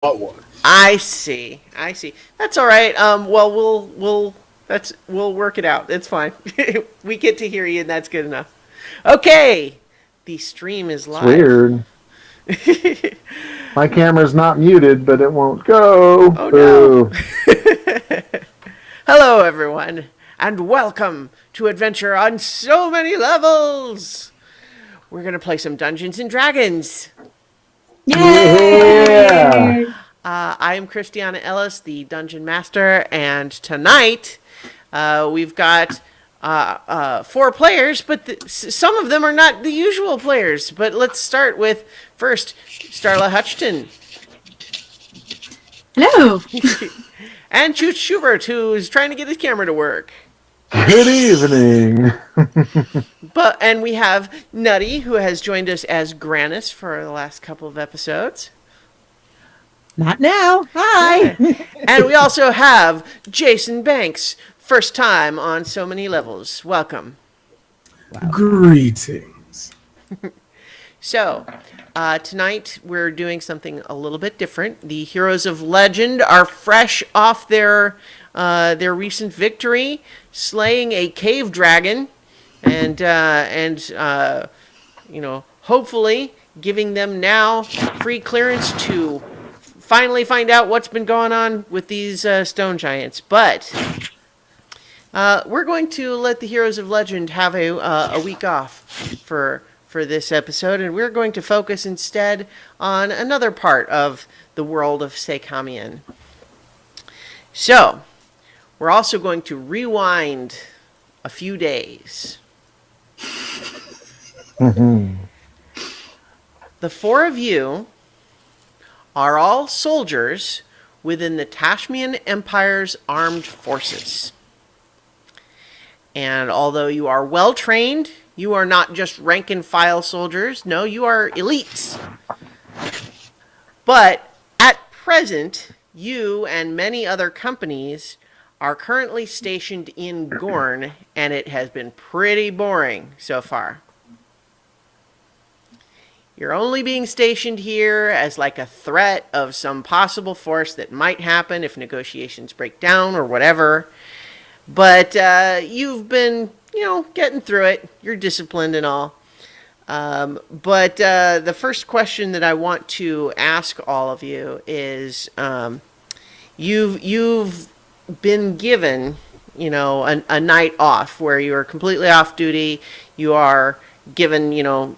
one. I see. I see. That's all right. Well, we'll work it out. It's fine. We get to hear you, and that's good enough. Okay, the stream is It's live. weird. My camera's not muted, but it won't go. Oh no. Boo. Hello, everyone, and welcome to Adventure on So Many Levels. We're gonna play some Dungeons and Dragons. Yeah. Yay! I am Christiana Ellis, the Dungeon Master, and tonight we've got four players, but some of them are not the usual players. But let's start with first Starla Hutchton Hello. and Chooch Schubert, who is trying to get his camera to work. Good evening. And we have Nutty, who has joined us as Grannis for the last couple of episodes. Not now. Hi. And we also have Jason Banks, first time on So Many Levels. Welcome. Greetings. So, tonight we're doing something a little bit different. The heroes of legend are fresh off their recent victory, slaying a cave dragon, and hopefully giving them now free clearance to finally find out what's been going on with these stone giants. But we're going to let the heroes of legend have a week off for this episode, and we're going to focus instead on another part of the world of Seikamian. So, we're also going to rewind a few days. The four of you are all soldiers within the Tashmian Empire's armed forces. And although you are well trained, you are not just rank and file soldiers. No, you are elites. But at present, you and many other companies are currently stationed in Gorne, and it has been pretty boring so far. You're only being stationed here as like a threat of some possible force that might happen if negotiations break down or whatever. But you've been, getting through it. You're disciplined and all. But the first question that I want to ask all of you is, you've been given, a night off where you are completely off duty. You are given,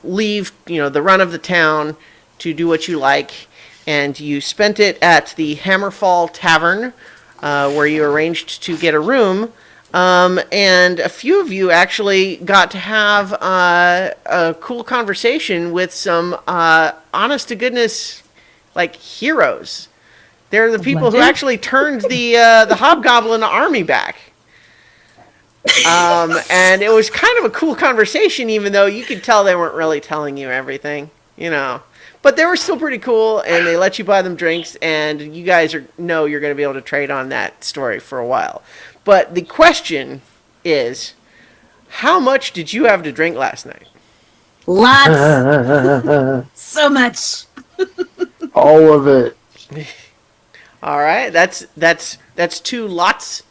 leave, the run of the town to do what you like. And you spent it at the Hammerfall Tavern, where you arranged to get a room. And a few of you actually got to have a cool conversation with some honest to goodness, like, heroes. They're the people who actually turned the Hobgoblin army back. And it was kind of a cool conversation, even though you could tell they weren't really telling you everything, But they were still pretty cool, and they let you buy them drinks, and you guys know you're going to be able to trade on that story for a while. But the question is, how much did you have to drink last night? Lots. So much. All of it. All right, that's two lots.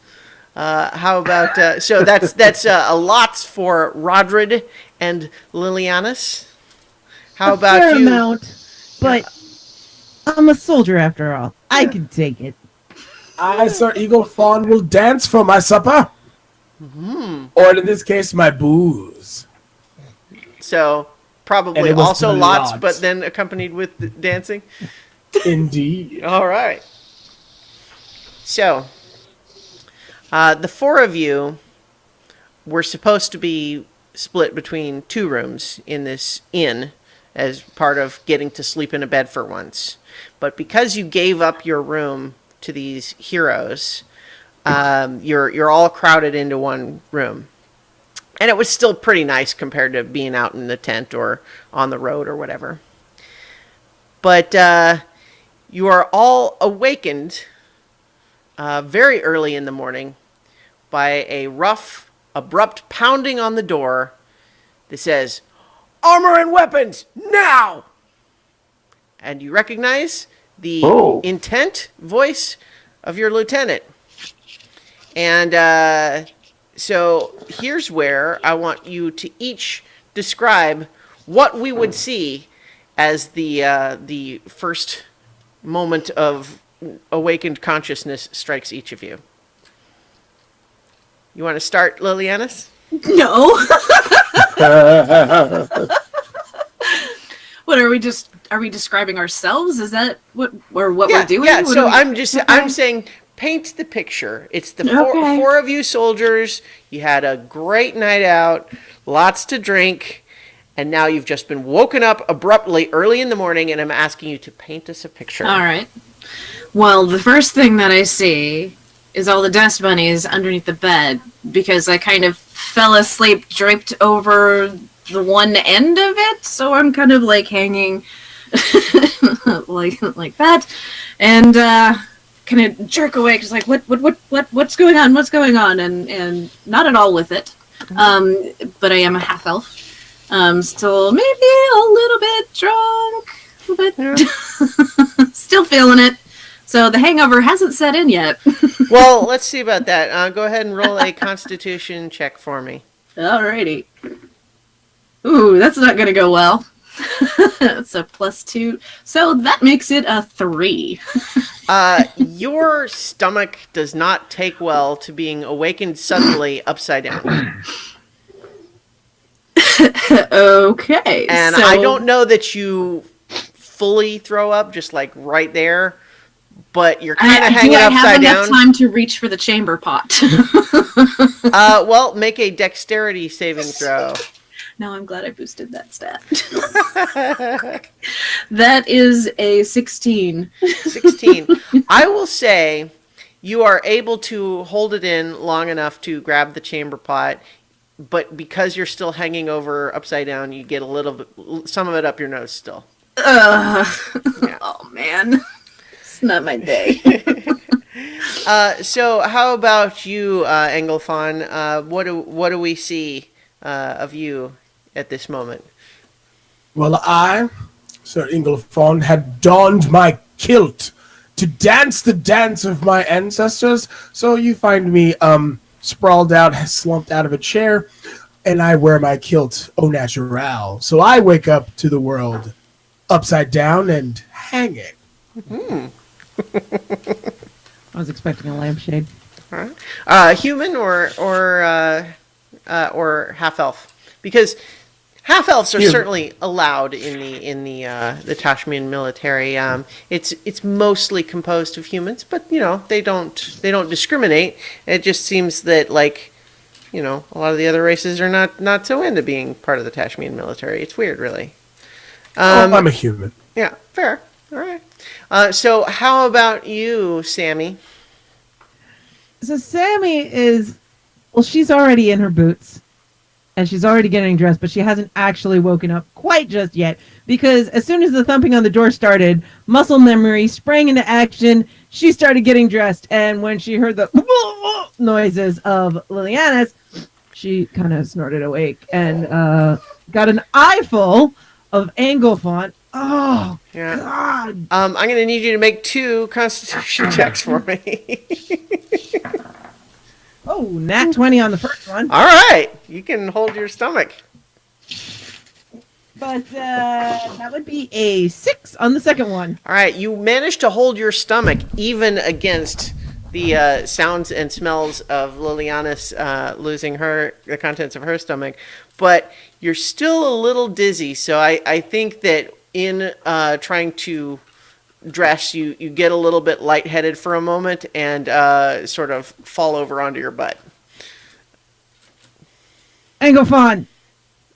How about so that's a lots for Rodrid and Lilianus. How about fair you? amount, but I'm a soldier after all. I can take it. I, Sir Eagle Fawn, will dance for my supper. Mm-hmm. Or in this case, my booze. So probably also lots, but then accompanied with dancing. Indeed. All right. So the four of you were supposed to be split between two rooms in this inn as part of getting to sleep in a bed for once. But because you gave up your room to these heroes, you're all crowded into one room. And it was still pretty nice compared to being out in the tent or on the road or whatever. But you are all awakened very early in the morning by a rough, abrupt pounding on the door that says, "Armor and weapons, now!" And you recognize the Oh. intent voice of your lieutenant. And so here's where I want you to each describe what we would see as the first moment of awakened consciousness strikes each of you. You want to start, Lilianis? No. What are we describing ourselves? Is that what we're doing? Yeah, What so are we- I'm saying paint the picture. It's the Okay. four of you soldiers. You had a great night out, lots to drink, and now you've just been woken up abruptly early in the morning, and I'm asking you to paint us a picture. All right. Well, the first thing that I see is all the dust bunnies underneath the bed because I kind of fell asleep draped over the one end of it, so I'm kind of like hanging like that, and kind of jerk awake, just like what's going on? What's going on? And not at all with it. But I am a half elf, still maybe a little bit drunk, but still feeling it. So the hangover hasn't set in yet. Well, let's see about that. Go ahead and roll a Constitution check for me. Alrighty. Ooh, that's not gonna go well. It's a +2. So that makes it a 3. Your stomach does not take well to being awakened suddenly upside down. Okay. And so I don't know that you fully throw up, just like right there, but you're kind of hanging do I upside have down. enough time to reach for the chamber pot? Well, make a dexterity saving throw. No, I'm glad I boosted that stat. That is a 16. 16. I will say you are able to hold it in long enough to grab the chamber pot, but because you're still hanging over upside down, you get a little bit, some of it up your nose still. Yeah. Yeah. Oh, man. It's not my day. So how about you, Engelfon? What do we see of you at this moment? Well, I, Sir Inglefon, had donned my kilt to dance the dance of my ancestors. So you find me sprawled out, slumped out of a chair, and I wear my kilt au naturel. So I wake up to the world upside down and hanging. I was expecting a lampshade. All right. Human or half elf? Because half elves are Human. certainly allowed in the Tashmian military. It's mostly composed of humans, but they don't discriminate. It just seems that a lot of the other races are not so into being part of the Tashmian military. It's weird, really. I'm a human. Yeah, fair. All right. So how about you, Sammy? So Sammy is, well, she's already in her boots. And she's already getting dressed, but she hasn't actually woken up quite just yet. Because as soon as the thumping on the door started, muscle memory sprang into action. She started getting dressed. And when she heard the noises of Lilianis, she kind of snorted awake and got an eyeful of Anglefont. Oh, Yeah. God. I'm going to need you to make 2 Constitution checks for me. Oh, nat 20 on the first one. All right. You can hold your stomach. But that would be a 6 on the second one. All right. You managed to hold your stomach even against the sounds and smells of Lilianis losing the contents of her stomach. But you're still a little dizzy. So I think that in trying to dress, you get a little bit lightheaded for a moment and sort of fall over onto your butt. Anglefon,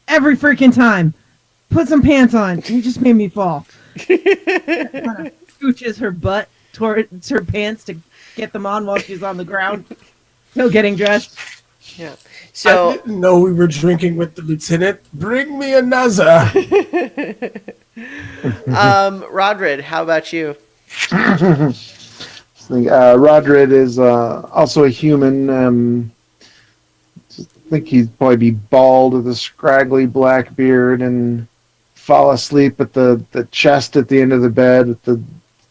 every freaking time. Put some pants on. You just made me fall. Kind of scooches her butt towards her pants to get them on while she's on the ground. Still getting dressed. Yeah. I So didn't know we were drinking with the lieutenant. Bring me another. Rodrid, how about you? Rodrid is also a human. I think he'd probably be bald with a scraggly black beard and fall asleep at the chest at the end of the bed with the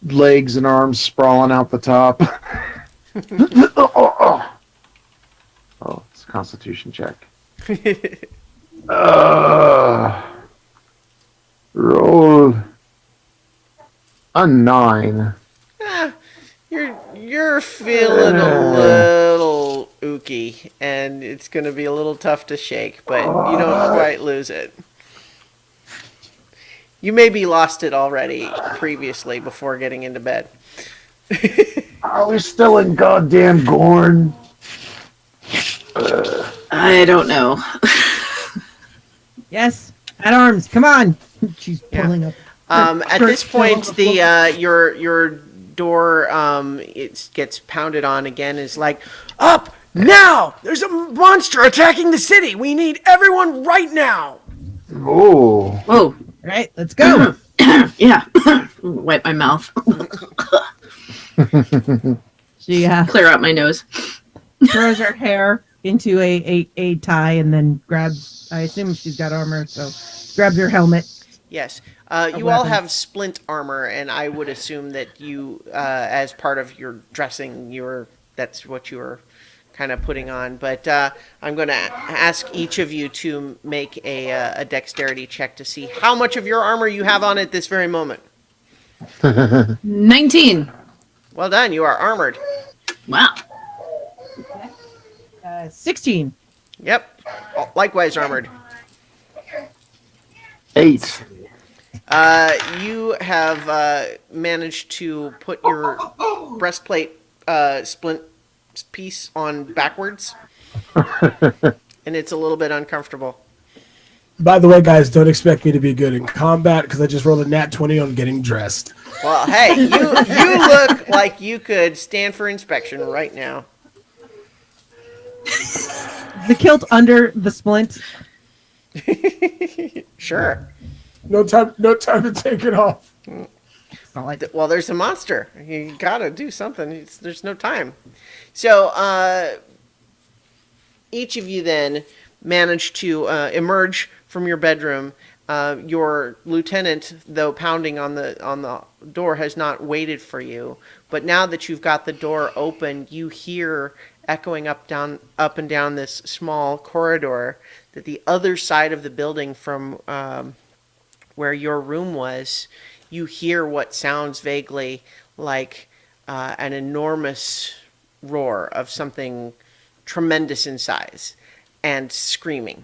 legs and arms sprawling out the top. Oh, it's a Constitution check. Roll a 9. You're feeling a little ooky, and it's going to be a little tough to shake, but you don't quite lose it. You maybe lost it already previously before getting into bed. Are we still in goddamn Gorne? I don't know. Yes, at arms. Come on. She's Yeah. pulling up. At this point, the your door it gets pounded on again. Is like, up now! There's a monster attacking the city. We need everyone right now. Oh. Whoa. All right, let's go. Yeah. Wipe my mouth. She Clear out my nose. throws her hair into a tie and then grabs. I assume she's got armor, so grabs her helmet. Yes. You all weapon. have splint armor, and I would assume that you, as part of your dressing, that's what you were kind of putting on. But I'm going to ask each of you to make a dexterity check to see how much of your armor you have on at this very moment. 19. Well done. You are armored. Wow. 16. Yep. Likewise armored. 8. You have managed to put your breastplate splint piece on backwards, and it's a little bit uncomfortable. By the way, guys, don't expect me to be good in combat because I just rolled a nat 20 on getting dressed. Well, hey, you look like you could stand for inspection right now. The kilt under the splint. Sure. No time to take it off. It's not like Well, there's a monster. You gotta do something. There's no time. So, each of you then managed to emerge from your bedroom. Your lieutenant, though pounding on the door, has not waited for you. But now that you've got the door open, you hear echoing up and down this small corridor that the other side of the building from where your room was, you hear what sounds vaguely like an enormous roar of something tremendous in size and screaming.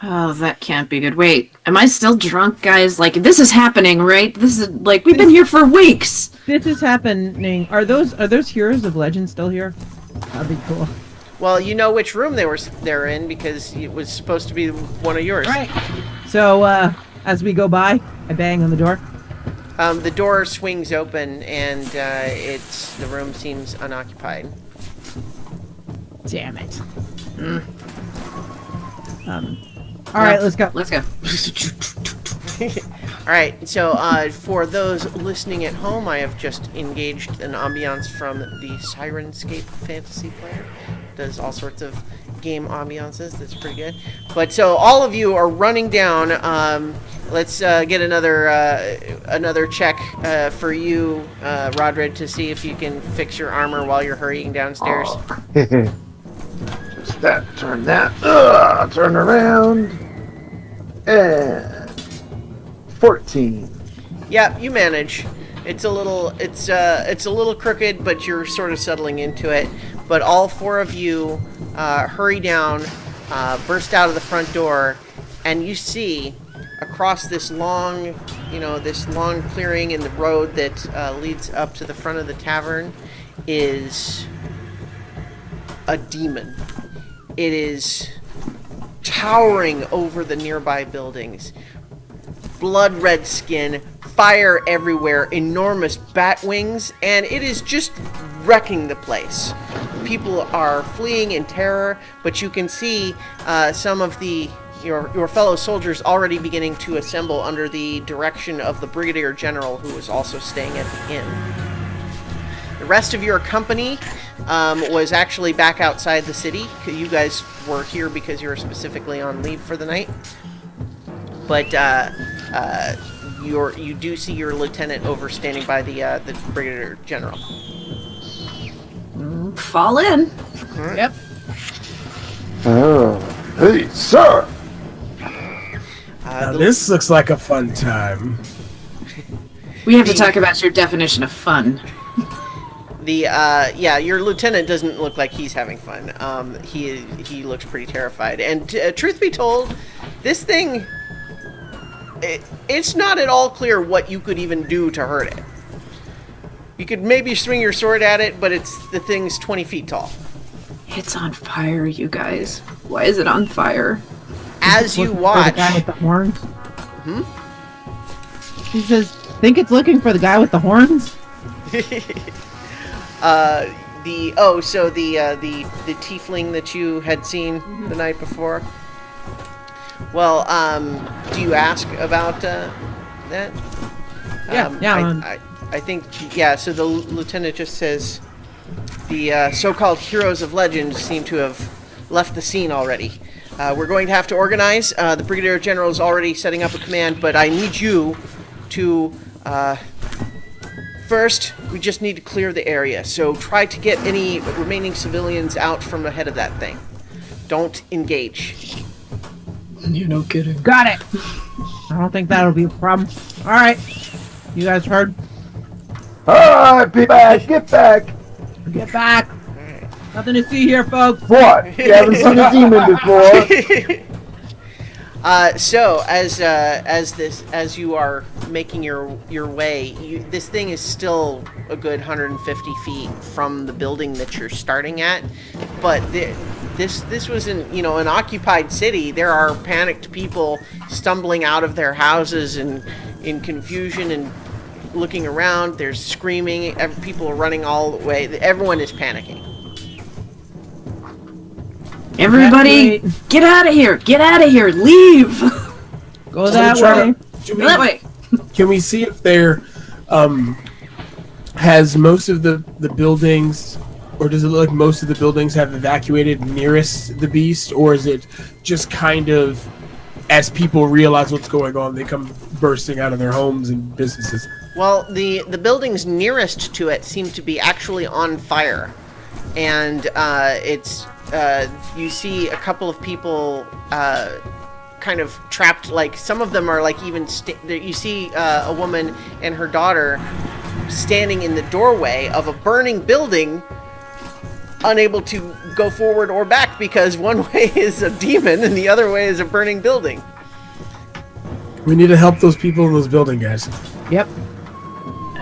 Oh, that can't be good. Wait, am I still drunk, guys? Like, this is happening, right? This is, like, we've been here for weeks! this is happening. Are those heroes of legend still here? That'd be cool. Well, you know which room they're in because it was supposed to be one of yours. All right. So as we go by, I bang on the door. The door swings open and the room seems unoccupied. Damn it. All right, let's go. Let's go. All right, so for those listening at home, I have just engaged an ambiance from the Sirenscape fantasy player. Does all sorts of game ambiances. That's pretty good. But so all of you are running down. Let's get another check for you, Rodrid, to see if you can fix your armor while you're hurrying downstairs. Just that. Turn that. Turn around. And 14. Yeah, you manage. It's a little crooked, but you're sort of settling into it. But all four of you hurry down, burst out of the front door, and you see across this long clearing in the road that leads up to the front of the tavern is a demon. It is towering over the nearby buildings. Blood red skin, fire everywhere, enormous bat wings, and it is just wrecking the place. People are fleeing in terror, but you can see some of your fellow soldiers already beginning to assemble under the direction of the Brigadier General, who is also staying at the inn. The rest of your company was actually back outside the city. You guys were here because you were specifically on leave for the night. But you do see your lieutenant over standing by the brigadier general. Fall in. Yep. Oh, hey, sir. Now this looks like a fun time. We have to talk about your definition of fun. Your lieutenant doesn't look like he's having fun. He looks pretty terrified. And truth be told, this thing, it's not at all clear what you could even do to hurt it. You could maybe swing your sword at it, but the thing's 20 feet tall. It's on fire, you guys. Why is it on fire? As you The watch, guy with the horns. He says, "Think it's looking for the guy with the horns." the tiefling that you had seen the night before. Well, do you ask about that? I think, yeah, so the lieutenant just says, the so-called heroes of legend seem to have left the scene already. We're going to have to organize. The Brigadier General is already setting up a command, but I need you to... First, we just need to clear the area, so try to get any remaining civilians out from ahead of that thing. Don't engage. You're no kidding. Got it. I don't think that'll be a problem. All right, you guys heard? All right, be back. Get back. Get back. Nothing to see here, folks. What? You haven't seen a demon before. So as you are making your way, this thing is still a good 150 feet from the building that you're starting at, but this was an occupied city. There are panicked people stumbling out of their houses and in confusion and looking around. There's screaming. People are running all the way. Everyone is panicking. Everybody, get out of here! Get out of here! Leave! Go that way. Go that way! Can we see if there has most of the buildings, or does it look like most of the buildings have evacuated nearest the beast, or is it just kind of as people realize what's going on, they come bursting out of their homes and businesses? Well, the buildings nearest to it seem to be actually on fire, and it's. You see a couple of people kind of trapped, like some of them are like even you see a woman and her daughter standing in the doorway of a burning building, unable to go forward or back because one way is a demon and the other way is a burning building. We need to help those people in those buildings, guys. Yep.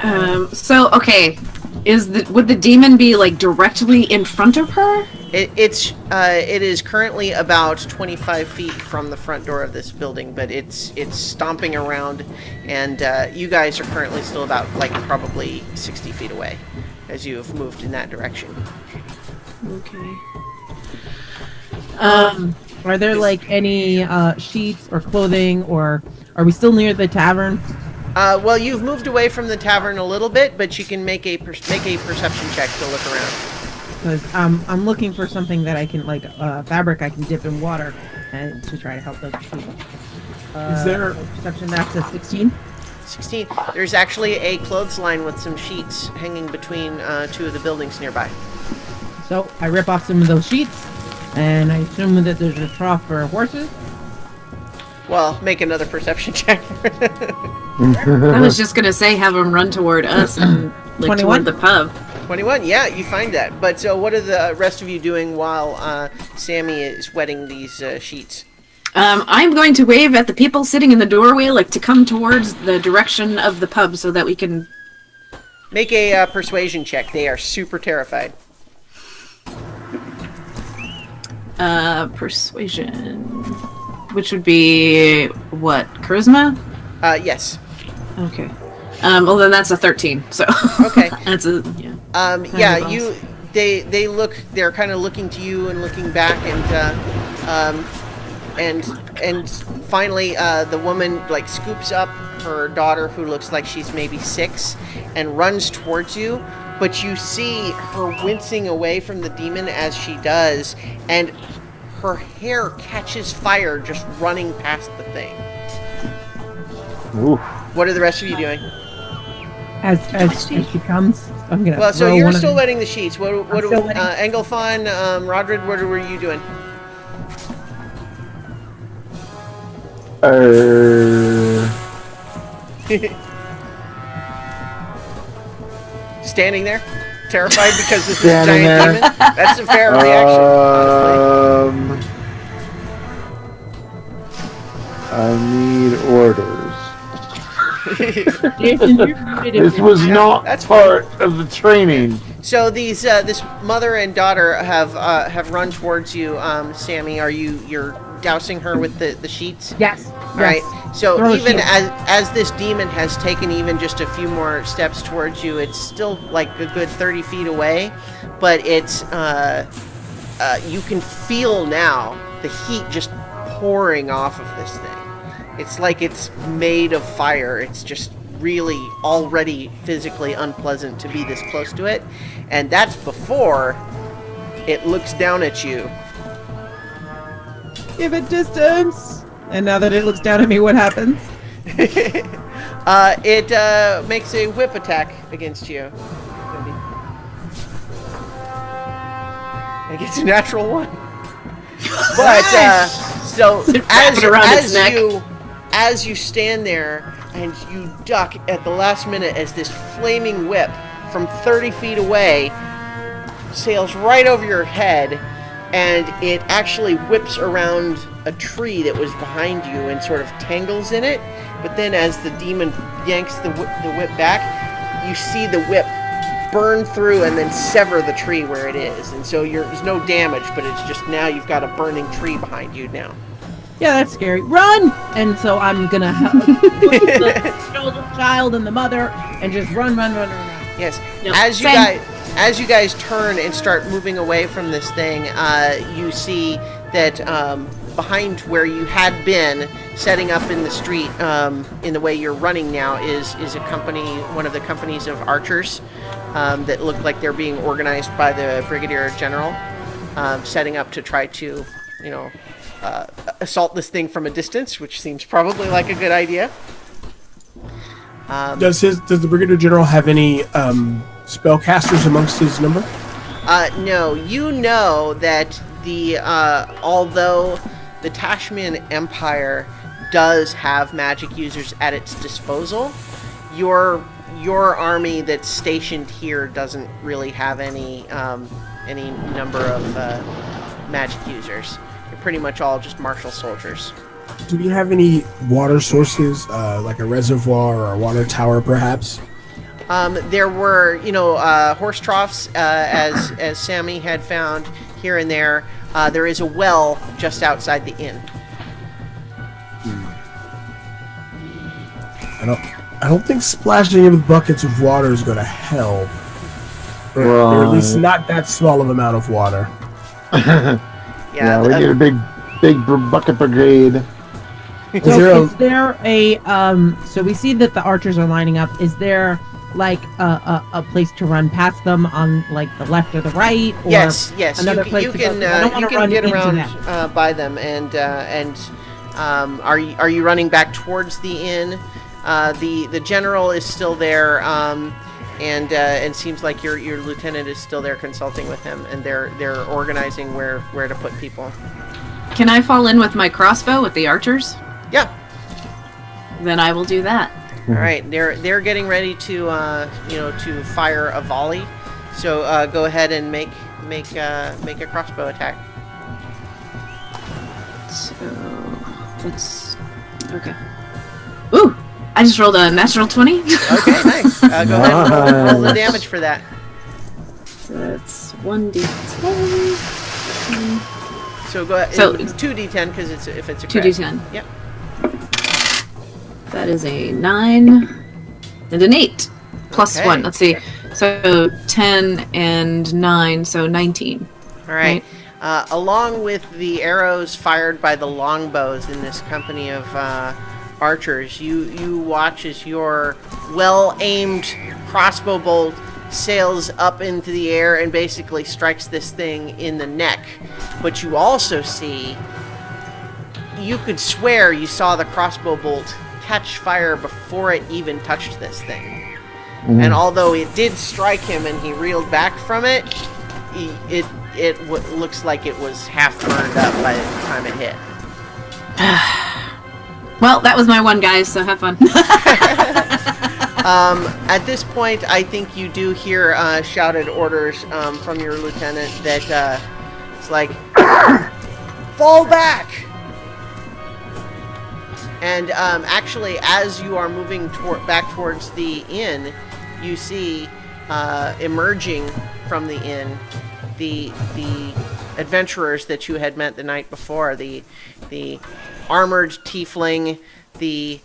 Okay, would the demon be like directly in front of her? It is currently about 25 feet from the front door of this building, but it's stomping around, and you guys are currently still about like probably 60 feet away as you have moved in that direction. Okay. Are there like any sheets or clothing, or are we still near the tavern? Well, you've moved away from the tavern a little bit, but you can make a perception check to look around. Because I'm looking for something that I can, like, fabric I can dip in water and to try to help those people. Is there... Perception, that's a 16? 16. There's actually a clothesline with some sheets hanging between two of the buildings nearby. So I rip off some of those sheets, and I assume that there's a trough for horses. Well, make another perception check. I was just gonna say, have them run toward us and like 21? toward the pub. 21, yeah, you find that. But so what are the rest of you doing while Sammy is wetting these sheets? I'm going to wave at the people sitting in the doorway, like to come towards the direction of the pub so that we can... Make a persuasion check. They are super terrified. Persuasion... Which would be... what? Charisma? Yes. Okay. Well then that's a 13, so... Okay. That's a... yeah. Yeah, they're kind of looking to you and looking back, and finally the woman like scoops up her daughter, who looks like she's maybe 6, and runs towards you, but you see her wincing away from the demon as she does, and her hair catches fire just running past the thing. Oof. What are the rest of you doing? As she comes, I'm gonna. Well, so throw you're one of still them. wetting the sheets. What still wetting. Engelfon, Rodrid, what were you doing? Standing there, terrified because this is a Standing giant there. demon. That's a fair reaction, honestly. I need orders. Jason, you're muted if This you're was not- not That's part of the training. So these this mother and daughter have run towards you. Sammy, you're dousing her with the sheets? Yes. All right. So Throw a even shield. as this demon has taken even just a few more steps towards you, it's still like a good 30 feet away, but it's you can feel now the heat just pouring off of this thing. It's like it's made of fire. It's just really already physically unpleasant to be this close to it, and that's before it looks down at you. Give it distance. And now that it looks down at me, what happens? It makes a whip attack against you. It gets a natural one. But so Wrap it around its neck. as you stand there and you duck at the last minute as this flaming whip from 30 feet away sails right over your head, and it actually whips around a tree that was behind you and sort of tangles in it. But then as the demon yanks the whip back, you see the whip burn through and then sever the tree where it is. And so there's no damage, but it's just now you've got a burning tree behind you now. Yeah, that's scary. Run! And so I'm gonna help the child and the mother and just run. Yes. Yep. As you guys turn and start moving away from this thing, you see that behind where you had been, setting up in the street, in the way you're running now, is a company, one of the companies of archers that look like they're being organized by the Brigadier General, setting up to try to, assault this thing from a distance, which seems probably like a good idea. Does the Brigadier General have any spellcasters amongst his number? No, you know that although the Tashmian Empire does have magic users at its disposal, your army that's stationed here doesn't really have any number of magic users. They're pretty much all just martial soldiers. Do we have any water sources, like a reservoir or a water tower, perhaps? There were, horse troughs, as Sammy had found here and there. There is a well just outside the inn. I don't think splashing it with buckets of water is going to help. Or at least not that small of amount of water. Yeah, we need a big bucket brigade. So is there a so we see that the archers are lining up. Is there like a place to run past them on like the left or the right? Or yes. Another You place to can go? I don't wanna run get into around them. by them, and are you running back towards the inn? The general is still there, and seems like your lieutenant is still there consulting with him, and they're organizing where to put people. Can I fall in with my crossbow with the archers? Yeah. Then I will do that. All right. They're getting ready to to fire a volley. So go ahead and make a crossbow attack. So that's okay. Ooh! I just rolled a natural 20. Okay, nice. Go ahead and roll the damage for that. So that's 1d10. So go ahead. So 2d10 because if it's a 2d10. Yep. That is a 9 and an 8 plus Okay. 1. Let's see. So 10 and 9, so 19. All right. Along with the arrows fired by the longbows in this company of archers, you watch as your well-aimed crossbow bolt sails up into the air and basically strikes this thing in the neck. But you also see, you could swear you saw the crossbow bolt catch fire before it even touched this thing. And although it did strike him and he reeled back from it, looks like it was half burned up by the time it hit. Well, that was my one, guys, so have fun. At this point, I think you do hear shouted orders from your lieutenant that it's like, fall back! And actually, as you are moving back towards the inn, you see emerging from the inn the adventurers that you had met the night before, the armored tiefling, the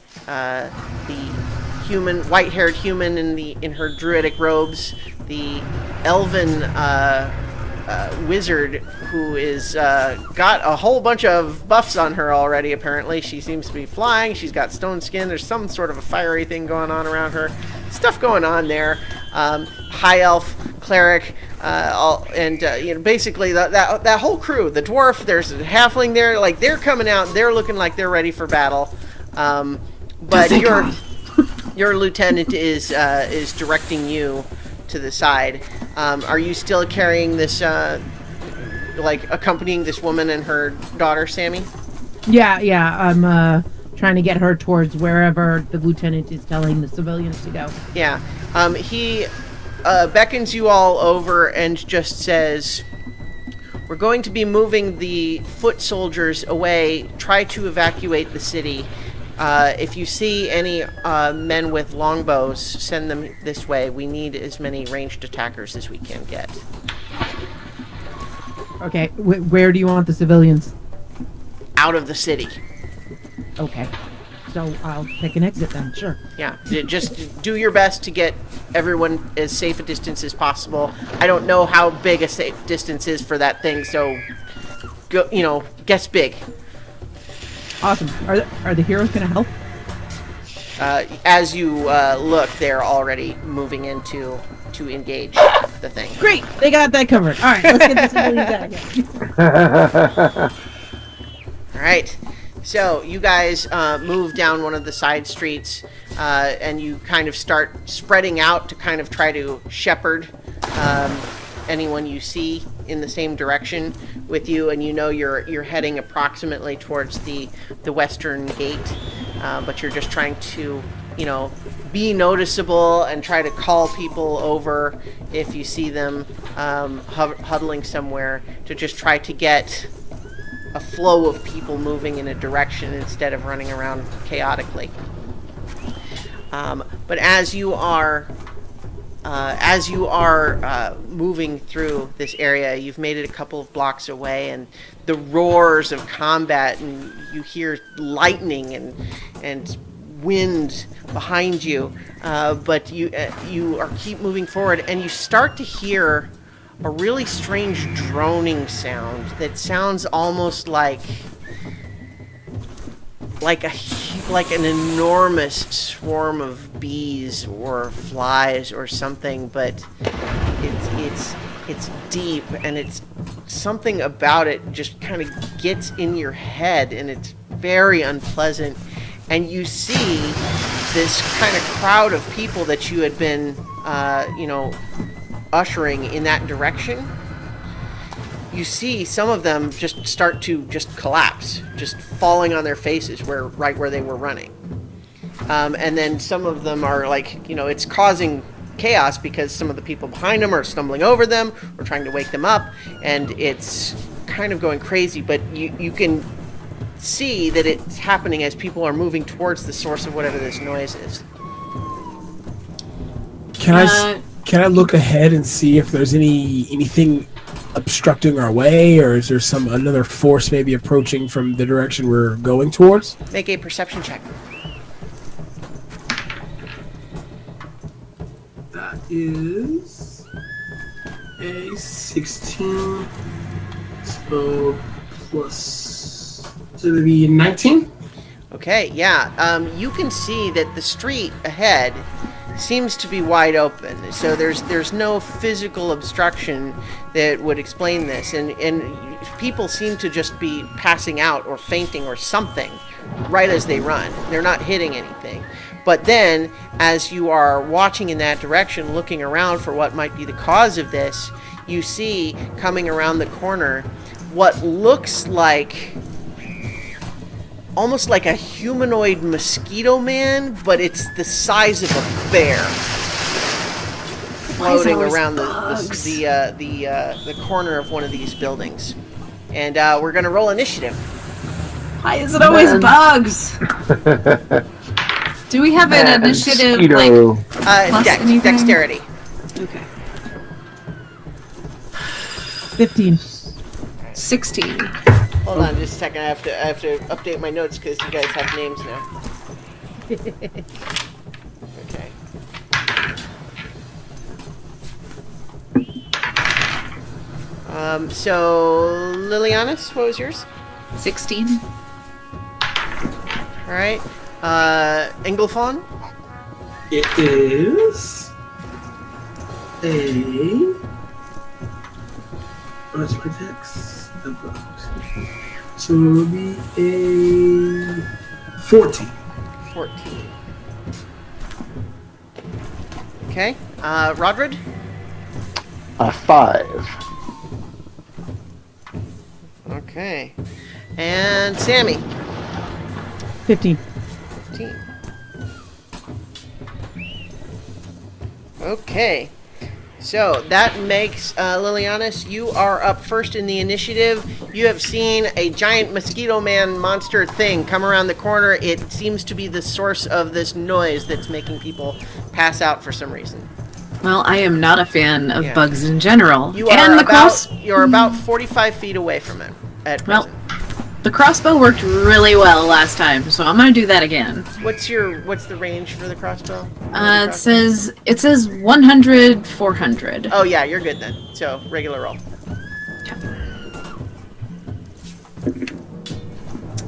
human, white-haired human in her druidic robes, the elven wizard who is got a whole bunch of buffs on her already. Apparently, she seems to be flying. She's got stone skin. There's some sort of a fiery thing going on around her. Stuff going on there. High elf, cleric, basically that whole crew. The dwarf. There's a halfling there. Like, they're coming out. They're looking like they're ready for battle. But your lieutenant is directing you to the side. Are you still carrying this, accompanying this woman and her daughter, Sammy? Yeah. I'm trying to get her towards wherever the lieutenant is telling the civilians to go. Yeah. He beckons you all over and just says, "We're going to be moving the foot soldiers away. Try to evacuate the city. If you see any men with longbows, send them this way. We need as many ranged attackers as we can get." Okay, where do you want the civilians? Out of the city. Okay, so I'll take an exit then, sure. Yeah, just do your best to get everyone as safe a distance as possible. I don't know how big a safe distance is for that thing, so go, guess big. Awesome. Are the heroes going to help? As you look, they're already moving in to engage the thing. Great! They got that covered. All right, let's get the civilians out again. All right. So you guys move down one of the side streets, and you kind of start spreading out to kind of try to shepherd anyone you see in the same direction with you, and you're heading approximately towards the western gate, but you're just trying to be noticeable and try to call people over if you see them huddling somewhere, to just try to get a flow of people moving in a direction instead of running around chaotically. But as you are moving through this area, you've made it a couple of blocks away, and the roars of combat, and you hear lightning and wind behind you. But you are keep moving forward, and you start to hear a really strange droning sound that sounds almost like an enormous swarm of bees or flies or something, but it's deep, and it's something about it just kind of gets in your head, and it's very unpleasant. And you see this kind of crowd of people that you had been ushering in that direction. You see some of them just start to just collapse, just falling on their faces right where they were running. And then some of them are it's causing chaos because some of the people behind them are stumbling over them or trying to wake them up, and it's kind of going crazy, but you can see that it's happening as people are moving towards the source of whatever this noise is. Can I look ahead and see if there's anything obstructing our way, or is there another force maybe approaching from the direction we're going towards? Make a perception check. That is a 16. So plus, so it'll be 19. Okay, yeah. You can see that the street ahead seems to be wide open. So there's no physical obstruction that would explain this, and people seem to just be passing out or fainting or something right as they run. They're not hitting anything. But then, as you are watching in that direction, looking around for what might be the cause of this, you see coming around the corner what looks like almost like a humanoid mosquito man, but it's the size of a bear, floating around the corner of one of these buildings. And we're gonna roll initiative. Why is it always bugs? Do we have an initiative Mosquito. like plus anything? Dexterity. Okay. 15. 16. Hold on just a second. I have to update my notes because you guys have names now. Okay. So Lilianis, what was yours? 16. All right. Engelfon? It is a. What's my text? So it will be a 14. 14. Okay. Rodrid? A 5. Okay. And Sammy? 15. 15. Okay. So that makes Lilianis, you are up first in the initiative. You have seen a giant mosquito man monster thing come around the corner. It seems to be the source of this noise that's making people pass out for some reason. Well, I am not a fan of Yeah. bugs in general. You and are you're about 45 feet away from it at present. The crossbow worked really well last time, so I'm gonna do that again. What's the range for the crossbow? It says 100, 400. Oh yeah, you're good then. So regular roll.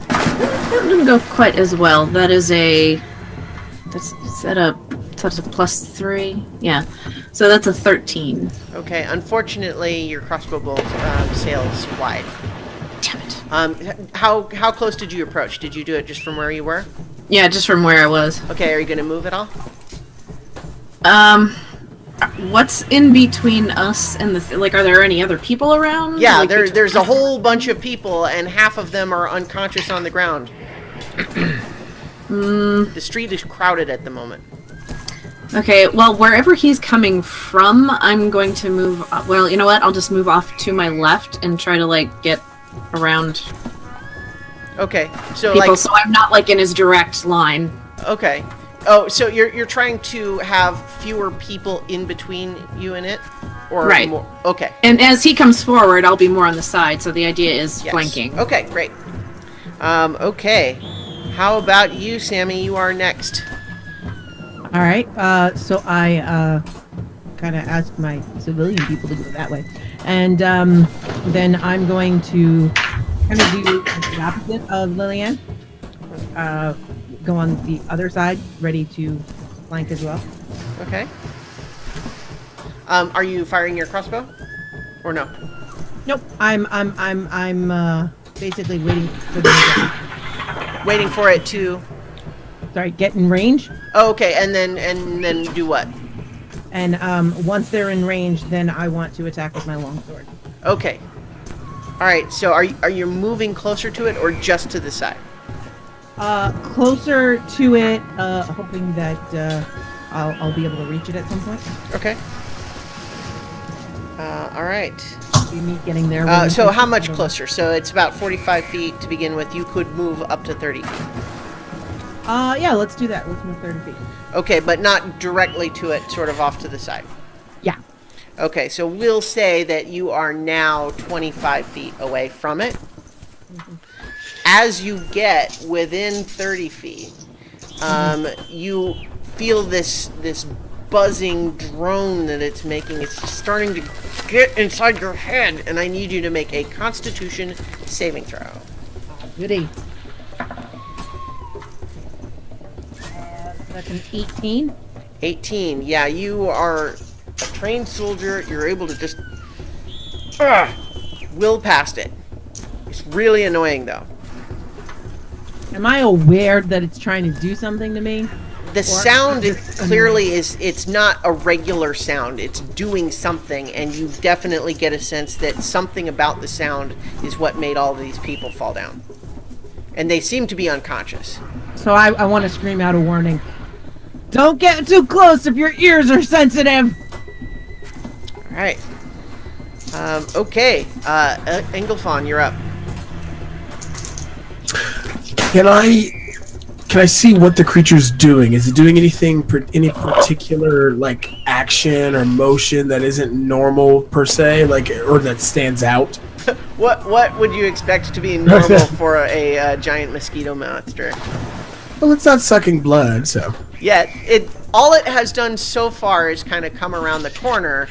That didn't go quite as well. That's a +3? Yeah. So that's a 13. Okay, unfortunately, your crossbow bolt sails wide. Damn it. How close did you approach? Did you do it just from where you were? Yeah, just from where I was. Okay, are you going to move at all? What's in between us and the are there any other people around? Yeah, Like, there's a whole bunch of people, and half of them are unconscious on the ground. The street is crowded at the moment. Okay, well, wherever he's coming from, I'm going to move. Well, you know what? I'll just move off to my left and try to get around Okay, so people, so I'm not in his direct line. okay. Oh, so you're trying to have fewer people in between you and it, or Right. more? Okay. And as he comes forward, I'll be more on the side. So the idea is Yes. flanking. Okay, great. Okay. How about you, Sammy? You are next. All right. So I kind of asked my civilian people to go that way, and then I'm going to kind of do the opposite of Lillian. Go on the other side, ready to flank as well. Okay. Are you firing your crossbow, or no? Nope. I'm basically waiting for them to Waiting for it to. get in range. Oh, okay, and then do what? And once they're in range, then I want to attack with my longsword. Okay. All right. So are you moving closer to it or just to the side? Closer to it, hoping that I'll be able to reach it at some point. Okay. All right. See me getting there. So how much closer? So it's about 45 feet to begin with. You could move up to 30 feet. Yeah, let's do that. Let's move 30 feet. Okay, but not directly to it, sort of off to the side. Yeah. Okay, so we'll say that you are now 25 feet away from it. As you get within 30 feet, you feel this buzzing drone that it's making. It's starting to get inside your head, and I need you to make a Constitution saving throw. Goody. That's an 18. 18. Yeah, you are a trained soldier. You're able to just will past it. It's really annoying, though. Am I aware that it's trying to do something to me? The sound clearly is, it's not a regular sound. It's doing something, and you definitely get a sense that something about the sound is what made all of these people fall down. And they seem to be unconscious. So I want to scream out a warning. Don't get too close if your ears are sensitive. All right. Okay. Engelfon, you're up. Can I see what the creature's doing? Is it doing any particular like action or motion that isn't normal per se, like, or that stands out? What would you expect to be normal for a giant mosquito monster? Well, it's not sucking blood, so. Yeah, all it has done so far is kind of come around the corner,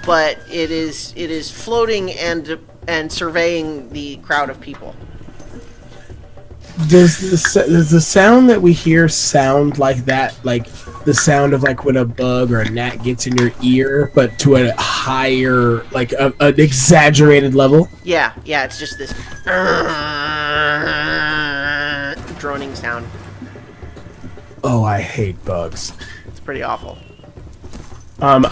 but it is floating and surveying the crowd of people. Does the sound that we hear sound like that, like the sound of like when a bug or a gnat gets in your ear, but to a higher, like an exaggerated level? Yeah, it's just this droning sound. Oh, I hate bugs. It's pretty awful. Can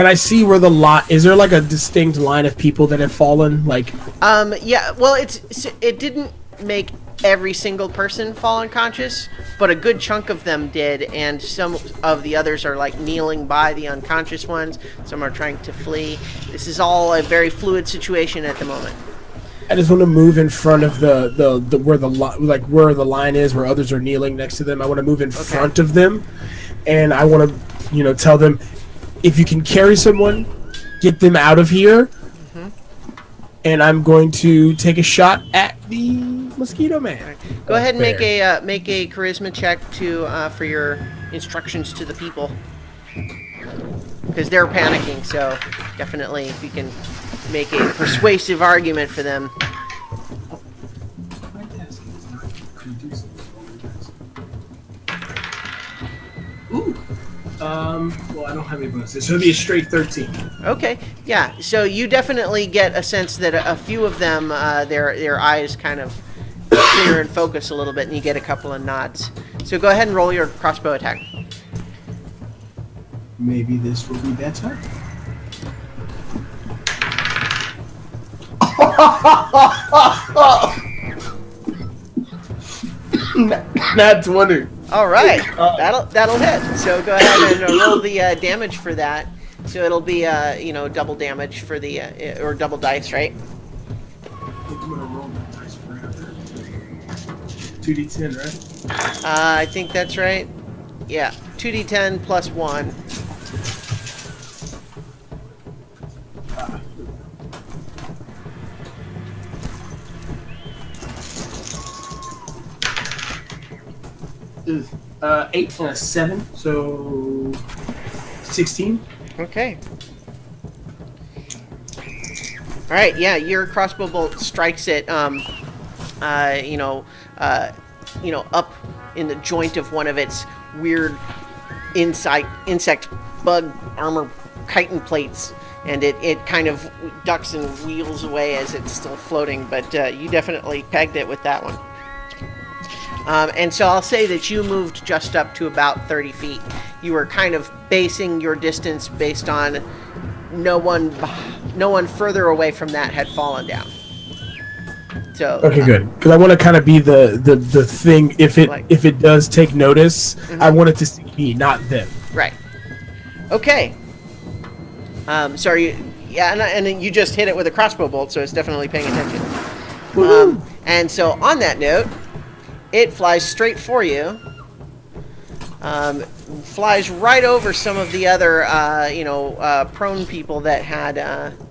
I see where the lot? Is there like a distinct line of people that have fallen? Like, yeah. Well, it didn't make every single person fall unconscious, but a good chunk of them did, and some of the others are like kneeling by the unconscious ones. Some are trying to flee. This is all a very fluid situation at the moment. I just want to move in front of the where where the line is, where others are kneeling next to them. I want to move in front of them, and I want to, tell them, if you can carry someone, get them out of here. Mm-hmm. And I'm going to take a shot at the mosquito man. Right. Go ahead and make a charisma check for your instructions to the people, because they're panicking. So definitely, if you can make a persuasive argument for them. Ooh. Well, I don't have any bonuses, so it'll be a straight 13. Okay, yeah. So you definitely get a sense that a few of them, their eyes kind of clear and focus a little bit, and you get a couple of nods. So go ahead and roll your crossbow attack. Maybe this will be better. Nat 20. All right, that'll hit. So go ahead and roll the damage for that. So it'll be double damage for the or double dice, right? I'm gonna roll that dice forever. 2d10, right? I think that's right. Yeah, 2d10 plus 1. Is 8 and a 7, so 16. Okay. All right. Yeah, your crossbow bolt strikes it. Up in the joint of one of its weird insect bug armor chitin plates, and it kind of ducks and wheels away as it's still floating. But you definitely pegged it with that one. And so I'll say that you moved just up to about 30 feet. You were kind of basing your distance based on no one further away from that had fallen down. So okay, good. Because I want to kind of be the thing. If it does take notice, mm-hmm. I want it to see me, not them. Right. Okay. Sorry. Yeah, and then you just hit it with a crossbow bolt, so it's definitely paying attention. And so on that note, it flies straight for you. Flies right over some of the other, prone people that had, that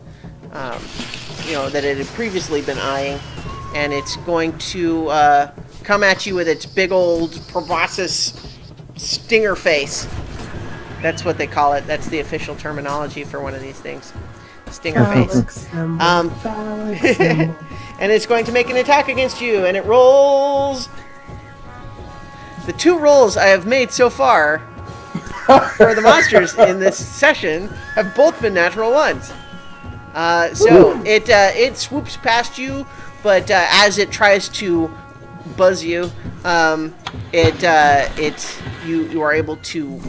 it had previously been eyeing, and it's going to come at you with its big old proboscis stinger face. That's what they call it. That's the official terminology for one of these things. Stinger face. And it's going to make an attack against you, and it rolls. The 2 rolls I have made so far for the monsters in this session have both been natural ones. So it swoops past you, but as it tries to buzz you, you are able to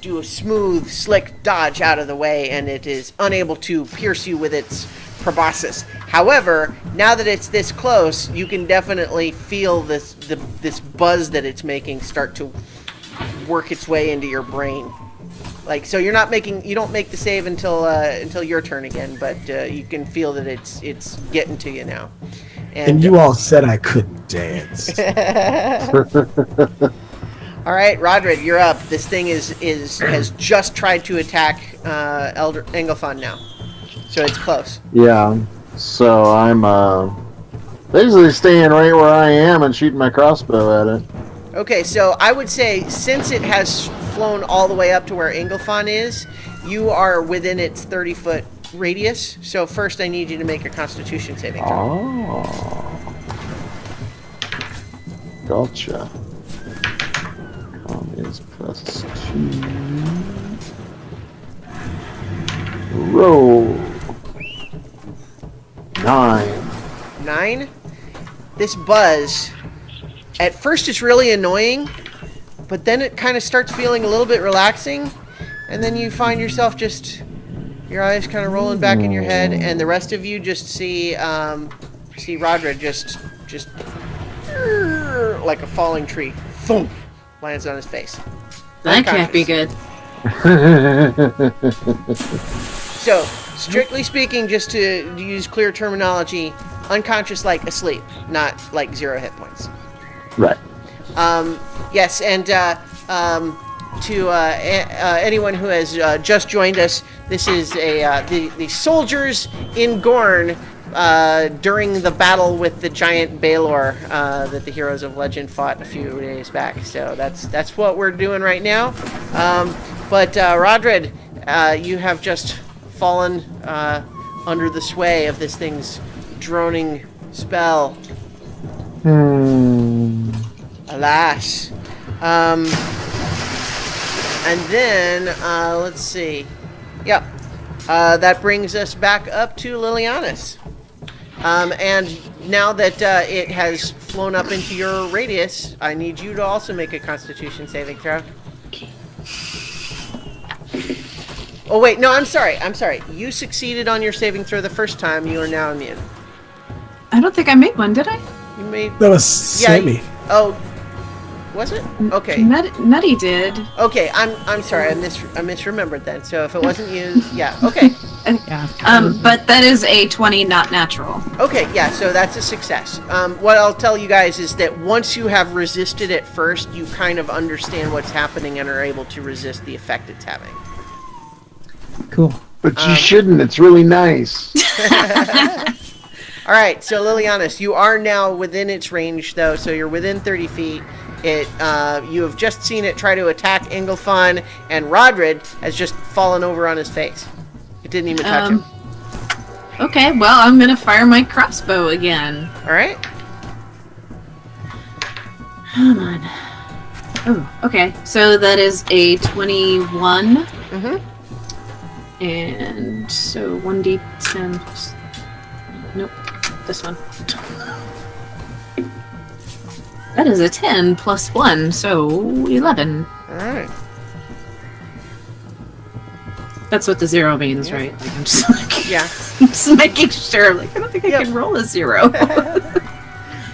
do a smooth, slick dodge out of the way, and it is unable to pierce you with its proboscis. However, now that it's this close, you can definitely feel this buzz that it's making start to work its way into your brain. Like, so you don't make the save until your turn again, but you can feel that it's getting to you now. And you all said I couldn't dance. All right, Rodrid, you're up. This thing has just tried to attack Elder Engelfon now, so it's close. Yeah. So I'm basically staying right where I am and shooting my crossbow at it. Okay, so I would say since it has flown all the way up to where Engelfon is, you are within its 30-foot radius. So first, I need you to make a Constitution saving throw. Oh. Gotcha. Is +2. Roll. 9. 9. This buzz, at first it's really annoying, but then it kind of starts feeling a little bit relaxing, and then you find yourself just, your eyes kind of rolling back in your head, and the rest of you just see Rodrid just like a falling tree. Thump. Lands on his face. That can't be good. So, strictly speaking, just to use clear terminology, unconscious like asleep, not like 0 hit points. Right. Yes, and to anyone who has just joined us, this is the soldiers in Gorne during the battle with the giant Baelor that the heroes of legend fought a few days back. So that's what we're doing right now. But Rodrid, you have just fallen under the sway of this thing's droning spell. Alas. And then let's see. Yep. That brings us back up to Lilianus. And now that it has flown up into your radius, I need you to also make a Constitution saving throw. Okay. Oh wait, no, I'm sorry. You succeeded on your saving throw the first time. You are now immune. I don't think I made one, did I? You made. That was Sammy. Oh, was it? Okay. Nutty did. Okay, I'm sorry. I misremembered then. So if it wasn't you, yeah. Okay. Yeah. But that is a 20, not natural. Okay, yeah, so that's a success. What I'll tell you guys is that once you have resisted it first, you kind of understand what's happening and are able to resist the effect it's having. Cool. But you shouldn't. It's really nice. All right, so Lilianus, you are now within its range, though, so you're within 30 feet. You have just seen it try to attack Engelfon, and Rodrid has just fallen over on his face. It didn't even touch him. Okay, well, I'm gonna fire my crossbow again. All right. Come on. Oh, okay. So that is a 21. Mm-hmm. And so 1d10 plus... Nope. This one. That is a 10 plus 1, so 11. All right. That's what the 0 means, Yeah. right? Like, I'm just like, Yeah. I'm just making sure. Like, I don't think I can roll a 0.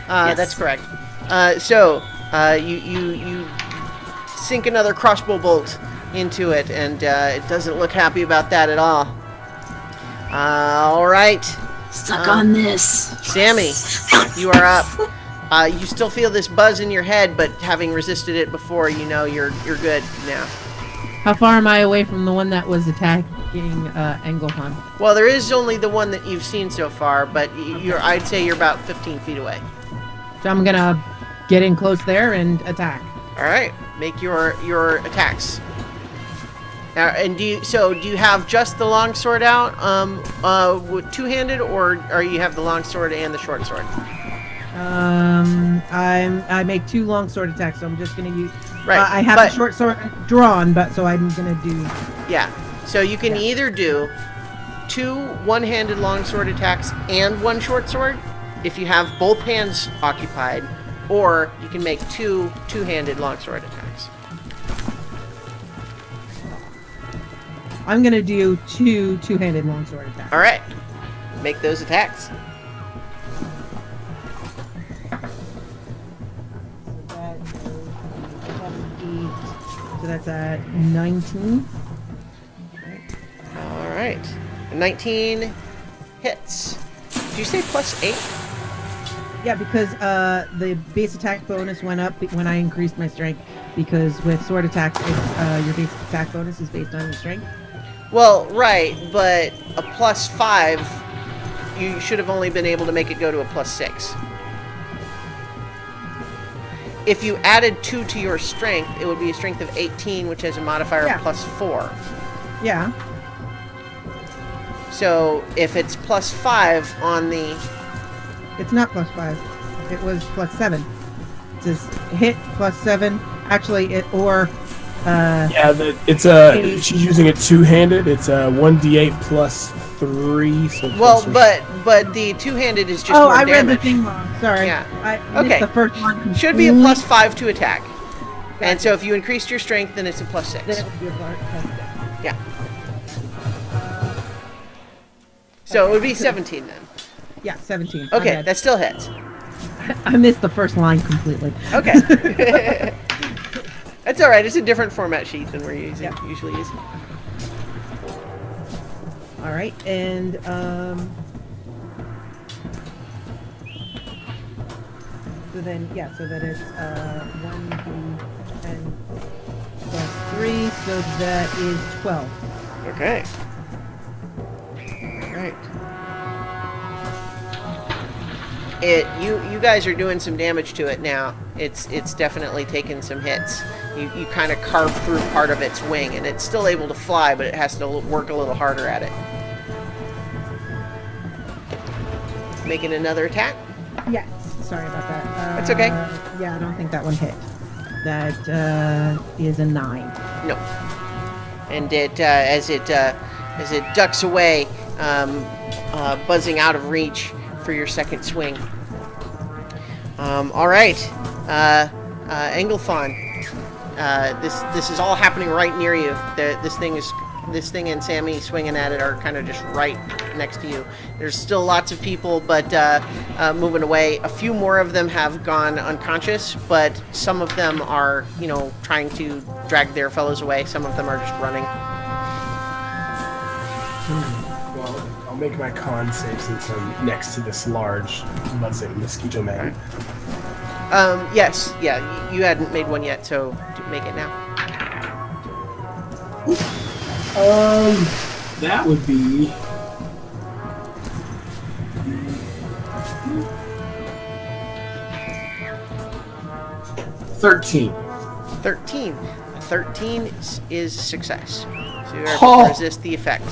That's correct. So you sink another crossbow bolt into it, and it doesn't look happy about that at all. All right. Suck on this. Sammy, you are up. You still feel this buzz in your head, but having resisted it before, you know you're good now. How far am I away from the one that was attacking Engelhorn? Well, there is only the one that you've seen so far, but I'd say you're about 15 feet away. So I'm gonna get in close there and attack. All right, make your attacks. Now, and do you have just the long sword out, two-handed, or you have the long sword and the short sword? I make 2 long sword attacks, so I'm just gonna Right. I have but, a short sword drawn, but so I'm gonna do. Yeah. So you can either do 2 one-handed longsword attacks and 1 short sword if you have both hands occupied, or you can make 2 two-handed longsword attacks. I'm gonna do 2 two-handed longsword attacks. All right. Make those attacks. So that's at 19. All right. 19 hits. Did you say +8? Yeah, because the base attack bonus went up when I increased my strength. Because with sword attacks, it's, your base attack bonus is based on your strength. Well, right, but a +5, you should have only been able to make it go to a +6. If you added 2 to your strength, it would be a strength of 18, which has a modifier of +4. Yeah. So if it's +5 on the... It's not +5. It was +7. It says hit +7. Actually, she's using it two-handed. It's a 1d8 +3. So Well, but the two-handed is just more I read the damage. thing wrong. Sorry. Yeah. I missed Okay. the first one. Should be a +5 to attack. And so if you increased your strength, then it's a +6. Then it would be a +6. Yeah. So it would be 17 then. Yeah, 17. My Okay, bad. that still hits. I missed the first line completely. Okay. That's all right. It's a different format sheet than we're usually using. All right, and so then so that it's 1d10 +3, so that is 12. Okay. All right. You guys are doing some damage to it now. It's definitely taken some hits. You kind of carve through part of its wing, and it's still able to fly, but it has to work a little harder at it. Making another attack. Yes, sorry about that. That's okay. Yeah, I don't think that one hit. That is a 9. No. And it as it ducks away, buzzing out of reach for your second swing. All right, Engelthon. This is all happening right near you. This thing and Sammy swinging at it are kind of just right next to you. There's still lots of people, but moving away. A few more of them have gone unconscious, but some of them are, trying to drag their fellows away. Some of them are just running. Well, I'll make my con save since I'm next to this large buzzing mosquito man. Yes, yeah, you hadn't made one yet, so make it now. That would be 13. 13. 13 is success. So you're able to resist the effect.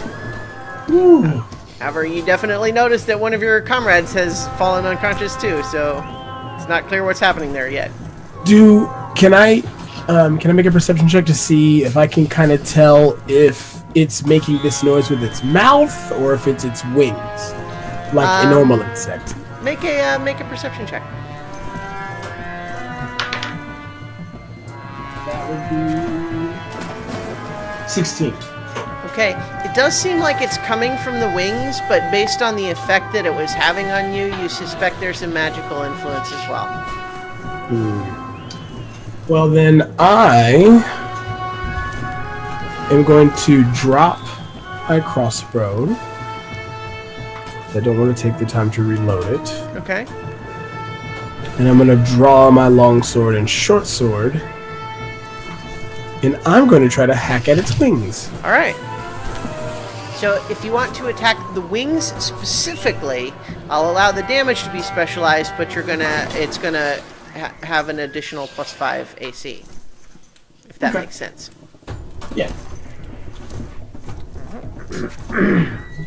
Ooh. However, you definitely notice that one of your comrades has fallen unconscious too, so it's not clear what's happening there yet. Can I make a perception check to see if I can kind of tell if it's making this noise with its mouth or if it's its wings, like a normal insect? Make a perception check. That would be 16. Okay, it does seem like it's coming from the wings, but based on the effect that it was having on you, you suspect there's a magical influence as well. Well, then I am going to drop my crossbow. I don't want to take the time to reload it. Okay. And I'm going to draw my longsword and short sword. And I'm going to try to hack at its wings. All right. So if you want to attack the wings specifically, I'll allow the damage to be specialized, but it's gonna have an additional +5 AC, if that makes sense. Yeah.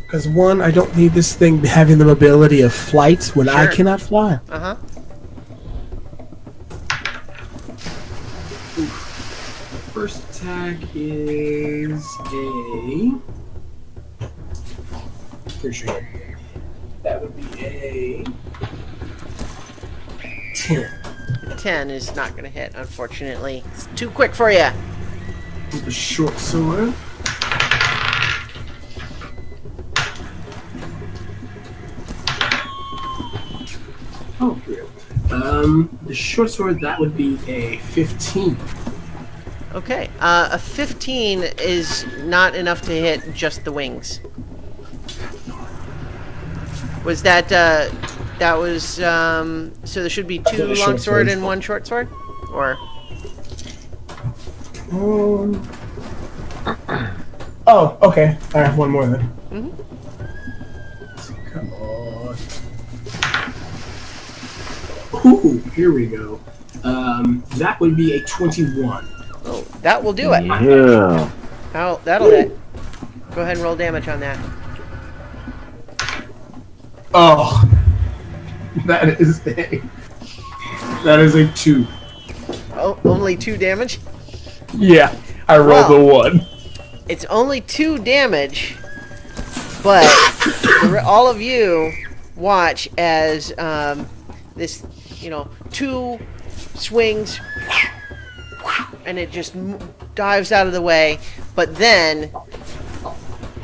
Because one, I don't need this thing having the ability of flight when I cannot fly. attack is a... For sure. That would be a 10. 10 is not going to hit, unfortunately. It's too quick for you. With a short sword. Oh, great. The short sword, that would be a 15. Okay, a 15 is not enough to hit just the wings. Was that, that was, so there should be 2 long sword and 1 short sword? Or? Oh, okay. I have one more then. Mm-hmm. Come on. Ooh, here we go. That would be a 21. Oh, that will do it. Yeah. That'll hit. Go ahead and roll damage on that. Oh, that is a 2. Oh, only 2 damage? Yeah, I rolled a 1. It's only 2 damage, but all of you watch as this, 2 swings, and it just dives out of the way, but then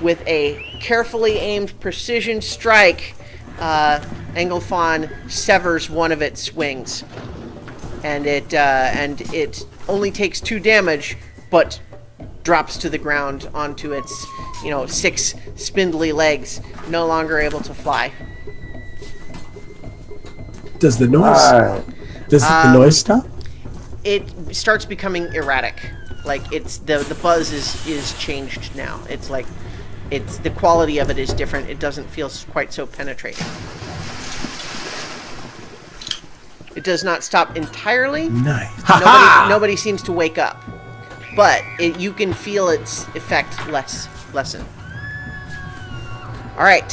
with a carefully aimed precision strike, Engelfon severs one of its wings, and it only takes 2 damage, but drops to the ground onto its 6 spindly legs, no longer able to fly. Does the noise? Does the noise stop? It starts becoming erratic. Like it's the buzz is changed now. It's like the quality of it is different. It doesn't feel quite so penetrating. It does not stop entirely. Nice. Nobody seems to wake up, but you can feel its effect lessen. All right.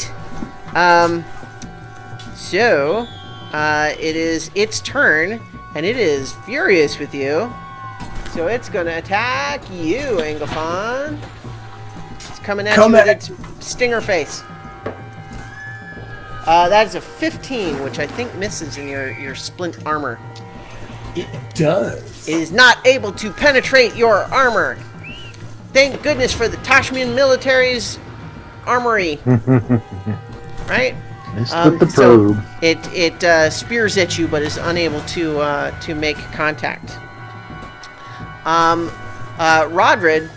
So it is its turn, and it is furious with you. So it's gonna attack you, Engelfon. It's coming at you with its stinger face. That is a 15, which I think misses in your splint armor. It does. It is not able to penetrate your armor. Thank goodness for the Tashmian military's armory. Right? With the probe. So it spears at you, but is unable to make contact. Rodrid,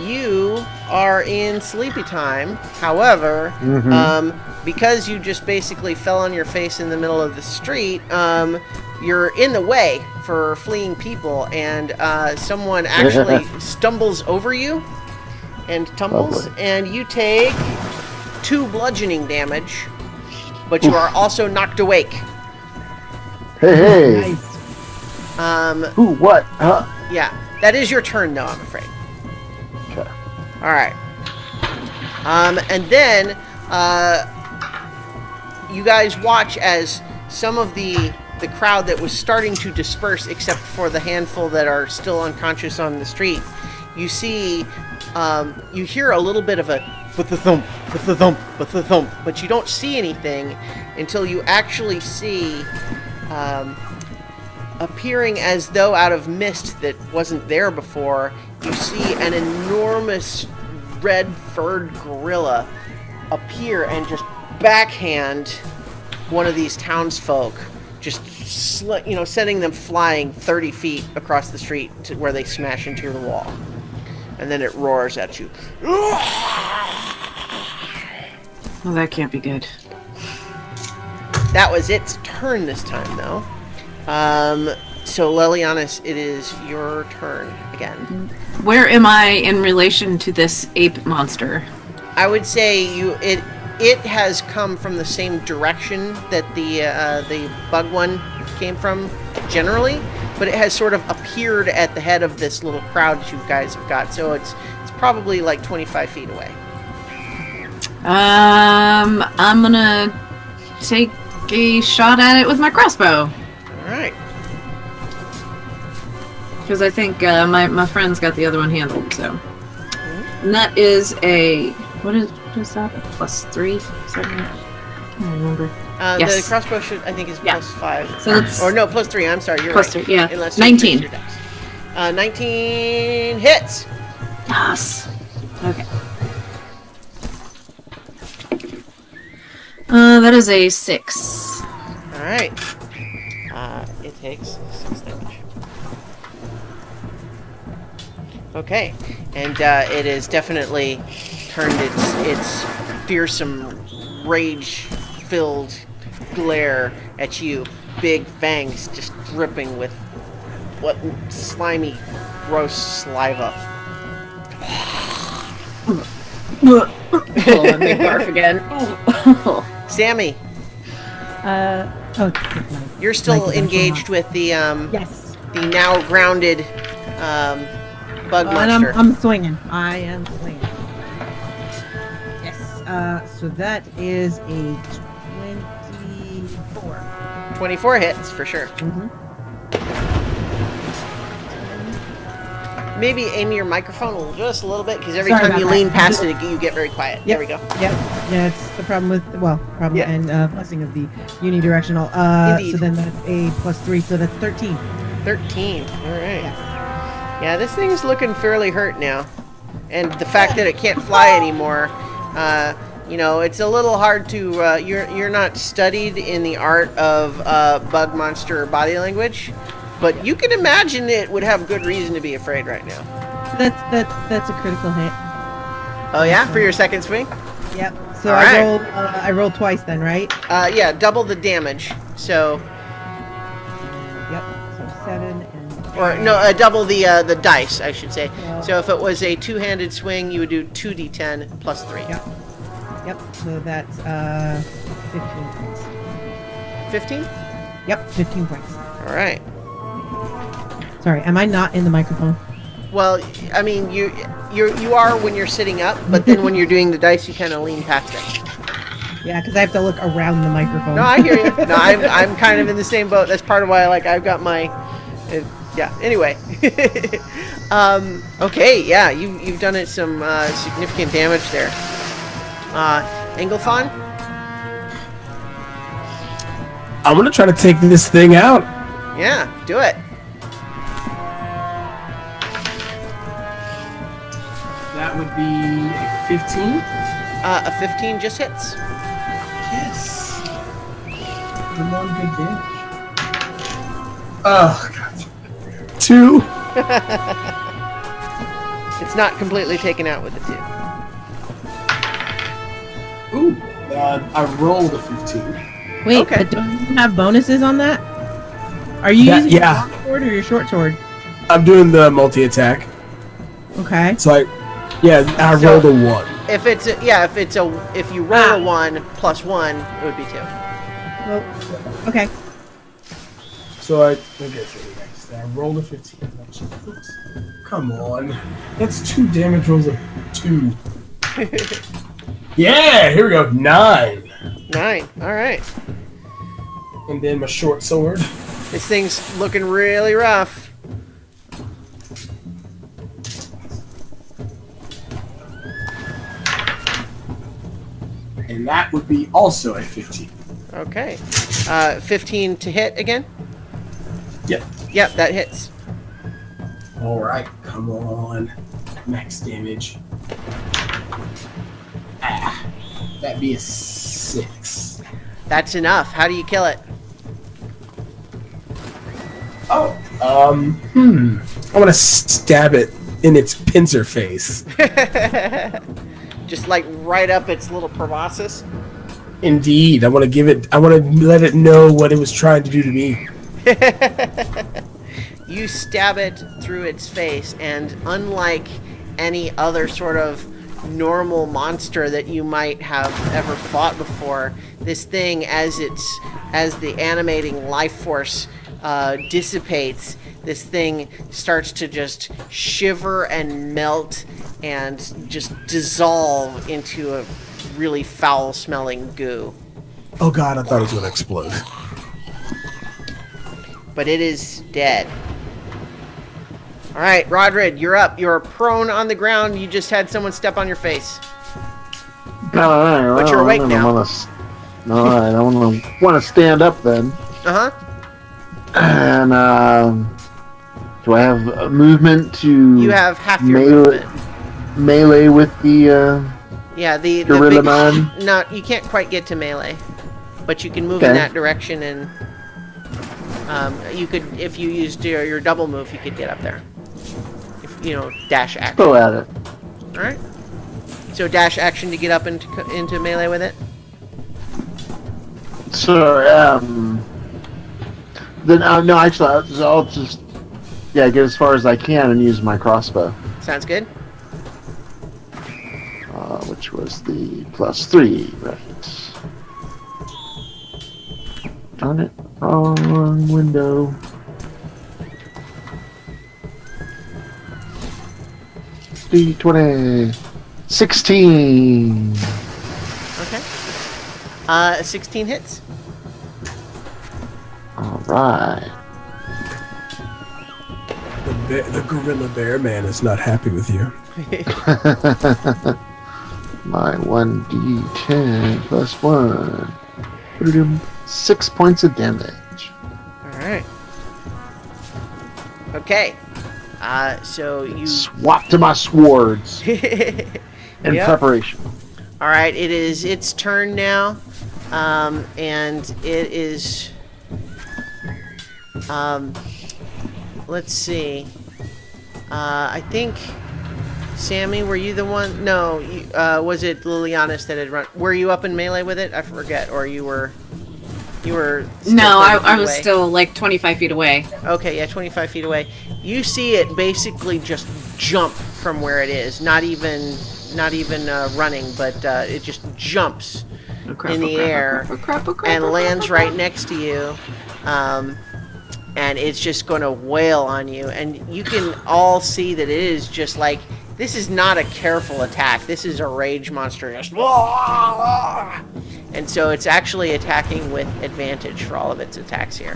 you are in sleepy time. However, because you just basically fell on your face in the middle of the street, you're in the way for fleeing people, and someone actually stumbles over you and tumbles, and you take 2 bludgeoning damage, but you are also knocked awake. Hey. Nice. Who? What? Huh? Yeah, that is your turn, though, I'm afraid. Okay. All right. And then you guys watch as some of the crowd that was starting to disperse, except for the handful that are still unconscious on the street. You see, you hear a little bit of a thump, thump, thump, but you don't see anything until you actually see, appearing as though out of mist that wasn't there before, you see an enormous red-furred gorilla appear and just backhand one of these townsfolk, just sending them flying 30 feet across the street to where they smash into the wall. And then it roars at you. Well, that can't be good. That was its turn this time, though. So Lelianis, it is your turn again. Where am I in relation to this ape monster? I would say it has come from the same direction that the bug one came from generally, but it has sort of appeared at the head of this little crowd that you guys have got. So it's probably like 25 feet away. I'm gonna take a shot at it with my crossbow. All right. Because I think my friend's got the other one handled. So, and that is a what is that? A +3? Is that right? I can't remember. Yes. The crossbow I think is +5. So it's or no, +3. I'm sorry, you're right. +3. Yeah. Unless you 19. increase your dex. 19 hits. Yes. Okay. That is a 6. All right. It takes 6 damage. Okay, and it has definitely turned its fearsome, rage-filled glare at you. Big fangs just dripping with what slimy, gross saliva. Oh, let me barf again. Sammy, you're still engaged with the Yes. the now grounded bug And monster. I'm swinging. I am swinging. Yes. So that is a 24. 24 hits for sure. Mm-hmm. Maybe aim your microphone just a little bit, because every Sorry time about you that. lean past it, you get very quiet. Yep. There we go. Yep. Yeah, it's the problem with problem Yeah. and blessing of the unidirectional. Indeed. So then that's a +3, so that's 13. 13. All right. Yes. Yeah, this thing's looking fairly hurt now, and the fact that it can't fly anymore. It's a little hard to. You're not studied in the art of bug monster body language, but you can imagine it would have good reason to be afraid right now. So that's a critical hit. Oh yeah, for your second swing. Yep. So All I right. rolled twice then, right? Yeah, double the damage. So, Yep. So 7 and or no, double the dice, I should say. Yeah. So if it was a two-handed swing, you would do 2d10 plus 3. Yep. Yep. So that's 15 points. 15. Yep, 15 points. All right. Sorry, am I not in the microphone? Well, I mean, you are when you're sitting up, but then when you're doing the dice, you kind of lean past it. Yeah, because I have to look around the microphone. No, I hear you. No, I'm kind of in the same boat. That's part of why, I've got my, yeah. Anyway, okay, yeah, you've done it some significant damage there. Engelfon? I'm gonna try to take this thing out. Yeah, do it. That would be a 15. A 15 just hits. Yes. The one good damage. Oh god. 2. It's not completely taken out with the 2. Ooh. I rolled a 15. Wait, Okay. but don't you have bonuses on that? Are you That- using yeah. your long sword or your short sword? I'm doing the multi-attack. Okay. So I So- rolled a 1. If you roll a 1 plus 1, it would be 2. Well, okay. So I rolled a 15. Come on. That's 2 damage rolls of 2. Yeah, here we go. 9. 9. All right. And then my short sword. This thing's looking really rough. And that would be also a 15. Okay. 15 to hit again? Yep. Yep, that hits. Alright, come on. Max damage. Ah, that'd be a 6. That's enough. How do you kill it? Oh. I'm gonna stab it in its pincer face. Just right up its little proboscis? Indeed. I want to let it know what it was trying to do to me. You stab it through its face, and unlike any other sort of normal monster that you might have ever fought before, this thing, as the animating life force dissipates, this thing starts to just shiver and melt and just dissolve into a really foul-smelling goo. Oh god, I thought it was gonna explode. But it is dead. All right, Rodrid, you're up. You're prone on the ground. You just had someone step on your face. But you're awake now. All right, I want to stand up then. Uh-huh. And do I have movement to? You have half your movement. Melee with the the gorilla big, man. No, you can't quite get to melee, but you can move in that direction, and you could, if you used your double move, you could get up there. If, dash action. Go at it. All right. So dash action to get up into melee with it. So then no, actually, I'll just get as far as I can and use my crossbow. Sounds good. Which was the +3, right? Darn it, wrong window. D20, 16. Okay. 16 hits. All right. The gorilla bear man is not happy with you. My 1d10 +1. 6 points of damage. All right. Okay. So you swap to my swords in preparation. All right. It is its turn now, and it is. Let's see. I think. Sammy, were you the one? No, was it Lilianis that had run? Were you up in melee with it? I forget. Or you were. Still no, I was still like 25 feet away. Okay, yeah, 25 feet away. You see it basically just jump from where it is. Not even running, but it just jumps in the air and lands right next to you. And it's just going to wail on you. And you can all see that it is just like. This is not a careful attack. This is a rage monster. Just, and so it's actually attacking with advantage for all of its attacks here.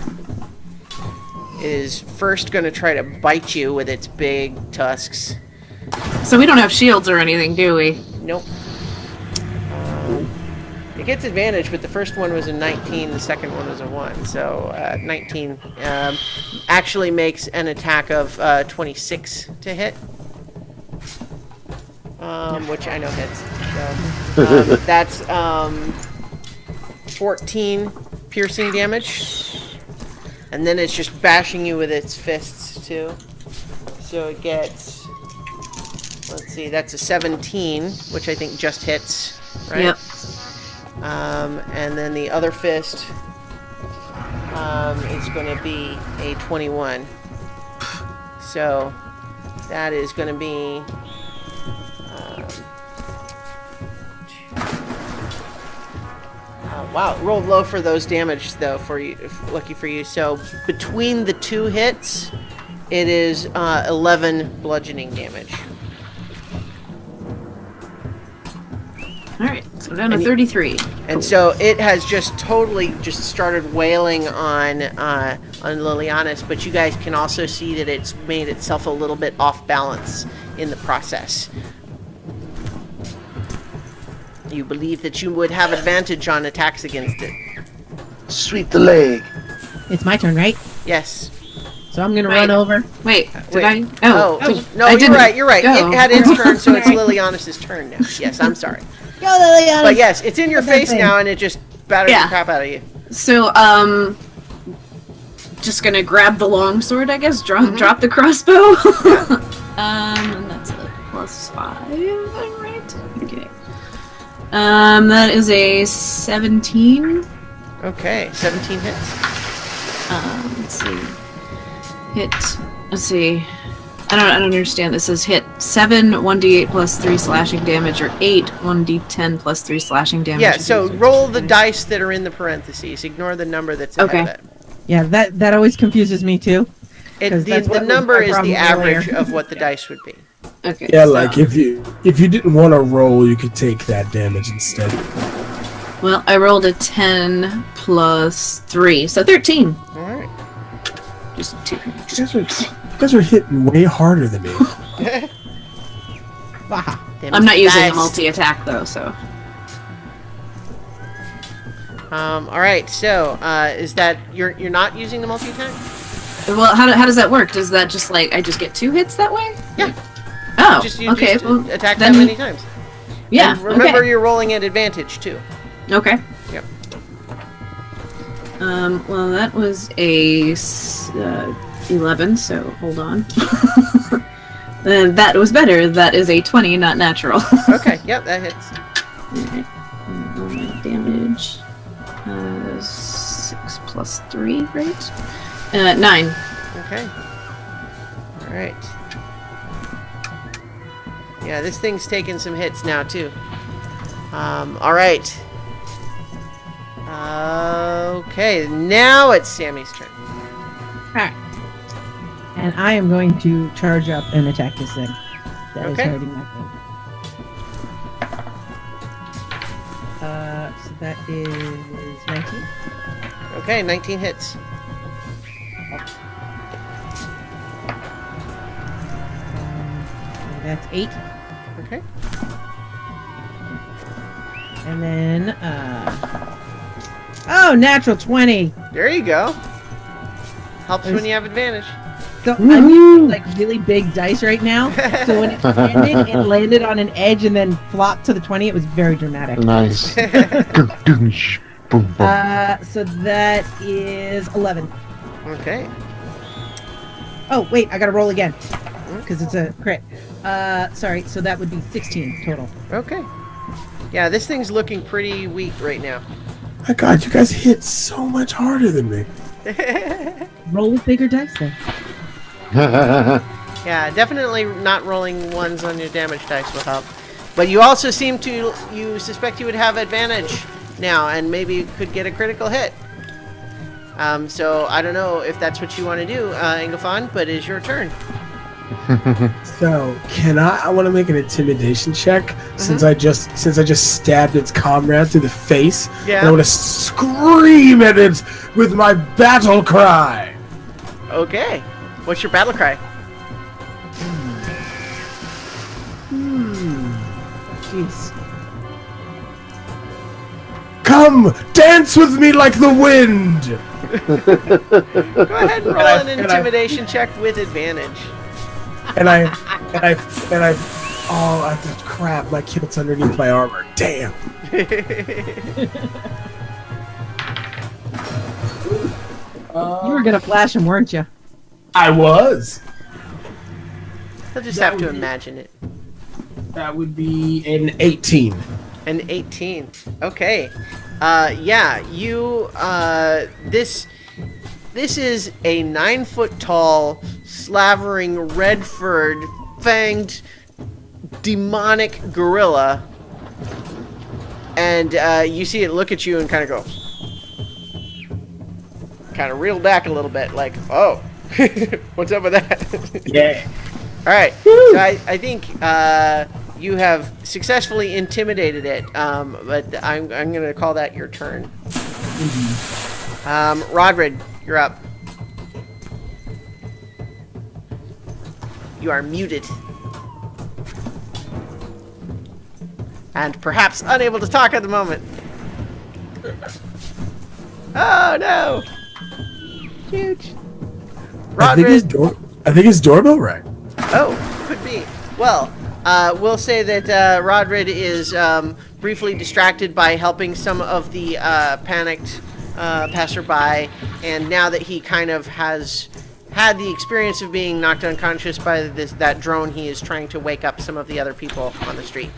It is first going to try to bite you with its big tusks. So we don't have shields or anything, do we? Nope. It gets advantage, but the first one was a 19, the second one was a 1. So 19 actually makes an attack of 26 to hit. Which I know hits. So, that's 14 piercing damage. And then it's just bashing you with its fists, too. So it gets... Let's see, that's a 17, which I think just hits, right? Yep. And then the other fist is going to be a 21. So that is going to be... wow, rolled low for those damage, though, for you. Lucky for you. So between the two hits, it is 11 bludgeoning damage. All right, so down to 33. And so it has just totally just started wailing on Lilianis, but you guys can also see that it's made itself a little bit off balance in the process. You believe that you would have advantage on attacks against it. Sweep the leg. It's my turn, right? Yes. So I'm gonna run over. Wait, did I? Oh, no, I you're right. You're right. Go. It had its turn, so it's Lilianis' turn now. Yes, I'm sorry. Go, Liliana! But yes, it's in your face now, and it just batters the crap out of you. So, just gonna grab the longsword, I guess. Drop the crossbow. And that's a +5, I'm right? Okay. That is a 17. Okay, 17 hits. Let's see. Let's see. I don't understand. This says hit 7, 1d8 +3 slashing damage, or 8, 1d10 +3 slashing damage. Yeah, so roll the dice that are in the parentheses. Ignore the number that's ahead of it. Yeah, that always confuses me too. The number is the average of what the dice would be. Okay. Yeah, so. Like if you didn't want to roll, you could take that damage instead. Well, I rolled a 10 +3, so 13. All right. Just 2. guys are hitting way harder than me. Bah. I'm not using a Nice. multi-attack though, so. All right. So, is that you're not using the multi-attack? Well, how does that work? Does that just like I just get 2 hits that way? Yeah. Oh, You okay. just Well, attack then that many times. yeah. And remember, okay. you're rolling at advantage too. Okay. Yep. Well, that was a 11. So hold on. That was better. That is a 20, not natural. Okay. Yep, that hits. Alright. Roll my damage. 6 plus 3, right? 9. Okay. All right. Yeah, this thing's taking some hits now too. All right. Okay, now it's Sammy's turn. Alright. And I am going to charge up and attack this thing. That is Okay. hurting my thing. So that is 19. Okay, 19 hits. That's 8. Okay. And then, oh, natural 20. There you go. Helps when you have advantage. So I'm using like really big dice right now. So when it landed on an edge and then flopped to the 20. It was very dramatic. Nice. Boom, boom. So that is 11. Okay. Oh, wait, I gotta roll again. Because it's a crit. Sorry, so that would be 16 total. Okay. Yeah, this thing's looking pretty weak right now. My God, you guys hit so much harder than me. Roll with bigger dice then. Yeah, definitely not rolling ones on your damage dice will help. But you also seem to, you suspect you would have advantage now and maybe could get a critical hit. So I don't know if that's what you want to do, Ingolfon, but it's your turn. So can I want to make an intimidation check since I just stabbed its comrade through the face. Yeah. And I want to scream at it with my battle cry. Okay. What's your battle cry? Jeez. Come, dance with me like the wind. Go ahead and roll I- an and I- intimidation check with advantage. Oh, crap! My kilt's underneath my armor. Damn. You were gonna flash him, weren't you? I was. He'll just That have to would be- imagine it. That would be an 18. An 18. Okay. Yeah, you, this is a 9-foot tall, slavering, red-furred, fanged, demonic gorilla. And, you see it look at you and kind of go, kind of reel back a little bit, like, oh, what's up with that? Yeah. All right, so I think you have successfully intimidated it, but I'm going to call that your turn. Rodrid, you're up. You are muted. And perhaps unable to talk at the moment. Oh no! Huge. I think his doorbell rang. Oh, could be. Well, we'll say that Rodrid is briefly distracted by helping some of the panicked passerby, and now that he kind of has had the experience of being knocked unconscious by that drone, he is trying to wake up some of the other people on the street.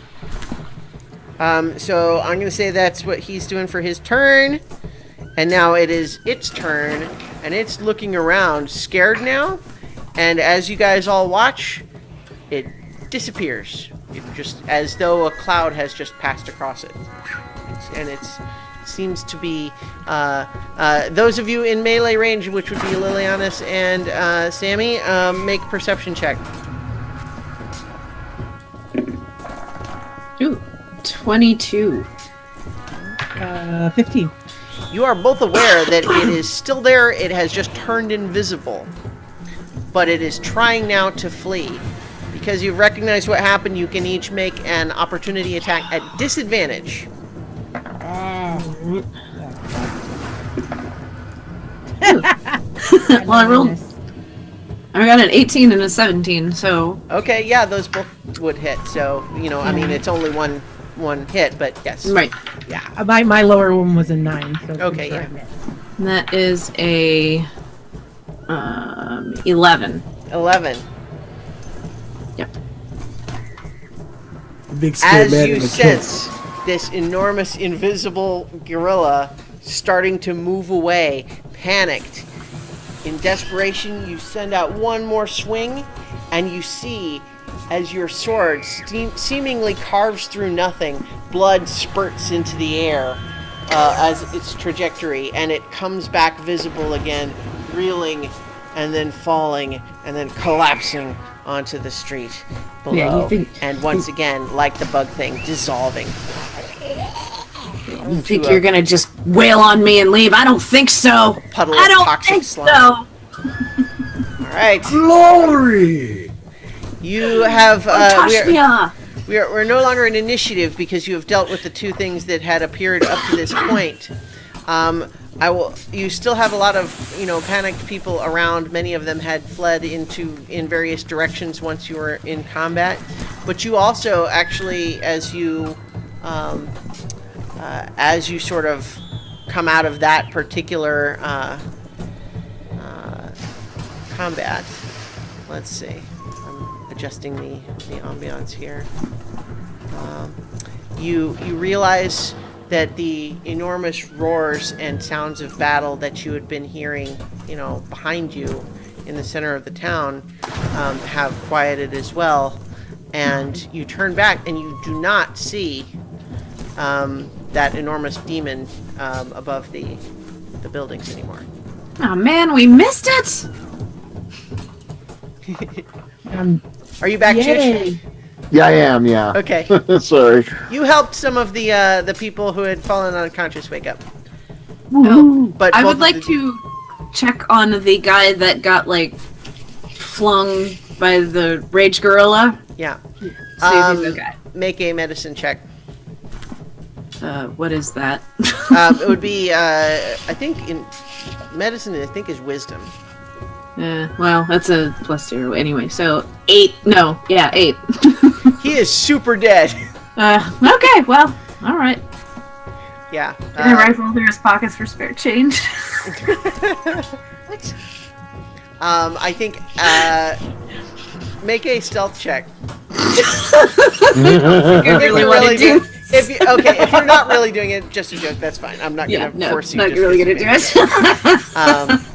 So I'm going to say that's what he's doing for his turn, and now it is its turn, and it's looking around, scared now. And as you guys all watch, it disappears. It just as though a cloud has just passed across it. It seems to be those of you in melee range, which would be Lilianus and Sammy, make perception check. Ooh, 22. 15. You are both aware that it is still there. It has just turned invisible. but it is trying now to flee. Because you've recognized what happened, you can each make an opportunity attack at disadvantage. Well, I got an 18 and a 17, so... Okay, yeah, those both would hit. So, I mean, it's only one hit, but yes. Right. Yeah. My lower one was a 9. So Okay, yeah. And that is a 11. 11. Yep. Big scared As man you in the sense this enormous invisible gorilla starting to move away, panicked. In desperation, you send out one more swing, and you see, as your sword seemingly carves through nothing, blood spurts into the air as its trajectory, and it comes back visible again, reeling, and then falling, and then collapsing onto the street below. Yeah, and once again, like the bug thing, dissolving. You think you're gonna just wail on me and leave? I don't think so. Puddle I of don't toxic think slime. so. All right. Glory! You have. Touch me off. We're no longer in initiative because you have dealt with the two things that had appeared up to this point. You still have a lot of panicked people around. Many of them had fled in various directions once you were in combat. But you also actually, as you sort of come out of that particular combat, let's see. I'm adjusting the ambiance here. You realize that the enormous roars and sounds of battle that you had been hearing, behind you in the center of the town, have quieted as well. And you turn back and you do not see that enormous demon above the buildings anymore. Oh man, we missed it. Are you back, Yay. Chish? Yeah, I am. Yeah. Okay. Sorry. You helped some of the people who had fallen unconscious wake up. Oh, But I both would of like the- to check on the guy that got flung by the rage gorilla. Yeah. See if he's okay. Make a medicine check. What is that? It would be, I think in medicine, I think is wisdom. Well, that's a +0 anyway. So 8. No, yeah, 8. He is super dead. Okay, well, all right. Yeah. Can I rifle through his pockets for spare change? What? I think, make a stealth check. You really want to do? If you're not really doing it, just a joke, that's fine. I'm not going to force you. Not just really to gonna do it.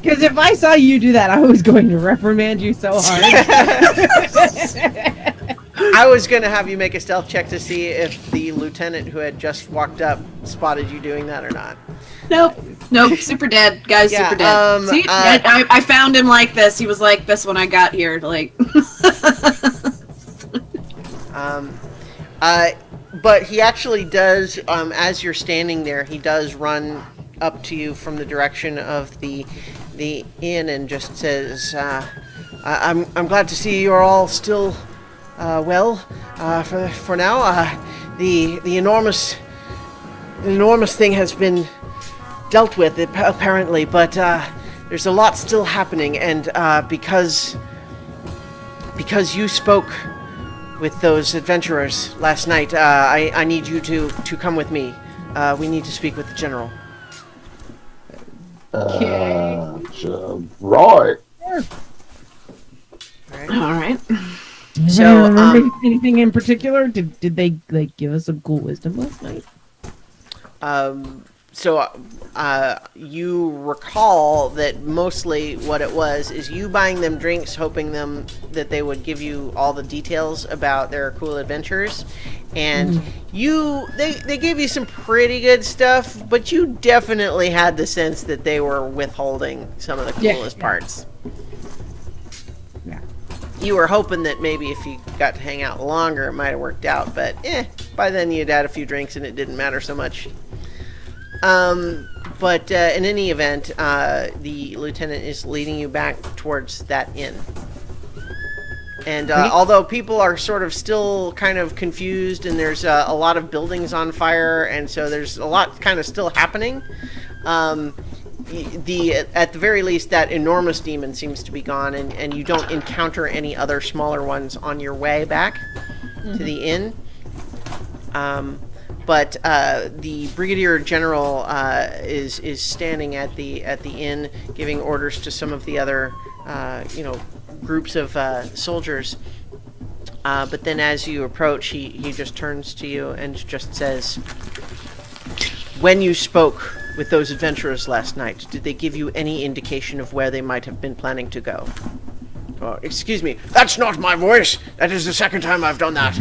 Because if I saw you do that, I was going to reprimand you so hard. I was going to have you make a stealth check to see if the lieutenant who had just walked up spotted you doing that or not. Nope, super dead. Guy's Yeah, super dead. See, I found him like this. He was like this when I got here. But he actually does, as you're standing there, he does run up to you from the direction of the inn and just says, I'm glad to see you're all still well for now. The enormous thing has been dealt with apparently, but there's a lot still happening, and because you spoke with those adventurers last night, I need you to come with me. We need to speak with the general. Right. All right. So, anything in particular? Did they give us some cool wisdom last night? You recall that mostly what it was is you buying them drinks, hoping that they would give you all the details about their cool adventures, and they gave you some pretty good stuff, but you definitely had the sense that they were withholding some of the coolest parts. Yeah. You were hoping that maybe if you got to hang out longer, it might have worked out, but by then you'd had a few drinks and it didn't matter so much. But in any event, the lieutenant is leading you back towards that inn. And although people are sort of still kind of confused, and there's a lot of buildings on fire, and so there's a lot kind of still happening, at the very least, that enormous demon seems to be gone, and you don't encounter any other smaller ones on your way back to the inn. But the brigadier general is standing at the inn, giving orders to some of the other groups of soldiers. But then, as you approach, he just turns to you and just says, "When you spoke with those adventurers last night, did they give you any indication of where they might have been planning to go?" Oh, excuse me, that's not my voice. That is the second time I've done that.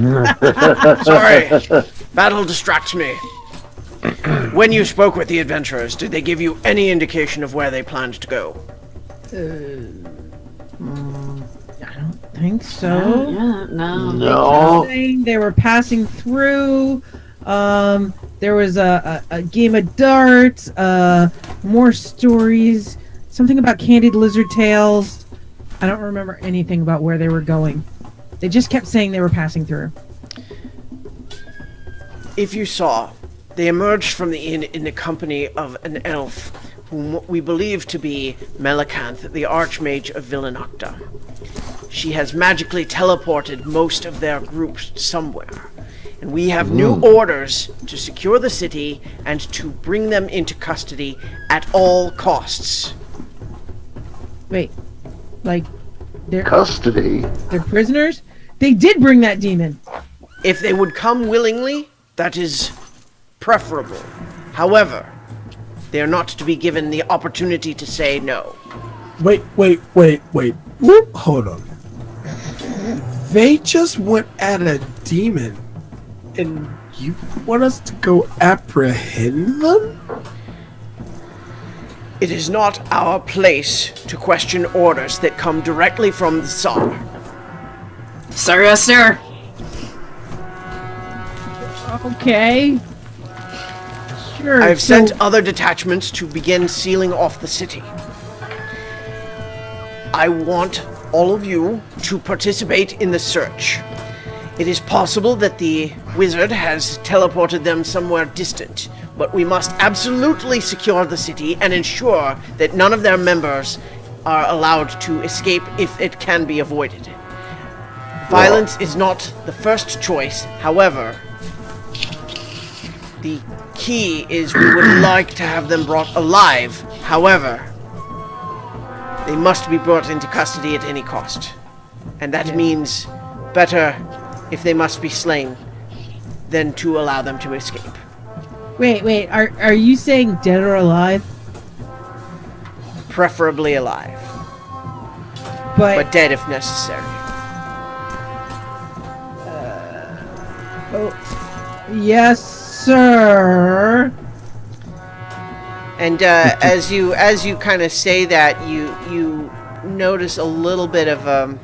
Sorry, battle distracts me. When you spoke with the adventurers, did they give you any indication of where they planned to go? I don't think so. Yeah, no. No. They were passing through. There was a game of darts. More stories. Something about candied lizard tails. I don't remember anything about where they were going. They just kept saying they were passing through. If you saw, they emerged from the inn in the company of an elf, whom we believe to be Melicanth, the Archmage of Villanocta. She has magically teleported most of their groups somewhere, and we have new orders to secure the city and to bring them into custody at all costs. Wait, like they're Custody. prisoners? They did bring that demon. If they would come willingly, that is preferable. However, they are not to be given the opportunity to say no. Wait. Whoop, hold on. They just went at a demon, and you want us to go apprehend them? It is not our place to question orders that come directly from the Tsar. Sorry, sir. Okay. Sure. I have sent other detachments to begin sealing off the city. I want all of you to participate in the search. It is possible that the wizard has teleported them somewhere distant, but we must absolutely secure the city and ensure that none of their members are allowed to escape if it can be avoided. Violence is not the first choice, however, the key is we would like to have them brought alive. However, they must be brought into custody at any cost. And that means better if they must be slain than to allow them to escape. Wait. Are you saying dead or alive? Preferably alive, But but dead if necessary. yes, sir. And as you kind of say that, you notice a little bit of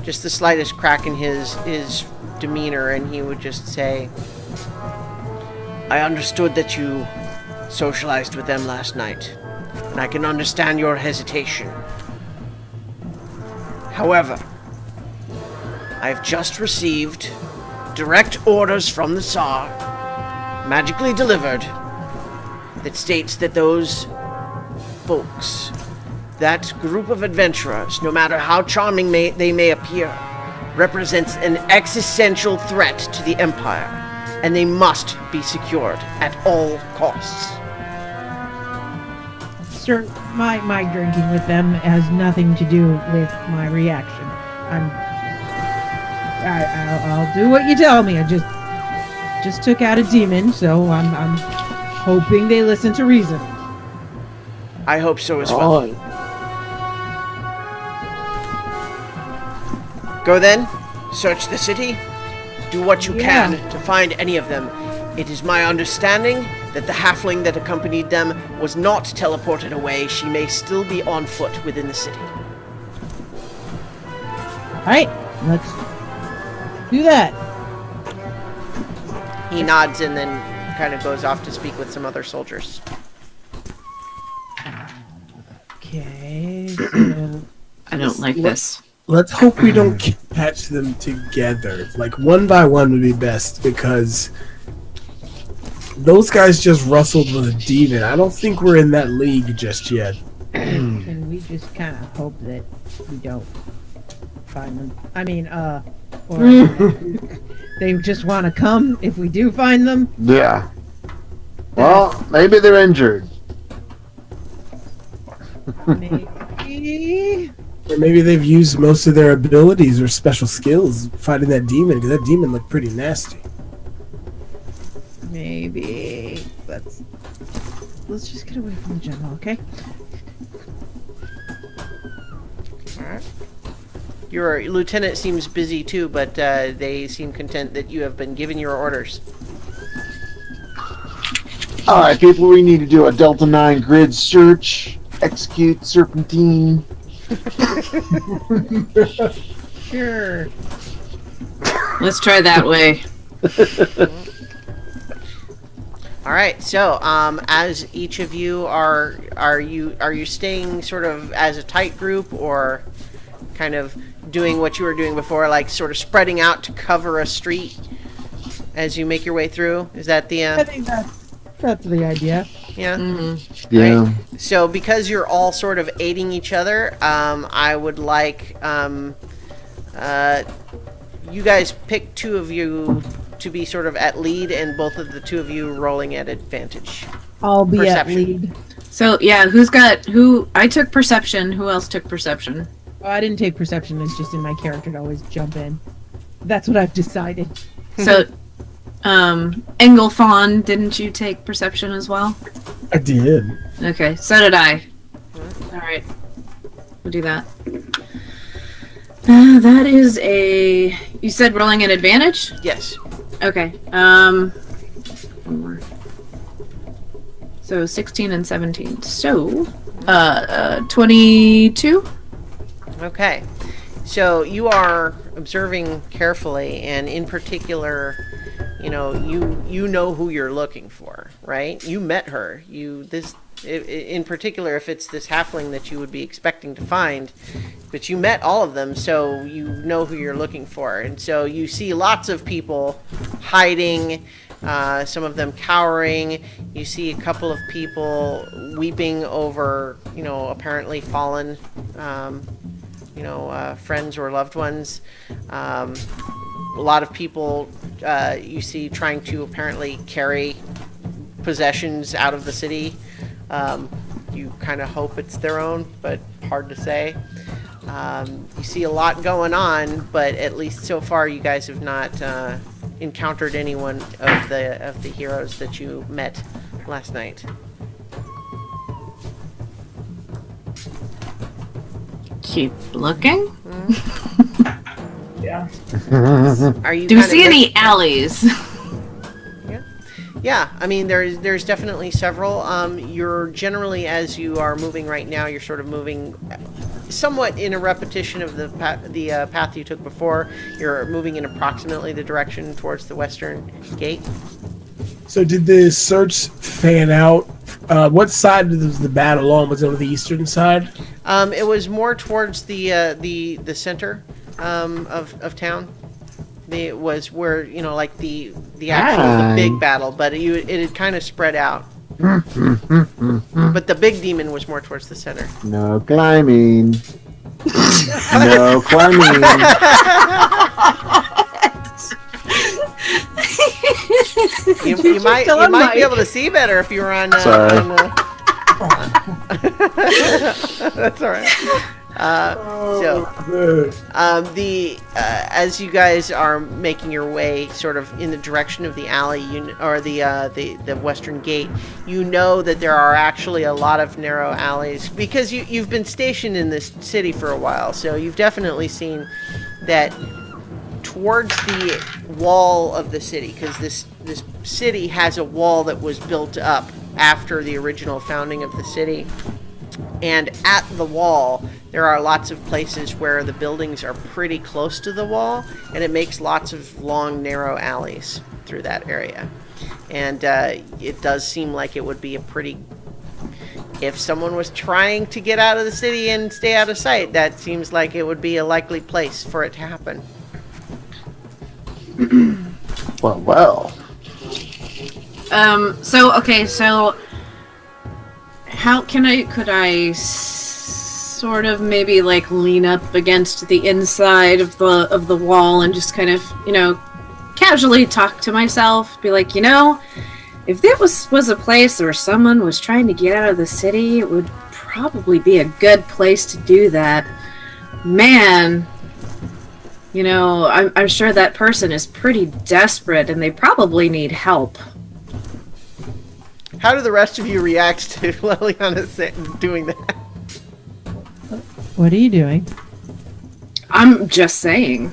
just the slightest crack in his demeanor, and he would just say, "I understood that you socialized with them last night, and I can understand your hesitation. However, I've just received direct orders from the Tsar, magically delivered, that states that those folks, that group of adventurers, no matter how charming they may appear, represents an existential threat to the Empire, and they must be secured at all costs." Sir, my drinking with them has nothing to do with my reaction. I'll do what you tell me. I just took out a demon, so I'm hoping they listen to reason. I hope so as well. Go then, search the city, do what you can to find any of them. It is my understanding that the halfling that accompanied them was not teleported away. She may still be on foot within the city. Alright, let's do that. He nods and then kind of goes off to speak with some other soldiers. Okay, so I don't like this. Let's hope we don't catch them together. Like, one by one would be best, because those guys just rustled with a demon. I don't think we're in that league just yet. Can we just kind of hope that we don't find them? I mean, or they just want to come if we do find them? Yeah. Well, maybe they're injured. Maybe. Or maybe they've used most of their abilities or special skills fighting that demon, because that demon looked pretty nasty. Maybe. Let's just get away from the general, okay? Alright. Your lieutenant seems busy too, but they seem content that you have been given your orders. All right, people, we need to do a Delta 9 grid search, execute Serpentine. Sure. Let's try that way. All right. So, as each of you are you staying sort of as a tight group, or kind of doing what you were doing before, like sort of spreading out to cover a street as you make your way through? Is that the? I think that's the idea. Yeah. Mm-hmm. Yeah. Right. So because you're all sort of aiding each other, I would like you guys pick two of you to be sort of at lead, and both of the two of you rolling at advantage. I'll be at Perception. lead. So yeah, who? I took perception. Who else took perception? Oh, I didn't take perception. It's just in my character to always jump in. That's what I've decided. So, Engelfawn, didn't you take perception as well? I did. Okay, so did I. All right, we'll do that. That is a. You said rolling an advantage? Yes. Okay. One more. So 16 and 17. So, 22. Okay. So you are observing carefully, and in particular, you know who you're looking for, right? You met her. In particular, if it's this halfling that you would be expecting to find, but you met all of them, so you know who you're looking for. And so you see lots of people hiding, some of them cowering. You see a couple of people weeping over, apparently fallen, friends or loved ones. A lot of people you see trying to apparently carry possessions out of the city. You kind of hope it's their own, but hard to say. You see a lot going on, but at least so far you guys have not encountered anyone of the heroes that you met last night. Keep looking. Yeah. Are you? Do we kind of see any alleys? Yeah, I mean, there's definitely several. You're generally, as you are moving right now, you're sort of moving somewhat in a repetition of the path you took before. You're moving in approximately the direction towards the western gate. So did the search fan out? What side was the battle on? Was it on the eastern side? It was more towards the center of town. It was where like the actual the big battle, but it had kind of spread out. But the big demon was more towards the center. No climbing. No climbing. You might be able to see better if you were on. Sorry. That's all right. As you guys are making your way sort of in the direction of the alley, or the western gate, you know that there are actually a lot of narrow alleys because you've been stationed in this city for a while, so you've definitely seen that towards the wall of the city, because this city has a wall that was built up after the original founding of the city. And at the wall, there are lots of places where the buildings are pretty close to the wall, and it makes lots of long, narrow alleys through that area. And it does seem like it would be a pretty if someone was trying to get out of the city and stay out of sight, that seems like it would be a likely place for it to happen. Well. So how could I sort of maybe like lean up against the inside of the wall and just kind of, casually talk to myself, be like, if there was a place where someone was trying to get out of the city, it would probably be a good place to do that. Man, I'm sure that person is pretty desperate and they probably need help. How do the rest of you react to Liliana doing that? What are you doing? I'm just saying.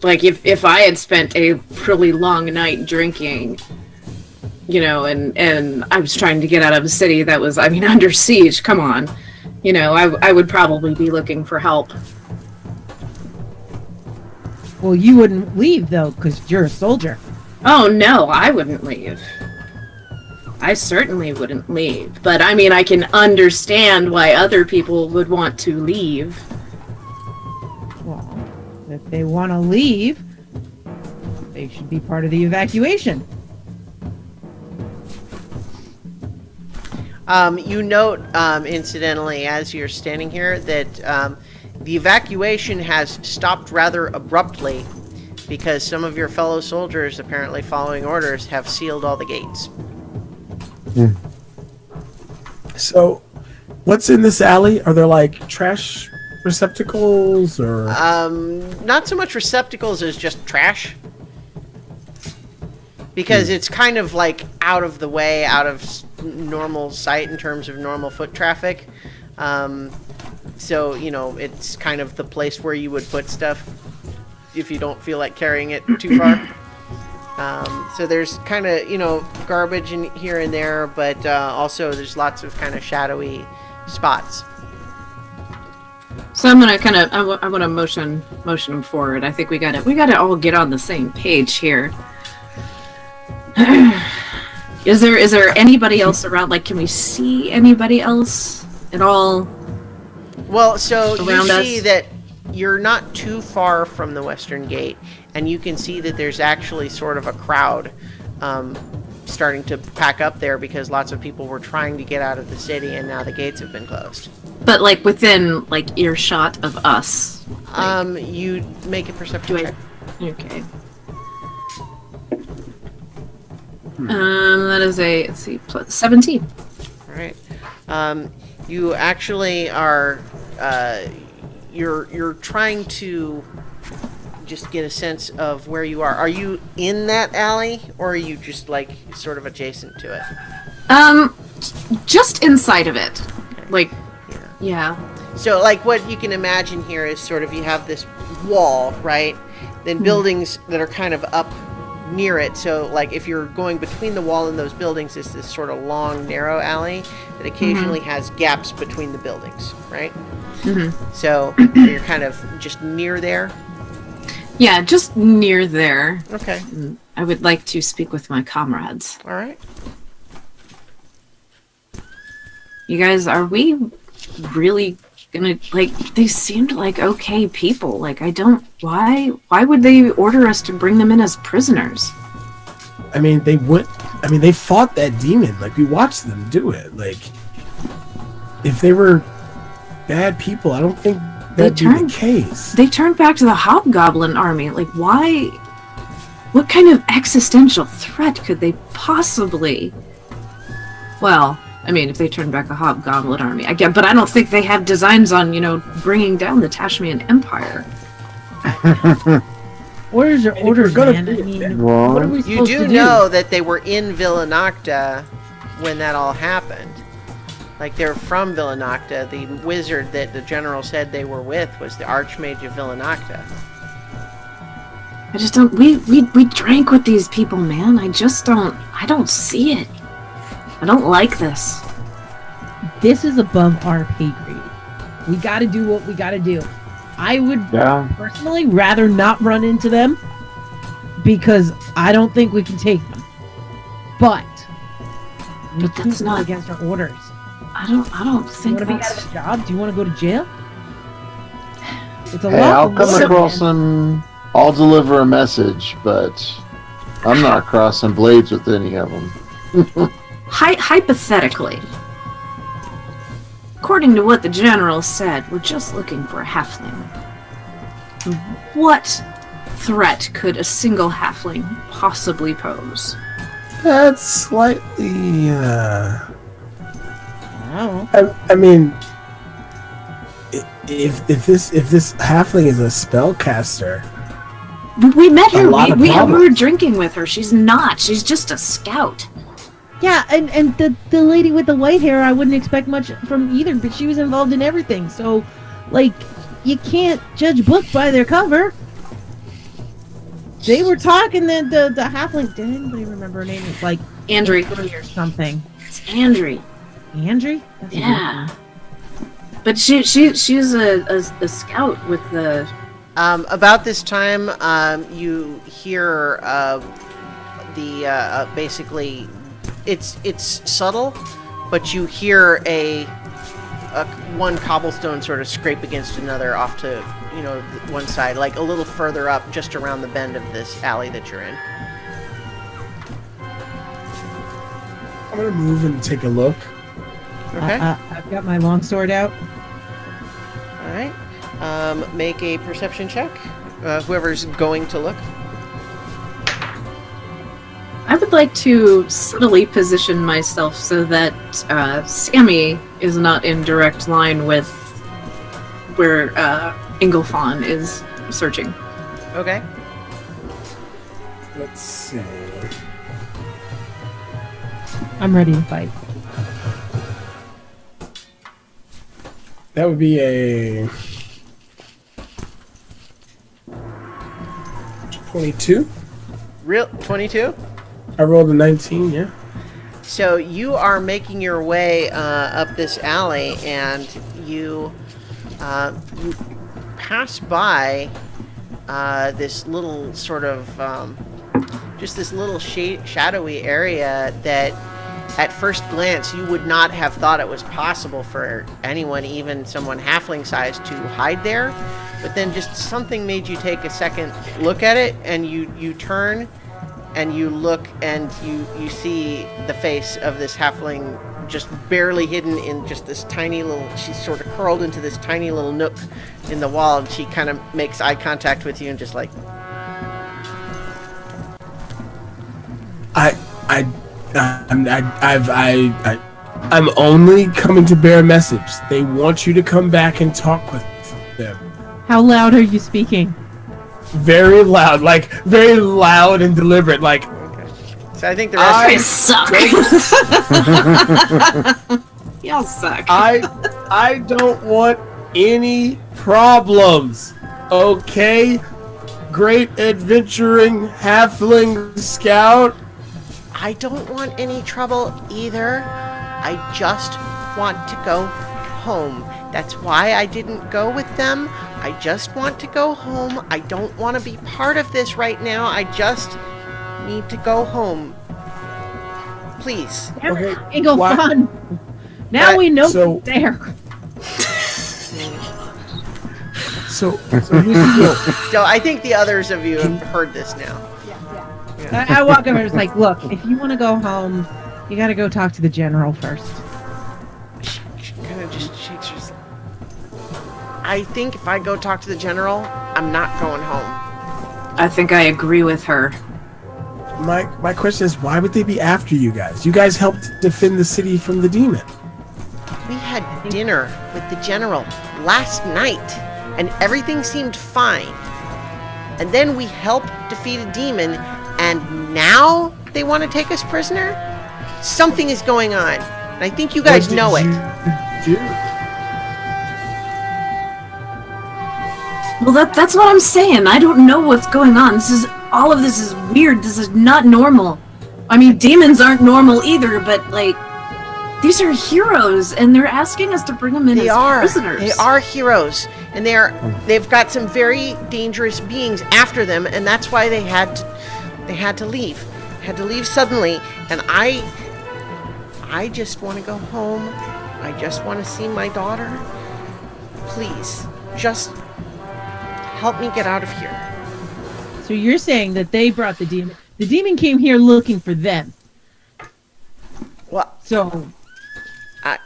Like if I had spent a really long night drinking, and I was trying to get out of a city that was, under siege, come on. I would probably be looking for help. Well, you wouldn't leave, though, because you're a soldier. Oh, no, I wouldn't leave. I certainly wouldn't leave. But, I can understand why other people would want to leave. Well, if they want to leave, they should be part of the evacuation. You note, incidentally, as you're standing here, that the evacuation has stopped rather abruptly because some of your fellow soldiers, apparently following orders, have sealed all the gates. So, what's in this alley? Are there like trash receptacles or? Not so much receptacles as just trash. Because it's kind of like out of the way, out of normal sight in terms of normal foot traffic. So, it's kind of the place where you would put stuff if you don't feel like carrying it too far. So there's kind of, garbage in here and there, but also there's lots of kind of shadowy spots. So I'm gonna I want to motion them forward. I think we gotta all get on the same page here. Is there anybody else around? Like, can we see anybody else at all? Well, so you around see us? that you're not too far from the western gate, and you can see that there's actually sort of a crowd starting to pack up there because lots of people were trying to get out of the city, and now the gates have been closed. But like within earshot of us. You make a perception check. Okay. That is let's see, plus 17. All right. You actually are you're trying to just get a sense of where you are. Are you in that alley, or are you just sort of adjacent to it? Just inside of it. Okay. Yeah. So what you can imagine here is sort of you have this wall, right? Then buildings that are kind of up near it. So if you're going between the wall and those buildings, is this sort of long, narrow alley that occasionally has gaps between the buildings, right? So you're kind of just near there. Yeah, just near there. Okay. I would like to speak with my comrades. All right. You guys, are we really gonna they seemed like okay people. Why would they order us to bring them in as prisoners? They fought that demon. We watched them do it. If they were bad people, I don't think that'd be the case. They turned back to the Hobgoblin army. Why? What kind of existential threat could they possibly? Well, if they turn back a Hobgoblin army, I get, but I don't think they have designs on, bringing down the Tashmian Empire. Orders are orders, man. What are we You supposed to do do? know that they were in Villanocta when that all happened. They're from Villanocta. The wizard that the general said they were with was the Archmage of Villanocta. I just don't. We drank with these people, man. I don't see it. I don't like this. This is above our pay grade. We gotta do what we gotta do. I would personally rather not run into them because I don't think we can take them. But You But can't that's go not- against our orders. I don't Do you think want to be out that's... of a job? Do you want to go to jail? It's a Hey, lot. I'll come So- across him. I'll deliver a message, but I'm not crossing blades with any of them. Hypothetically, according to what the general said, we're just looking for a halfling. What threat could a single halfling possibly pose? That's slightly. Oh. I mean, if this halfling is a spellcaster, We met A her. lot of We were problems. drinking with her. She's not. She's just a scout. Yeah, and the lady with the white hair, I wouldn't expect much from either, but she was involved in everything. So, like, you can't judge book by their cover. They were talking that the halfling. Did anybody remember her name? It's like Andrew. Andrew or something. It's Andrew. Andrew? That's a Yeah. weird name. But she's a scout with the... About this time, you hear basically, it's subtle, but you hear a one cobblestone sort of scrape against another off to one side, like a little further up, just around the bend of this alley that you're in. I'm gonna move and take a look. Okay. I've got my longsword out. All right. Make a perception check. Whoever's going to look. I would like to subtly position myself so that Sammy is not in direct line with where Ingolfon is searching. Okay. Let's see. I'm ready to fight. That would be a 22. Real 22. I rolled a 19. Yeah. So you are making your way up this alley, and you pass by this little sort of just this little shadowy area that, at first glance, you would not have thought it was possible for anyone, even someone halfling-sized, to hide there. But then just something made you take a second look at it, and you turn and you look, and you see the face of this halfling just barely hidden in just this tiny little... She's sort of curled into this tiny little nook in the wall, and she kind of makes eye contact with you and just like... I'm only coming to bear a message. They want you to come back and talk with them. How loud are you speaking? Very loud, very loud and deliberate. Okay. So I think the rest You suck. Y'all suck. I don't want any problems. Okay? Great adventuring halfling scout. I don't want any trouble either. I just want to go home. That's why I didn't go with them. I just want to go home. I don't want to be part of this right now. I just need to go home. Please. Okay. Ingolfon. Now Right, we know so- it's there. So here's the deal. So I think the others of you have heard this now. I walk over and it's like, look, if you want to go home, you got to go talk to the general first. She kind of just shakes her. I think if I go talk to the general, I'm not going home. I think I agree with her. My question is, why would they be after you guys? You guys helped defend the city from the demon. We had dinner with the general last night, and everything seemed fine. And then we helped defeat a demon, and now they want to take us prisoner? Something is going on, and I think you guys know it. Well, that's what I'm saying. I don't know what's going on. All of this is weird. This is not normal. I mean, demons aren't normal either, but these are heroes, and they're asking us to bring them in as prisoners. They are heroes, and they've got some very dangerous beings after them, and that's why they had to leave. Had to leave suddenly, and I I just want to go home. I just want to see my daughter. Please, just help me get out of here. So you're saying that they brought the demon. The demon came here looking for them. Well, So I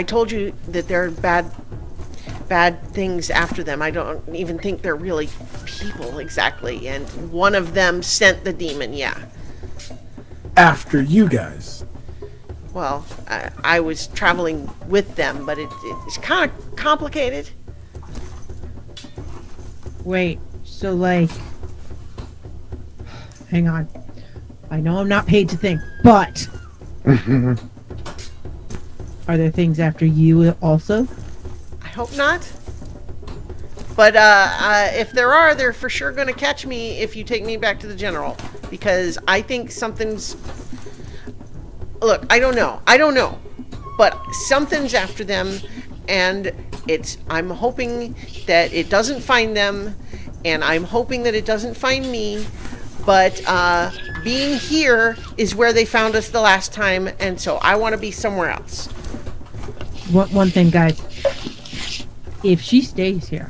told you that there are bad things after them. I don't even think they're really people exactly. And one of them sent the demon, yeah. After you guys. Well, I was traveling with them, but it's kind of complicated. wait, so like, hang on. I know I'm not paid to think, but are there things after you also? I hope not. But if there are, they're for sure going to catch me if you take me back to the general. Because I think something's... Look, I don't know. But something's after them, and I'm hoping that it doesn't find them, and I'm hoping that it doesn't find me. But being here is where they found us the last time, and so I want to be somewhere else. One thing, guys. If she stays here,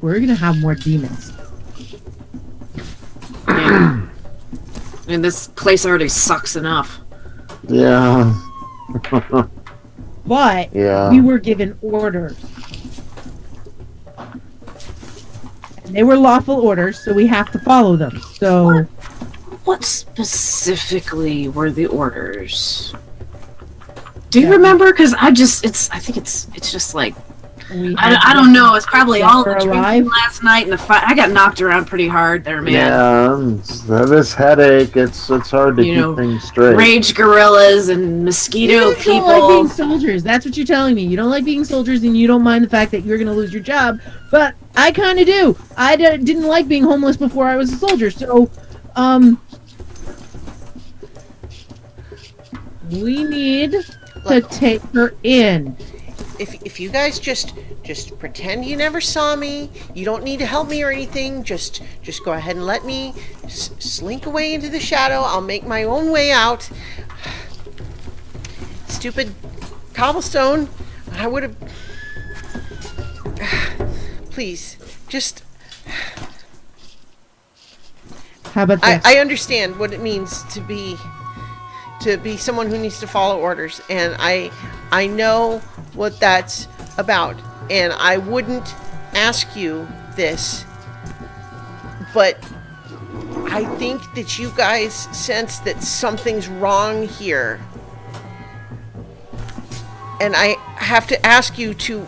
we're gonna have more demons. Yeah. And this place already sucks enough. Yeah. But Yeah. we were given orders. And they were lawful orders, so we have to follow them. So What specifically were the orders? Do you remember? Because I think it's just like, we I don't know. It's probably Get all her the drinking alive? last night and the fight. I got knocked around pretty hard there, man. Yeah, this headache, it's hard to You keep know, things straight. Rage gorillas and mosquito You people. don't like being soldiers. That's what you're telling me. You don't like being soldiers, and you don't mind the fact that you're going to lose your job. But I kind of do. I didn't like being homeless before I was a soldier. So, we need to take her in. If you guys just pretend you never saw me, you don't need to help me or anything. Just go ahead and let me slink away into the shadow. I'll make my own way out. Stupid cobblestone. I would have. Please, just. How about this? I understand what it means to be someone who needs to follow orders, and I know what that's about, and I wouldn't ask you this, but I think that you guys sense that something's wrong here, and I have to ask you to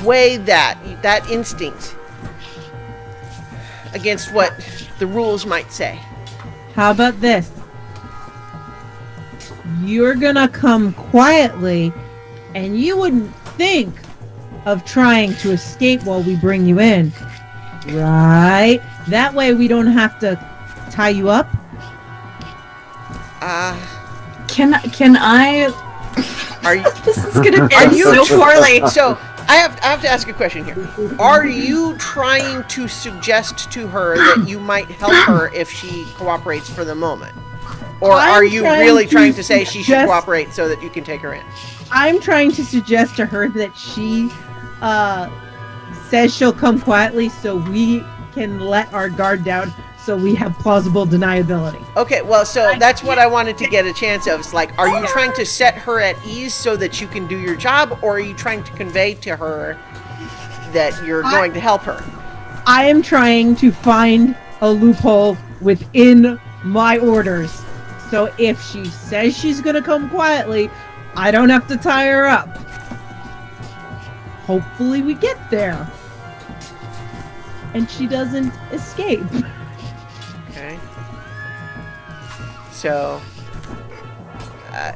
weigh that instinct against what the rules might say. How about this? You're gonna come quietly, and you wouldn't think of trying to escape while we bring you in. Right? That way we don't have to tie you up. Can I? Are you? This is gonna Are end you so poorly. So I have to ask a question here. Are you trying to suggest to her that you might help her if she cooperates for the moment? Or are you really trying to say she should cooperate so that you can take her in? I'm trying to suggest to her that she says she'll come quietly so we can let our guard down so we have plausible deniability. Okay, well, so that's what I wanted to get a chance of. It's like, are you trying to set her at ease so that you can do your job, or are you trying to convey to her that you're going to help her? I am trying to find a loophole within my orders. So if she says she's gonna come quietly, I don't have to tie her up. Hopefully we get there. And she doesn't escape. Okay. So,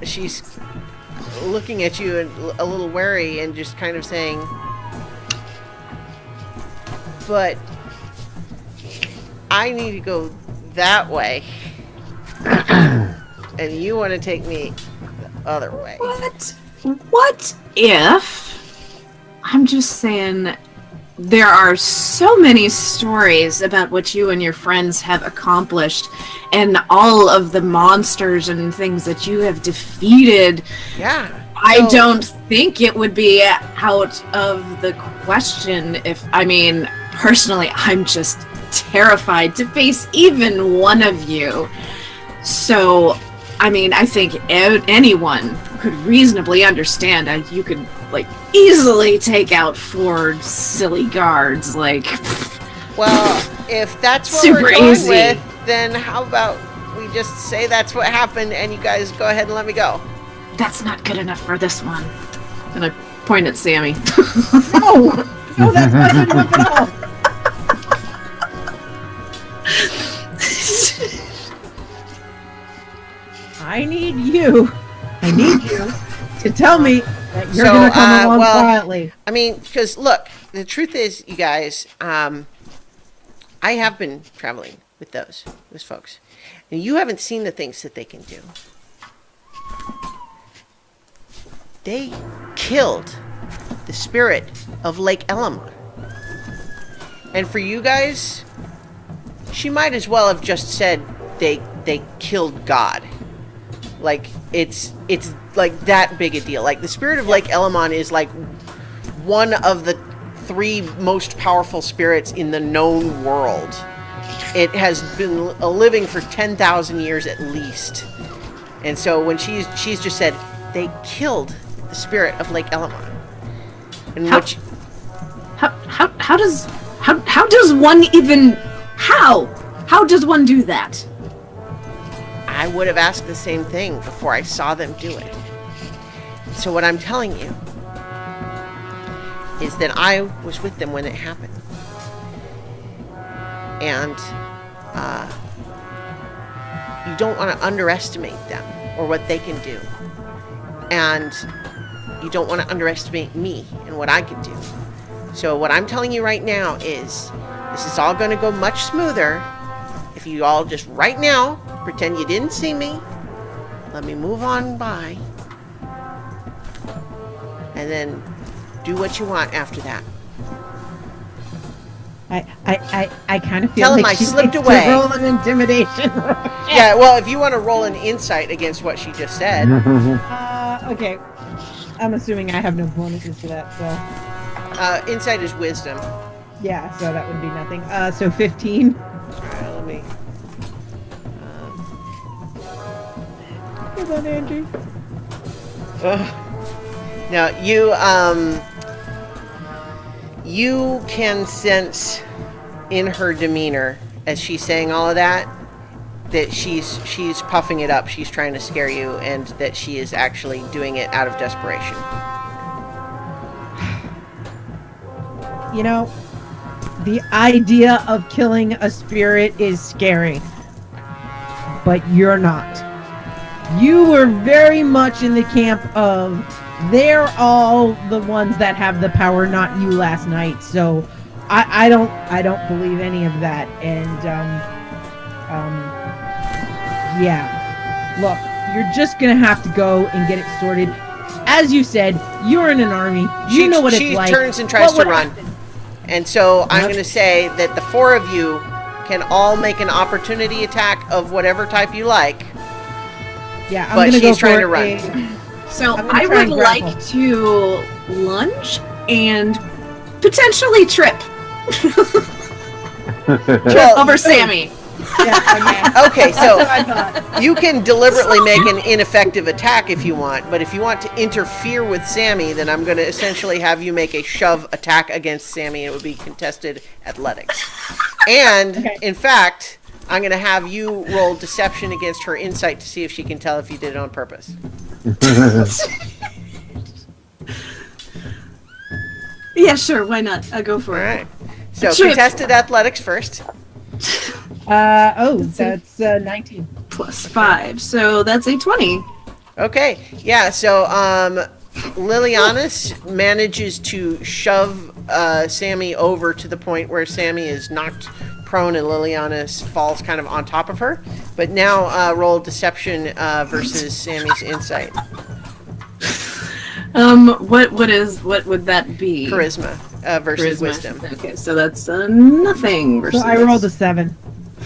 she's looking at you and a little wary and just kind of saying, but I need to go that way. And you want to take me the other way. What if? I'm just saying, there are so many stories about what you and your friends have accomplished and all of the monsters and things that you have defeated. Yeah. I don't think it would be out of the question if, I mean, personally, I'm just terrified to face even one of you. So, I mean, I think anyone could reasonably understand that you could, like, easily take out 4 silly guards, like... Well, if that's what Super we're going easy. with, then how about we just say that's what happened and you guys go ahead and let me go? That's not good enough for this one. And I point at Sammy. No, no, that's not good enough at all. I need you to tell me that you're So, going to come along well, quietly. I mean, because look, the truth is, you guys, I have been traveling with those folks, and you haven't seen the things that they can do. They killed the spirit of Lake Elamon. And for you guys, she might as well have just said they killed God. Like, it's like that big a deal. Like, the spirit of Lake Elamon is like one of the 3 most powerful spirits in the known world. It has been living for 10,000 years at least. And so when she's just said they killed the spirit of Lake Elamon. And How does one even... How does one do that? I would have asked the same thing before I saw them do it. So what I'm telling you is that I was with them when it happened. And you don't want to underestimate them or what they can do. And you don't want to underestimate me and what I can do. So what I'm telling you right now is this is all going to go much smoother if you all just right now pretend you didn't see me. Let me move on by. And then do what you want after that. I kind of feel Tell him like I she slipped needs away. to roll an intimidation. Yeah, well, if you want to roll an insight against what she just said. Okay. I'm assuming I have no bonuses to that, so Insight is wisdom. yeah, so that would be nothing. So 15. Alright, let me... Hold on, Andrew. Now, you can sense in her demeanor as she's saying all of that she's puffing it up. She's trying to scare you, and that she is actually doing it out of desperation. You know, the idea of killing a spirit is scary, but you're not. You were very much in the camp of they're all the ones that have the power, not you last night. So I don't believe any of that. And yeah, look, you're just gonna have to go and get it sorted. As you said, you're in an army. You know what it's like. She turns and tries What to would run. happen? And so I'm going to say that the 4 of you can all make an opportunity attack of whatever type you like. Yeah, I'm But gonna she's go trying for to run. So I'm gonna I try would and grapple. like to lunge and potentially trip Well, over Sammy. okay, so I thought. you can deliberately make an ineffective attack if you want, but if you want to interfere with Sammy, then I'm going to essentially have you make a shove attack against Sammy, and it would be contested athletics. And, Okay. in fact, I'm going to have you roll deception against her insight to see if she can tell if you did it on purpose. Yeah, sure. Why not? I'll go for All it. right. So, Sure. contested athletics first. That's 19. Plus 5, so that's a 20. Okay, yeah, so Lilianus manages to shove Sammy over to the point where Sammy is knocked prone and Lilianus falls kind of on top of her. But now roll deception versus Sammy's insight. What would that be? Charisma. versus Charisma. wisdom. Okay, so that's nothing versus. So I rolled a 7.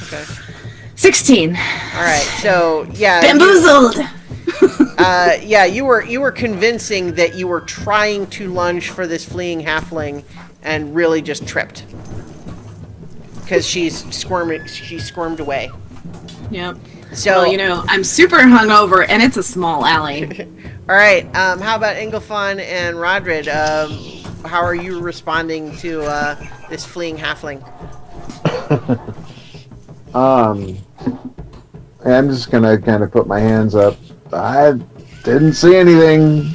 Okay. 16. All right. So yeah. Bamboozled. Yeah, you were convincing that you were trying to lunge for this fleeing halfling, and really just tripped because she's squirming. She squirmed away. Yep. So Well, I'm super hungover, and it's a small alley. all right. How about Ingolfon and Rodrid? How are you responding to this fleeing halfling? I'm just gonna kind of put my hands up. I didn't see anything.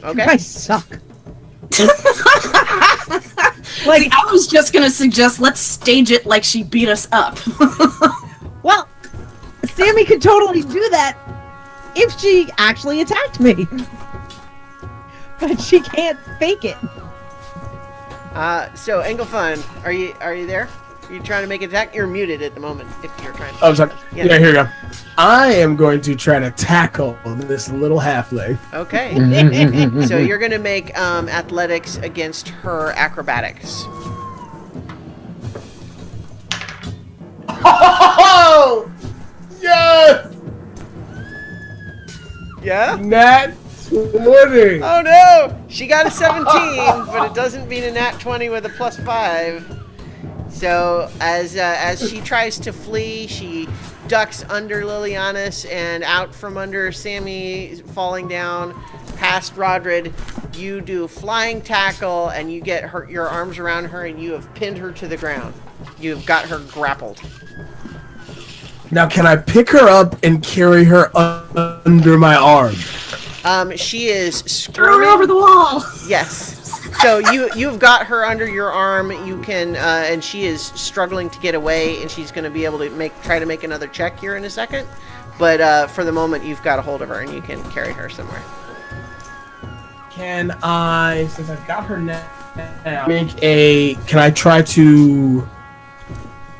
You Okay. guys suck. Like, I was just gonna suggest let's stage it like she beat us up. Well, Sammy could totally do that if she actually attacked me. But she can't fake it. So Ingolfon, are you there? Are you trying to make an attack? You're muted at the moment. If you're trying. Oh, sorry. Yeah. Yeah, here we go. I am going to try to tackle this little halfling. Okay. So you're gonna make athletics against her acrobatics. Oh! Yes! Yeah? Nat 20. Oh no! She got a 17, but it doesn't beat a nat 20 with a +5. So as she tries to flee, she ducks under Lilianus and out from under Sammy, falling down past Rodrid. You do flying tackle, and you get your arms around her, and you have pinned her to the ground. You've got her grappled. Now, can I pick her up and carry her under my arm? She is Throw her squirming. over the wall. Yes. So you've got her under your arm. You can, and she is struggling to get away, and she's going to be able to try to make another check here in a second. But for the moment, you've got a hold of her, and you can carry her somewhere. Can I, since I've got her now, can I try to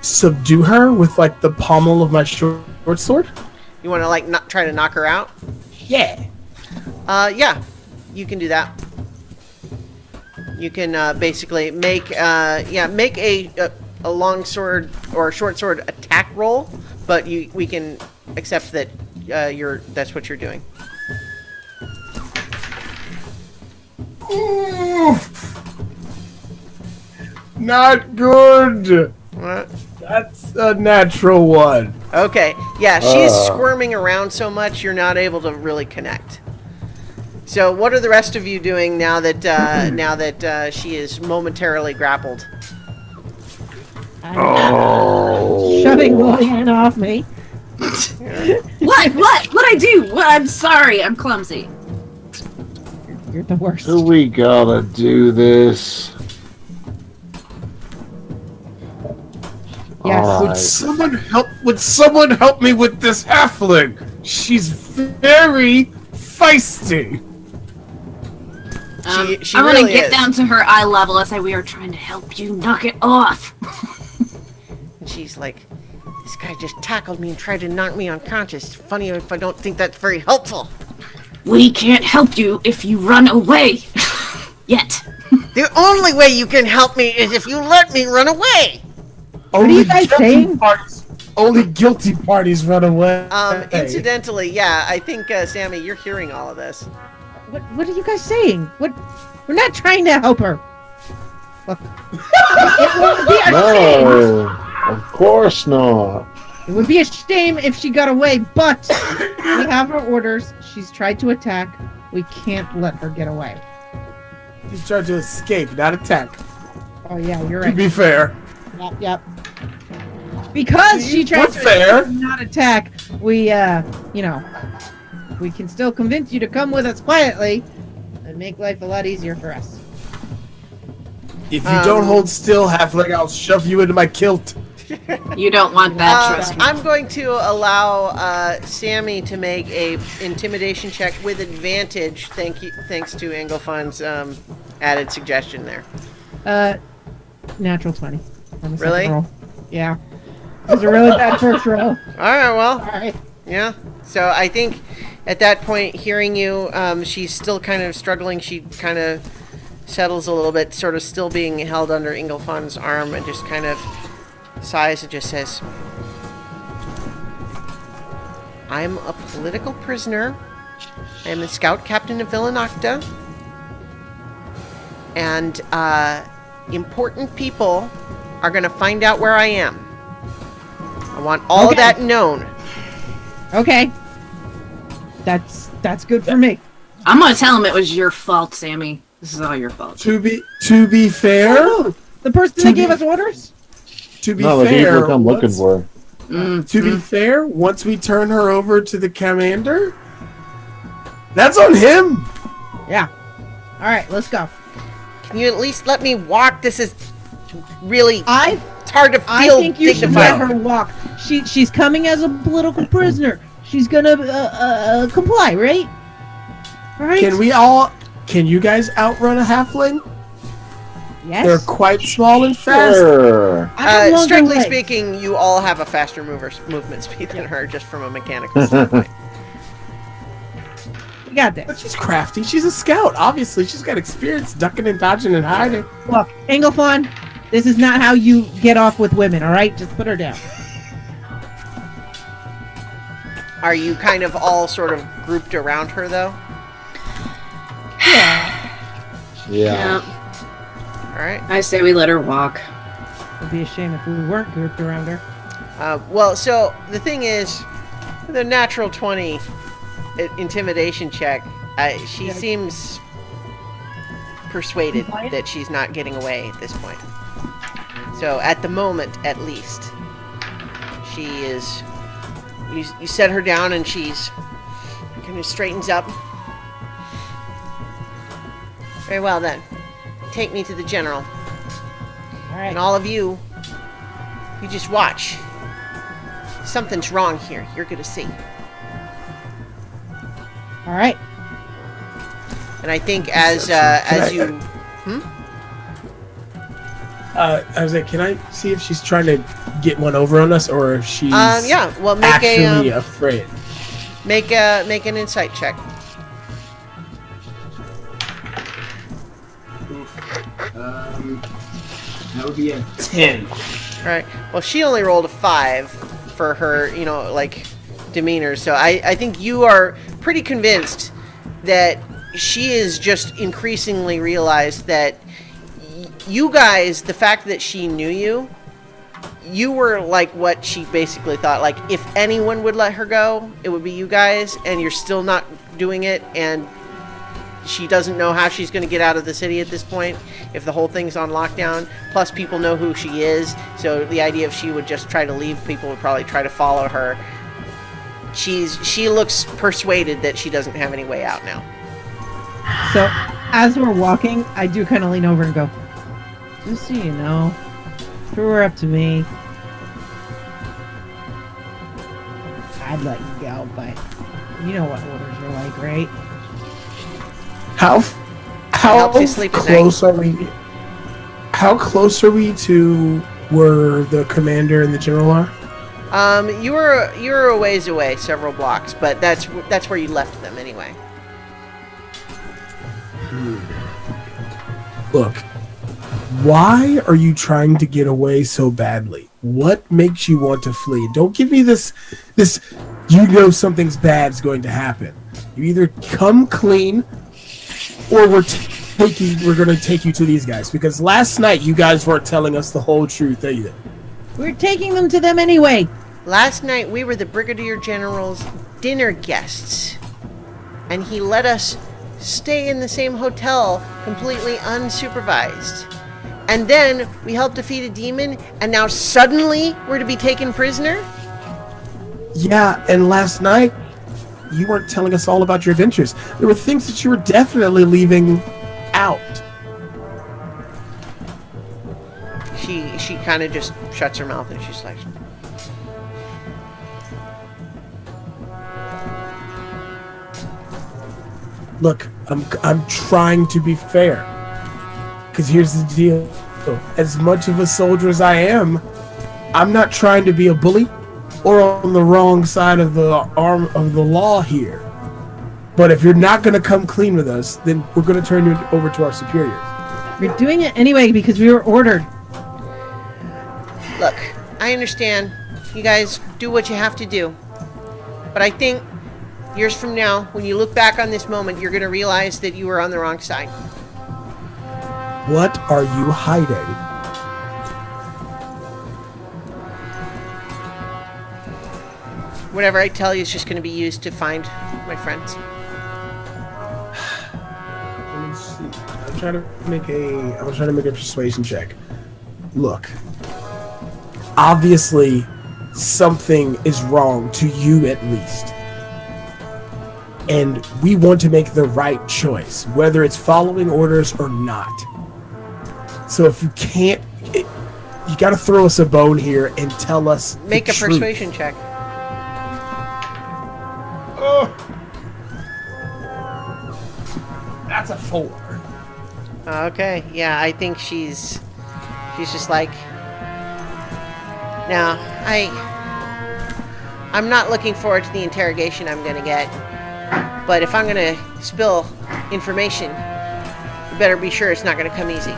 subdue her with, like, the pommel of my short sword? You want to not try to knock her out? Yeah. Yeah, you can do that. You can basically make a long sword or a short sword attack roll, but we can accept that that's what you're doing. Oof. Not good. What? That's a natural one. Okay, yeah, she's squirming around so much you're not able to really connect. So, what are the rest of you doing now that she is momentarily grappled? Shoving Lillian off me. What? What'd I do? What? I'm sorry. I'm clumsy. You're the worst. So we gotta do this. Yes. All Would right. someone help me with this halfling? She's very feisty. She I'm really gonna get is. down to her eye level and say, "We are trying to help you. Knock it off." And she's like, this guy just tackled me and tried to knock me unconscious. Funny if I don't think that's very helpful. We can't help you if you run away. Yet. The only way you can help me is if you let me run away. are you guys saying? Only guilty parties run away. Incidentally, yeah, I think, Sammy, you're hearing all of this. What are you guys saying? We're not trying to help her. Look. It would be a shame. No, of course not. It would be a shame if she got away, but we have her orders. She's tried to attack. We can't let her get away. She's trying to escape, not attack. Oh yeah, you're To right. be fair. Yep. Because she tried What's to fair? not attack, we we can still convince you to come with us quietly and make life a lot easier for us. If you don't hold still, halfling, I'll shove you into my kilt. You don't want that, trust me. I'm going to allow Sammy to make a intimidation check with advantage. Thanks to Engelfon's added suggestion there. Natural 20. On the second Really? roll. Yeah. It was a really bad first roll. All right, well, All right. yeah. So I think At that point, hearing you, she's still kind of struggling. She kind of settles a little bit, sort of still being held under Ingolfon's arm, and just kind of sighs and just says, I'm a political prisoner. I am the scout captain of Villanocta. And important people are going to find out where I am. I want all of that known. Okay. That's good for me. I'm gonna tell him it was your fault, Sammy. This is all your fault. To be fair, The person that gave us orders? to be No, the fair, people I'm looking once- for. To be fair, once we turn her over to the commander, that's on him. Yeah. All right, let's go. Can you at least let me walk? This is really... it's hard to I feel think you should let dignified. her walk. She's coming as a political prisoner. She's gonna comply, right? Right? Can you guys outrun a halfling? Yes. They're quite small and fast. Sure. I have longer Strictly legs. speaking, you all have a faster movement speed than her, just from a mechanical standpoint. We got But this. she's crafty. She's a scout. Obviously, she's got experience ducking and dodging and hiding. Look, Engelfon, this is not how you get off with women, all right? Just put her down. Are you kind of all sort of grouped around her, though? Yeah. All right. I say we let her walk. It'd be a shame if we weren't grouped around her. Well, so the thing is, the natural 20 intimidation check, she seems persuaded Compliant? that she's not getting away at this point. So at the moment, at least, she is... You set her down and she's kind of straightens up. Very well then. Take me to the general. All right. And all of you, you just watch. Something's wrong here. You're gonna see. All right. And I think as you... I was like, can I see if she's trying to get one over on us, or if she's yeah. Well, make actually a afraid? make an insight check. That would be a 10. All right. Well, she only rolled a 5 for her, like demeanor. So I think you are pretty convinced that she is just increasingly realized that you guys, the fact that she knew you, you were like what she basically thought. Like, if anyone would let her go, it would be you guys, and you're still not doing it, and she doesn't know how she's going to get out of the city at this point if the whole thing's on lockdown. Plus, people know who she is, so the idea if she would just try to leave, people would probably try to follow her. She looks persuaded that she doesn't have any way out now. So, as we're walking, I do kind of lean over and go, just so you know, if it were up to me, I'd let you go, but you know what orders are like, right? How helps you sleep at close are we? How close are we to where the commander and the general are? You're a ways away, several blocks, but that's where you left them anyway. Look, why are you trying to get away so badly? What makes you want to flee? Don't give me this you know something's bad's going to happen. You either come clean or we're going to take you to these guys, because last night you guys weren't telling us the whole truth either. We're taking them to them anyway. Last night we were the Brigadier General's dinner guests, and he let us stay in the same hotel completely unsupervised. And then we helped defeat a demon, and now suddenly we're to be taken prisoner? Yeah, and last night you weren't telling us all about your adventures. There were things that you were definitely leaving out. She kind of just shuts her mouth and she's like, Look, I'm trying to be fair. Because here's the deal. As much of a soldier as I am, I'm not trying to be a bully or on the wrong side of the arm of the law here. But if you're not going to come clean with us, then we're going to turn you over to our superiors. We're doing it anyway because we were ordered. Look, I understand. You guys do what you have to do. But I think years from now, when you look back on this moment, you're going to realize that you were on the wrong side. What are you hiding? Whatever I tell you is just going to be used to find my friends. Let me see. I'm trying to make a persuasion check. Look. Obviously, something is wrong to you at least. And we want to make the right choice, whether it's following orders or not. So if you can't, you got to throw us a bone here and tell us. Make a truth. persuasion check. Oh. That's a 4. Okay, yeah, I think she's just like, now, I'm not looking forward to the interrogation I'm gonna get, but if I'm gonna spill information, you better be sure it's not gonna come easy.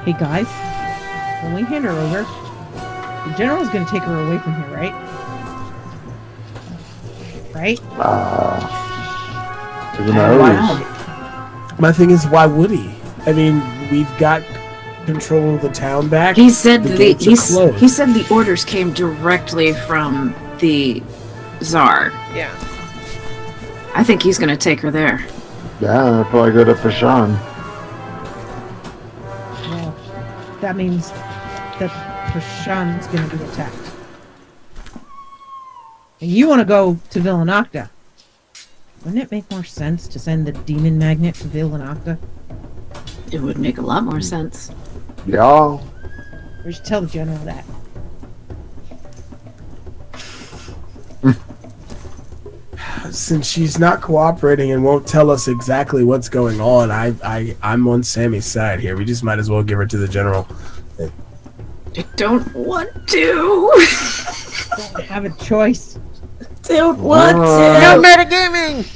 Hey guys, when we hand her over, the general's gonna take her away from here, right? Right? Who knows? My thing is, why would he? I mean, we've got control of the town back. He said the gates are closed. he said the orders came directly from the Tsar. Yeah. I think he's gonna take her there. Yeah, I'll probably go to Fashan. Well, that means that Prashan's gonna be attacked. And you want to go to Villanocta. Wouldn't it make more sense to send the demon magnet to Villanocta? It would make a lot more sense. Yeah. We should tell the general that. Since she's not cooperating and won't tell us exactly what's going on, I'm on Sammy's side here. We just might as well give her to the general. I don't want to. Don't have a choice. Don't want No to. metagaming!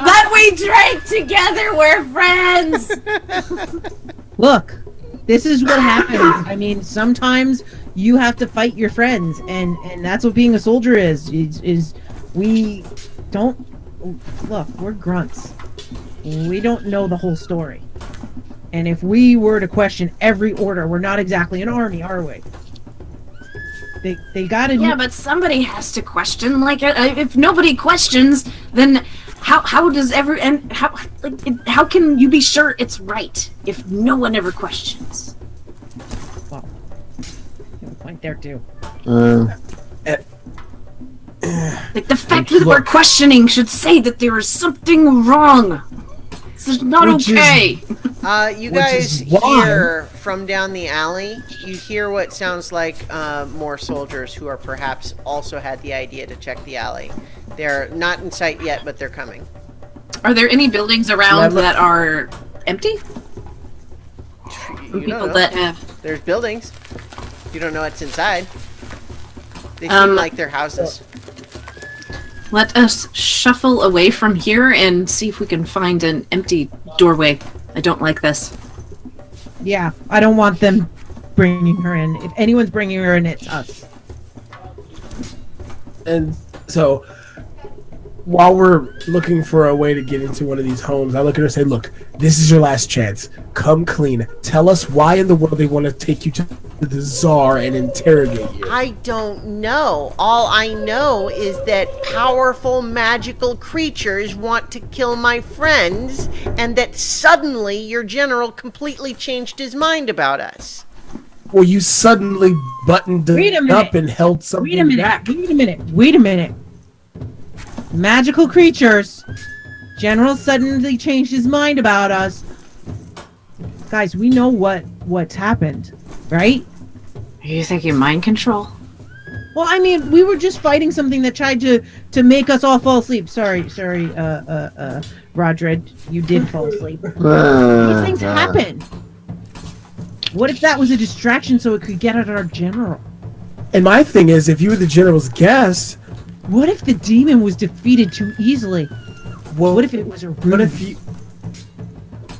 But we drank together. We're friends. Look, this is what happens. I mean, sometimes you have to fight your friends, and that's what being a soldier is we don't look. We're grunts. We don't know the whole story. And if we were to question every order, we're not exactly an army, are we? They gotta. Yeah, but somebody has to question. Like, if nobody questions, then how does how can you be sure it's right if no one ever questions? Well, you have a point there too. Like, the fact that we're questioning should say that there is something wrong. This is not okay. You guys hear from down the alley, you hear what sounds like more soldiers who are perhaps also had the idea to check the alley. They're not in sight yet, but they're coming. Are there any buildings around that are empty? You People don't know. that have... There's buildings. You don't know what's inside. They seem like they're houses. Let us shuffle away from here and see if we can find an empty doorway. I don't like this. Yeah, I don't want them bringing her in. If anyone's bringing her in, it's us. And so, while we're looking for a way to get into one of these homes, I look at her and say, look, this is your last chance. Come clean. Tell us why in the world they want to take you to the Tsar and interrogate you. I don't know. All I know is that powerful magical creatures want to kill my friends, and that suddenly your general completely changed his mind about us. Well, you suddenly buttoned up and held something back. Wait a minute. Magical creatures. General suddenly changed his mind about us. Guys, we know what's happened, right? Are you thinking mind control? Well, I mean, we were just fighting something that tried to make us all fall asleep. Sorry, Rodred, you did fall asleep. These things happen. What if that was a distraction so it could get at our general? And my thing is, if you were the general's guest, What if the demon was defeated too easily? well, What if it was a what ruse? if you?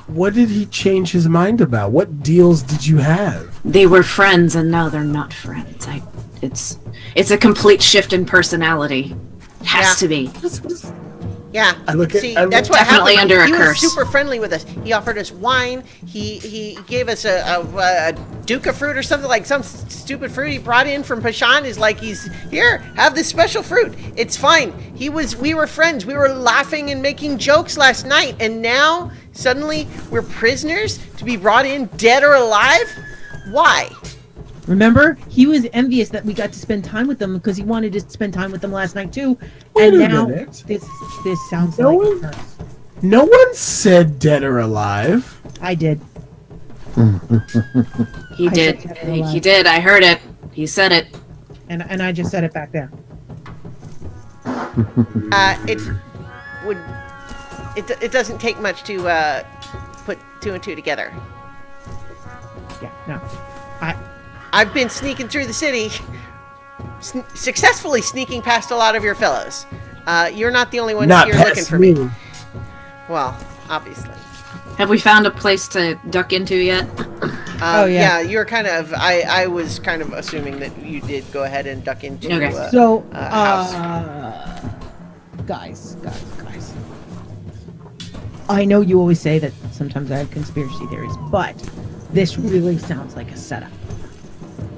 What did he change his mind about? What deals did you have? They were friends, and now they're not friends. It's a complete shift in personality. It has to be. Yeah. I look at- See, I look- that's what Definitely happened. under a he curse. was super friendly with us. He offered us wine. He gave us a duca fruit or something, like some stupid fruit he brought in from Pashan. Is like, he's here, have this special fruit. It's fine. We were friends. We were laughing and making jokes last night, and now suddenly we're prisoners to be brought in dead or alive. Why? Remember, he was envious that we got to spend time with them because he wanted to spend time with them last night too. Wait And a now minute. this sounds No like one- a curse. No one said dead or alive. I did. He I did. said that He did. I heard it. He said it. And I just said it back there. It would. It doesn't take much to put two and two together. Yeah, no. I've been sneaking through the city, successfully sneaking past a lot of your fellows. You're not the only one Not here looking past for me. Well, obviously. Have we found a place to duck into yet? Oh, yeah. You're kind of. I was kind of assuming that you did go ahead and duck into. Okay. So, house. guys. I know you always say that sometimes I have conspiracy theories, but this really sounds like a setup.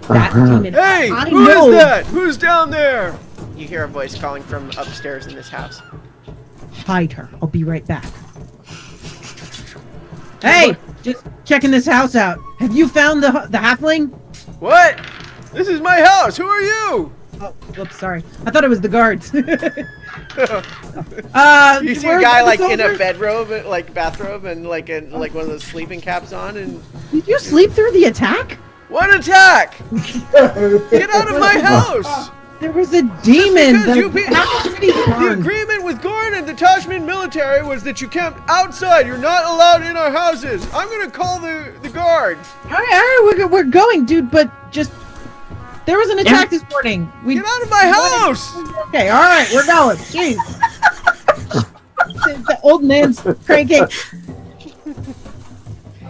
That demon. Hey, I who know. is that? Who's down there? You hear a voice calling from upstairs in this house. Hide her. I'll be right back. Hey, just checking this house out. Have you found the halfling? What? This is my house. Who are you? Oh, whoops, sorry. I thought it was the guards. You see a where's guy the like in a soldier? bedrobe, like bathrobe, and like one of those sleeping caps on, and Did you sleep through the attack? What attack? Get out of my house! There was a demon. because you half the city The burned. agreement with Gorne and the Tashman military was that you camped outside. You're not allowed in our houses. I'm gonna call the guards. All right, we're going, dude. But just there was an attack this morning. We Get out of my house! okay. All right, we're going. Jeez, the old man's cranking. you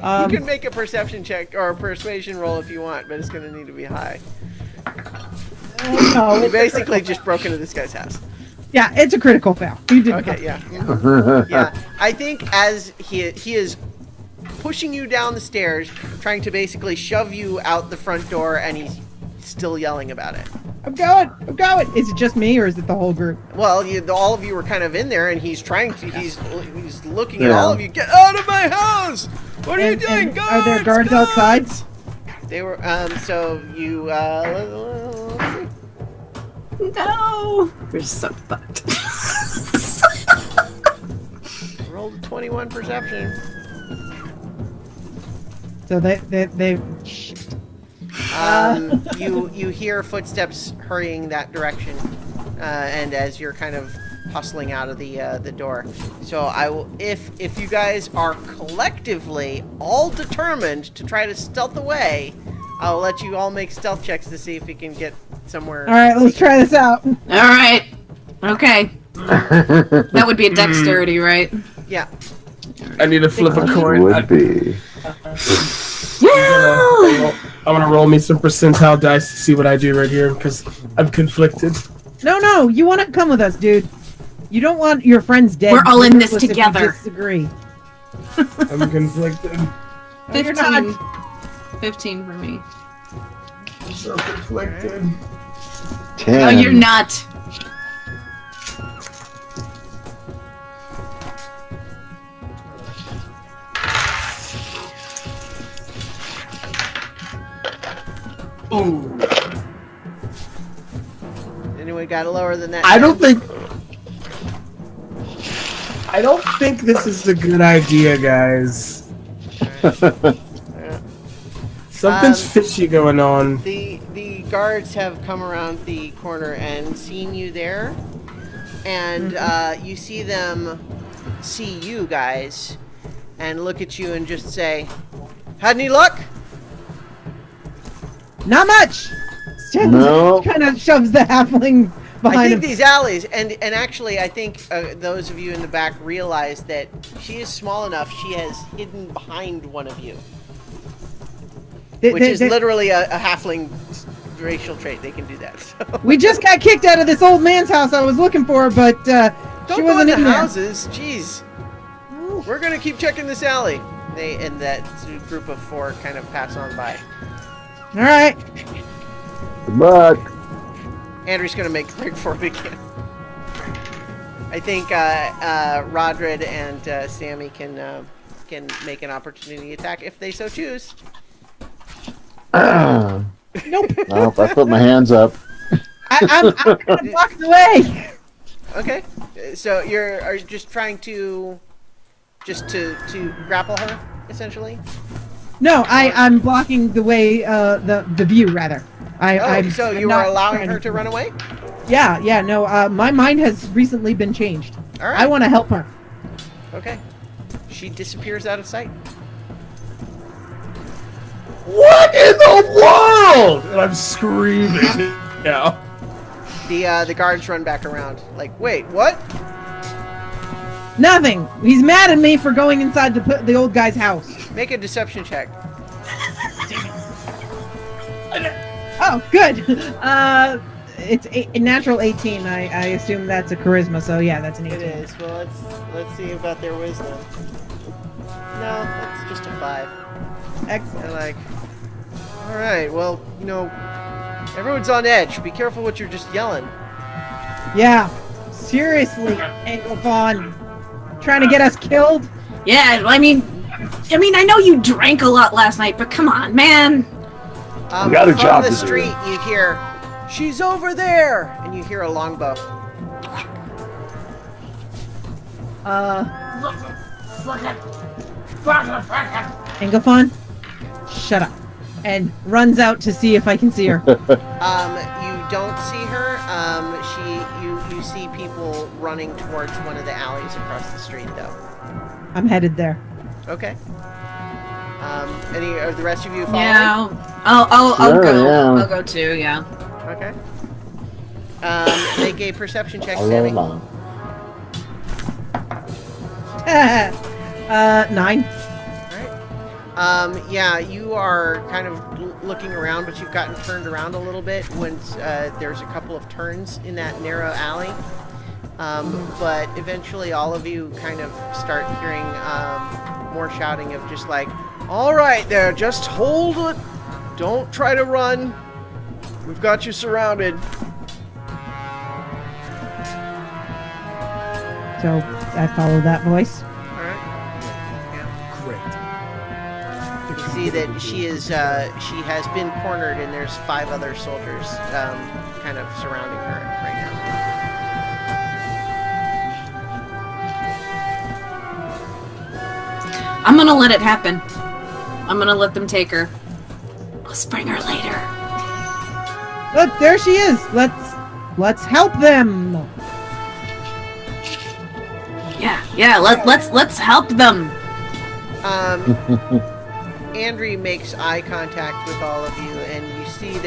can make a perception check or a persuasion roll if you want, but it's going to need to be high. No, You it's basically just broke into this guy's house. yeah, it's a critical fail. You did Okay, yeah. Yeah. I think as he is pushing you down the stairs, trying to basically shove you out the front door, and he's still yelling about it. I'm going. Is it just me or is it the whole group? Well, all of you were kind of in there, and he's trying to. He's looking at Yeah. all of you. Get out of my house! What are you doing, and guards? are there guards outside? They were. So you. Let's see. No. We're so fucked. Rolled a 21 perception. So they shit. You hear footsteps hurrying that direction, and as you're kind of hustling out of the door. So I will, if you guys are collectively all determined to try to stealth away, I'll let you all make stealth checks to see if you can get somewhere. All right, let's try this out. All right. Okay. That would be a dexterity, right? Yeah. I need to flip a coin. Would be. I'm gonna roll me some percentile dice to see what I do right here because I'm conflicted. No, you want to come with us, dude. You don't want your friends dead. We're all in this If you together. Disagree. I'm conflicted. No, you're 15. not. 15 for me. I'm so conflicted. 10. No, you're not. Ooh. Anyone got lower than that? I don't think this is a good idea, guys. Something's fishy going on. The guards have come around the corner and seen you there, and you see them see you guys and look at you and just say, "Had any luck?" Not much. No. kind of shoves the halfling I behind think him. these alleys, and actually, I think those of you in the back realize that she is small enough. She has hidden behind one of you, which is literally a halfling racial trait. They can do that. So. We just got kicked out of this old man's house I was looking for, but Don't she go wasn't in in the there. houses. Jeez. We're gonna keep checking this alley. They and that group of 4 kind of pass on by. All right. Good luck. Andrew's gonna make break for it again. I think Rodrid and Sammy can make an opportunity attack if they so choose. Nope. Nope. I put my hands up. I'm kind of blocking the way. Okay, so are you just trying to grapple her essentially? No, I'm blocking the way. The view rather. So I'm you not are allowing trying her to run away? Yeah. No, my mind has recently been changed. All right. I want to help her. Okay. She disappears out of sight. What in the world? And I'm screaming. Yeah. The guards run back around. Like, wait, what? Nothing. He's mad at me for going inside the old guy's house. Make a deception check. Oh, good. It's a natural 18. I assume that's a charisma. So yeah, that's an 18. It is. Well, let's see about their wisdom. No, that's just a 5. Excellent. They're like, all right, well, everyone's on edge. Be careful what you're just yelling. Yeah. Seriously, Anglophone. Trying to get us killed? Yeah, I mean, I know you drank a lot last night, but come on, man. We got a from job the to do. street, you hear, "She's over there," and you hear a longbow. Anglophone, shut up. And runs out to see if I can see her. You don't see her. You see people running towards one of the alleys across the street, though. I'm headed there. Okay. Any of the rest of you following? Yeah, I'll Sure, go. yeah. I'll go too. Yeah. Okay. Make a perception check, I'll Sammy. roll along. 9. Alright. Yeah, you are kind of looking around, but you've gotten turned around a little bit when there's a couple of turns in that narrow alley. But eventually all of you kind of start hearing more shouting of just like, "All right there, just hold it. Don't try to run. We've got you surrounded." So I follow that voice. Alright. Yeah. Great. You see that she has been cornered, and there's 5 other soldiers kind of surrounding her right now. I'm gonna let it happen. I'm gonna let them take her. Let's bring her later. Look, there she is. Let's help them. Yeah. Let's help them. Andrew makes eye contact with all of you, and you see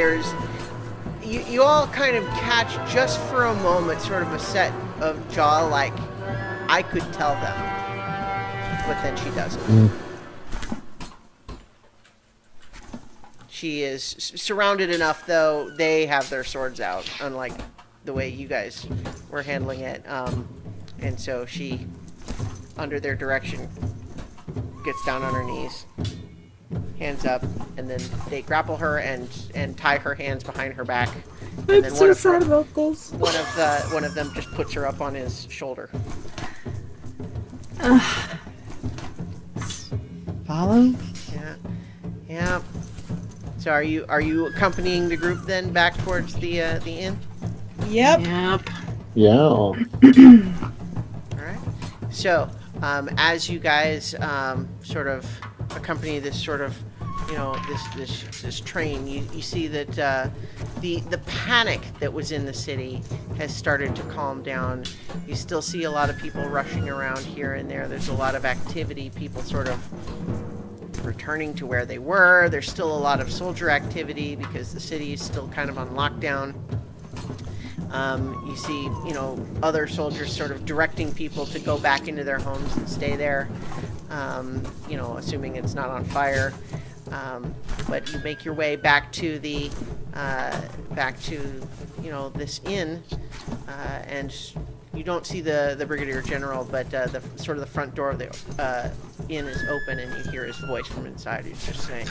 you all kind of catch just for a moment sort of a set of jaw like, I could tell them, but then she doesn't. She is surrounded enough, though, they have their swords out, unlike the way you guys were handling it. And so she, under their direction, gets down on her knees, hands up, and then they grapple her and tie her hands behind her back. And then one of them just puts her up on his shoulder. Follow? Yeah. So are you accompanying the group then back towards the inn? Yep. Yep. Yeah. All right. So as you guys sort of accompany this sort of, this train, you see that the panic that was in the city has started to calm down. You still see a lot of people rushing around here and there. There's a lot of activity, people sort of returning to where they were. There's still a lot of soldier activity because the city is still kind of on lockdown. You see, other soldiers sort of directing people to go back into their homes and stay there, assuming it's not on fire. But you make your way back to the, this inn, and you don't see the Brigadier General, but the front door of the inn is open, and you hear his voice from inside. He's just saying,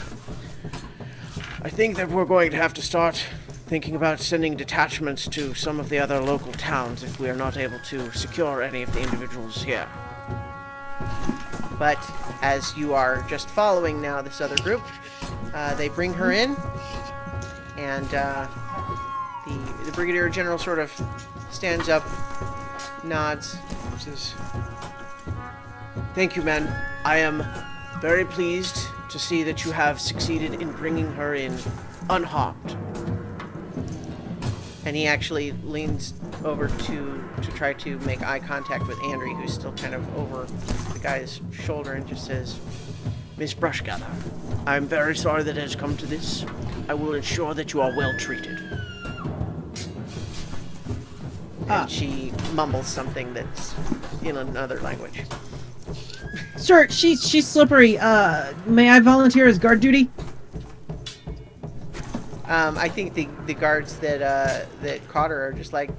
I think that we're going to have to start thinking about sending detachments to some of the other local towns if we are not able to secure any of the individuals here. but as you are just following now this other group, they bring her in, and the Brigadier General sort of stands up, nods, Says, thank you, man. I am very pleased to see that you have succeeded in bringing her in unharmed. and he actually leans over to try to make eye contact with Andrew, who's still kind of over the guy's shoulder, and just says, Miss Brushgather, I am very sorry that it has come to this. I will ensure that you are well treated. and she mumbles something that's in another language. Sir, she's slippery. May I volunteer as guard duty? I think the guards that caught her are just like,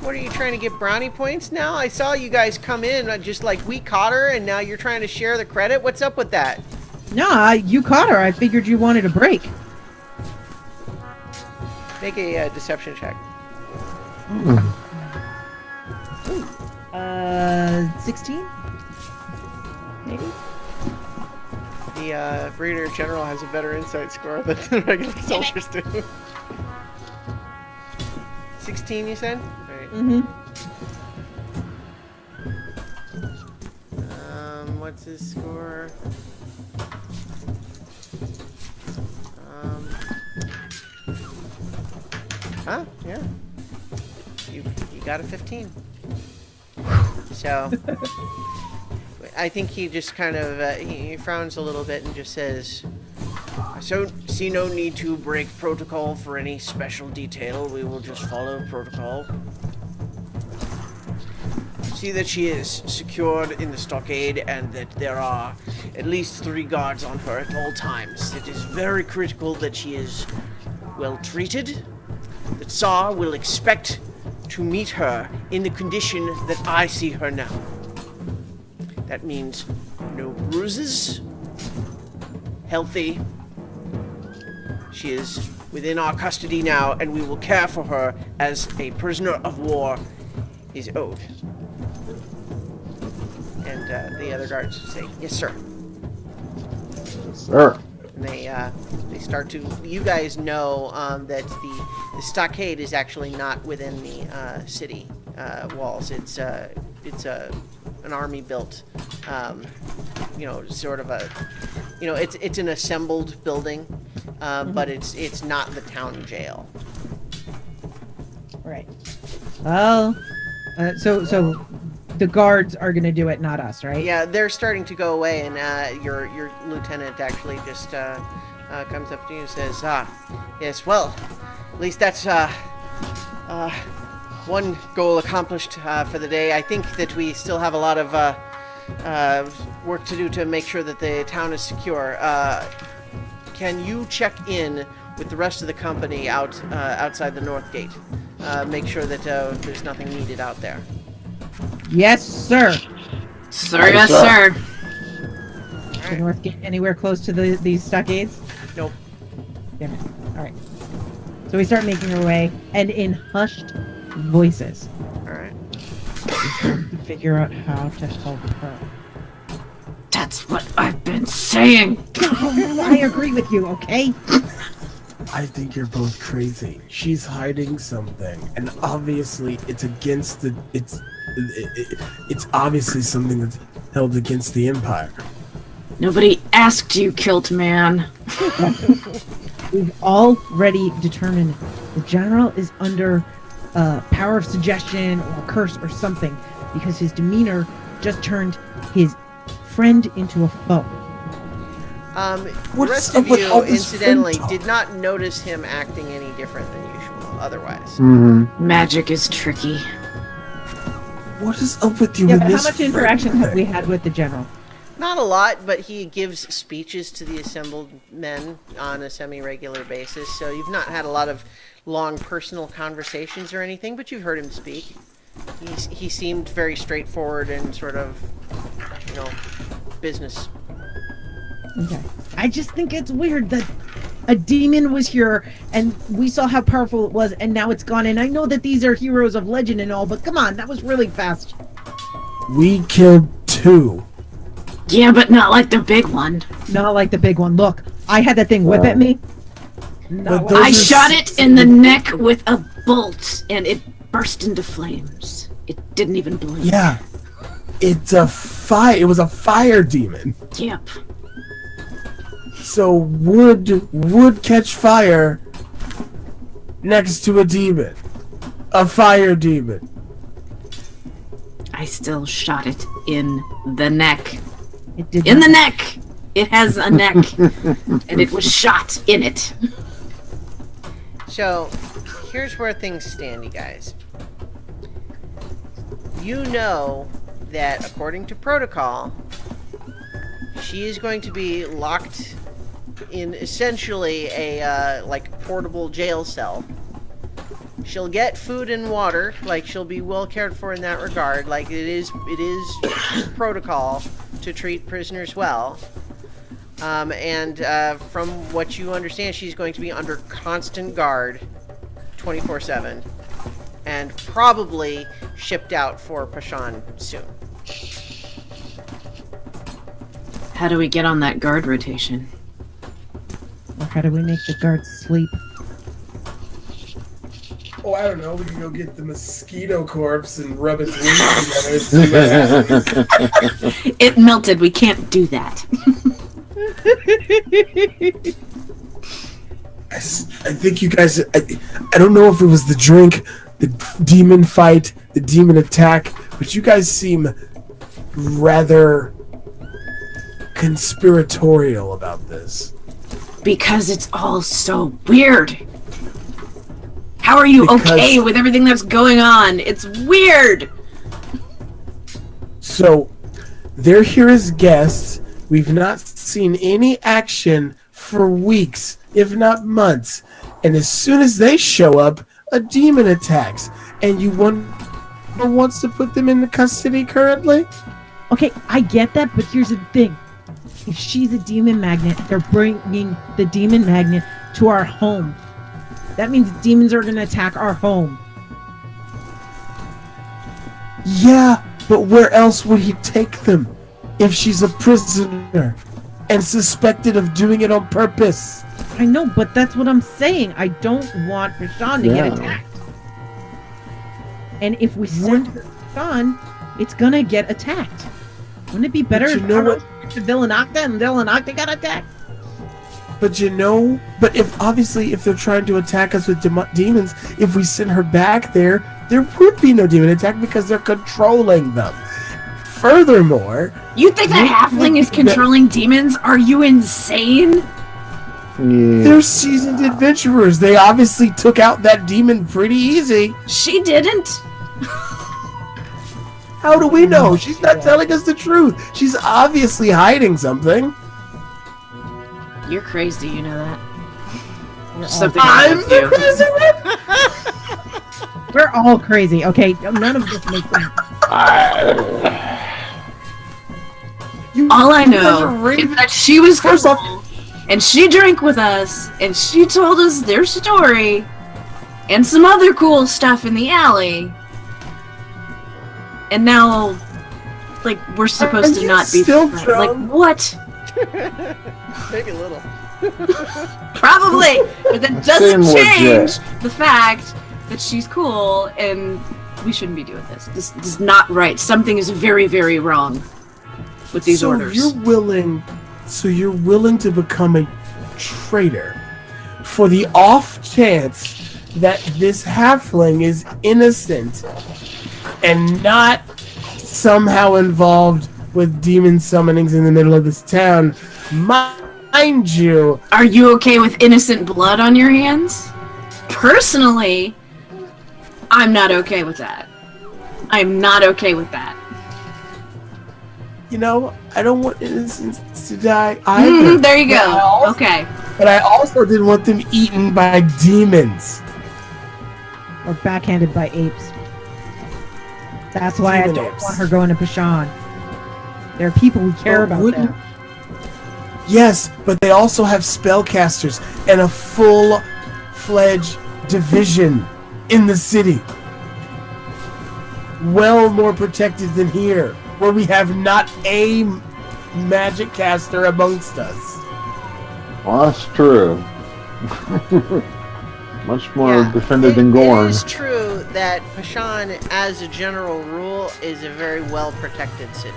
what are you trying to get brownie points now? I saw you guys come in just like we caught her, and now you're trying to share the credit. What's up with that? Nah, you caught her. I figured you wanted a break. Make a deception check. 16? Maybe? The Brigadier General has a better insight score than the regular soldiers do. 16, you said? Alright. Mm-hmm. What's his score? Yeah. You got a 15. So, I think he just kind of, he frowns a little bit and just says, I see no need to break protocol for any special detail. We will just follow protocol. See that she is secured in the stockade and that there are at least 3 guards on her at all times. It is very critical that she is well treated. That Tsar will expect to meet her in the condition that I see her now. That means no bruises, healthy. She is within our custody now, and we will care for her as a prisoner of war is owed. and the other guards say, yes, sir. Sir. And they start to, you guys know that the stockade is actually not within the city walls. It's an army built, sort of a, it's an assembled building, but it's not the town jail. Right. Well, so the guards are going to do it, not us, right? Yeah, they're starting to go away, and your lieutenant actually just comes up to you and says, yes, well, at least that's one goal accomplished for the day. I think that we still have a lot of work to do to make sure that the town is secure. Can you check in with the rest of the company outside the north gate? Make sure that there's nothing needed out there. Yes, sir. Sir, yes, sir. The North Gate anywhere close to these stockades? Nope. Damn it. All right. So we start making our way, and in hushed voices, All right. we have to figure out how to help her. That's what I've been saying. I agree with you, okay? I think you're both crazy. She's hiding something, and obviously it's against the. It's obviously something that's held against the Empire. Nobody asked you, Kilt Man. We've already determined the general is under power of suggestion or curse or something because his demeanor just turned his friend into a foe. The What's rest up of with you, all this incidentally, phone talk? did not notice him acting any different than usual. Otherwise, Mm-hmm. Magic is tricky. What is up with you Yeah, and but how this much friend interaction have we thing? had with the general? not a lot, but he gives speeches to the assembled men on a semi-regular basis. So you've not had a lot of long personal conversations or anything, but you've heard him speak. He seemed very straightforward and sort of, business. Okay. I just think it's weird that a demon was here and we saw how powerful it was and now it's gone. And I know that these are heroes of legend and all, but come on, that was really fast. We killed 2. Yeah, but not like the big one. Not like the big one. Look, I had that thing whip at me. But No, those I are shot it in the neck with a bolt, and it burst into flames. It didn't even blink. Yeah. It's a fire. It was a fire demon. Yep. So would catch fire next to a demon. A fire demon. I still shot it in the neck. it did In not. the neck! It has a neck, and it was shot in it. So, here's where things stand, you guys. You know that, according to protocol, she is going to be locked in essentially a, portable jail cell. She'll get food and water, she'll be well cared for in that regard. It is protocol to treat prisoners well. And from what you understand, she's going to be under constant guard 24/7 and probably shipped out for Pashan soon. How do we get on that guard rotation? Or how do we make the guards sleep? Oh, I don't know. We can go get the mosquito corpse and rub its wings together and see what happens. It melted. We can't do that. I think you guys. I don't know if it was the drink, the demon fight, the demon attack, but you guys seem rather conspiratorial about this. Because it's all so weird. How are you Because- okay with everything that's going on? It's weird. So, they're here as guests. We've not seen any action for weeks, if not months. And as soon as they show up, a demon attacks. And you wonder who wants to put them into custody currently? Okay, I get that, but here's the thing. If she's a demon magnet, they're bringing the demon magnet to our home. That means demons are going to attack our home. Yeah, but where else would he take them if she's a prisoner and suspected of doing it on purpose? I know, but that's what I'm saying. I don't want Rashawn to get Yeah. attacked. And if we send her to Rashawn, it's going to get attacked. Wouldn't it be better you if know what- to Villanocta and Villanocta got attacked? But if they're trying to attack us with demons, if we send her back there would be no demon attack because they're controlling them. Furthermore, You think that halfling is controlling demons? Are you insane? Yeah. they're seasoned adventurers. They obviously took out that demon pretty easy. She didn't. How do we know? She's not telling us the truth. She's obviously hiding something. You're crazy, you know that. We're Something all, I'm with the you. crazy one. we're all crazy, okay? None of this makes sense. All I You guys know are raving- is that she was First cool, off- and she drank with us, and she told us their story, and some other cool stuff in the alley. And now, we're supposed Are to you not be still friends. drunk? What? Maybe a little. Probably, but that doesn't Seem change legit. the fact that she's cool, and we shouldn't be doing this. This is not right. Something is very, very wrong with these orders. You're willing to become a traitor for the off chance that this halfling is innocent and not somehow involved with demon summonings in the middle of this town. Mind Mind you, Are you okay with innocent blood on your hands? Personally, I'm not okay with that. I'm not okay with that. you know, I don't want innocents to die either. There you But I go. also- Okay. But I also didn't want them eaten by demons. Or backhanded by apes. That's why I Demon don't apes. want her going to Pashan. There are people who care about wouldn't- them. Yes, but they also have spellcasters and a full-fledged division in the city. Well more protected than here, where we have not a magic caster amongst us. Well, that's true. Much more Yeah, defended than Gorne. It is true that Pashan, as a general rule, is a very well-protected city.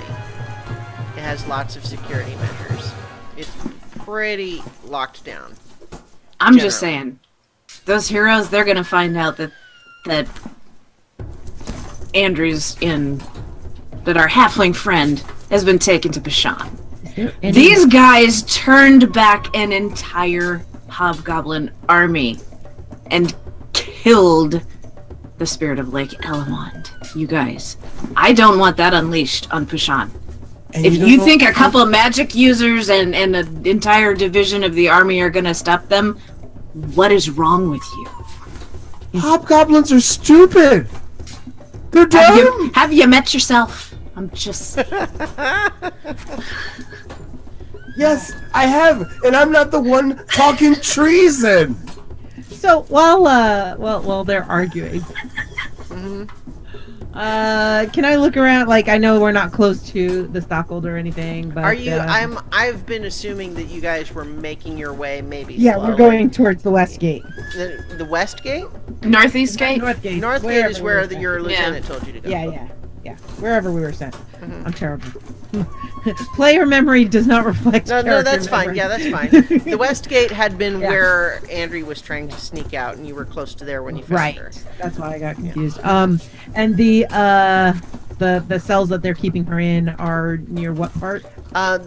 It has lots of security measures. It's pretty locked down. I'm just Generally. saying. Those heroes, they're gonna find out that Andrew's that our halfling friend has been taken to Bashan. Is there any- These guys turned back an entire hobgoblin army and killed the spirit of Lake Elamond. You guys, I don't want that unleashed on Pashan. And If you know- think a couple of magic users and an entire division of the army are gonna stop them, what is wrong with you? hobgoblins are stupid. They're Have dumb. have you met yourself? I'm just Yes, I have, and I'm not the one talking treason. So while they're arguing, can I look around? Like, I know we're not close to the Stockhold or anything, but Are you? I've been assuming that you guys were making your way, maybe. yeah, slowly. we're going towards the West Gate. The West Gate. Northeast Gate. North Gate. North Gate wherever is we where were sent. your lieutenant told you to go. Yeah. Wherever we were sent. I'm terrible. Player memory does not reflect. No, character that's fine. memory. Yeah, that's fine. The West Gate had been Yeah. where Andrew was trying to sneak out, and you were close to there when you found Right. her. That's why I got confused. And the cells that they're keeping her in are near what part?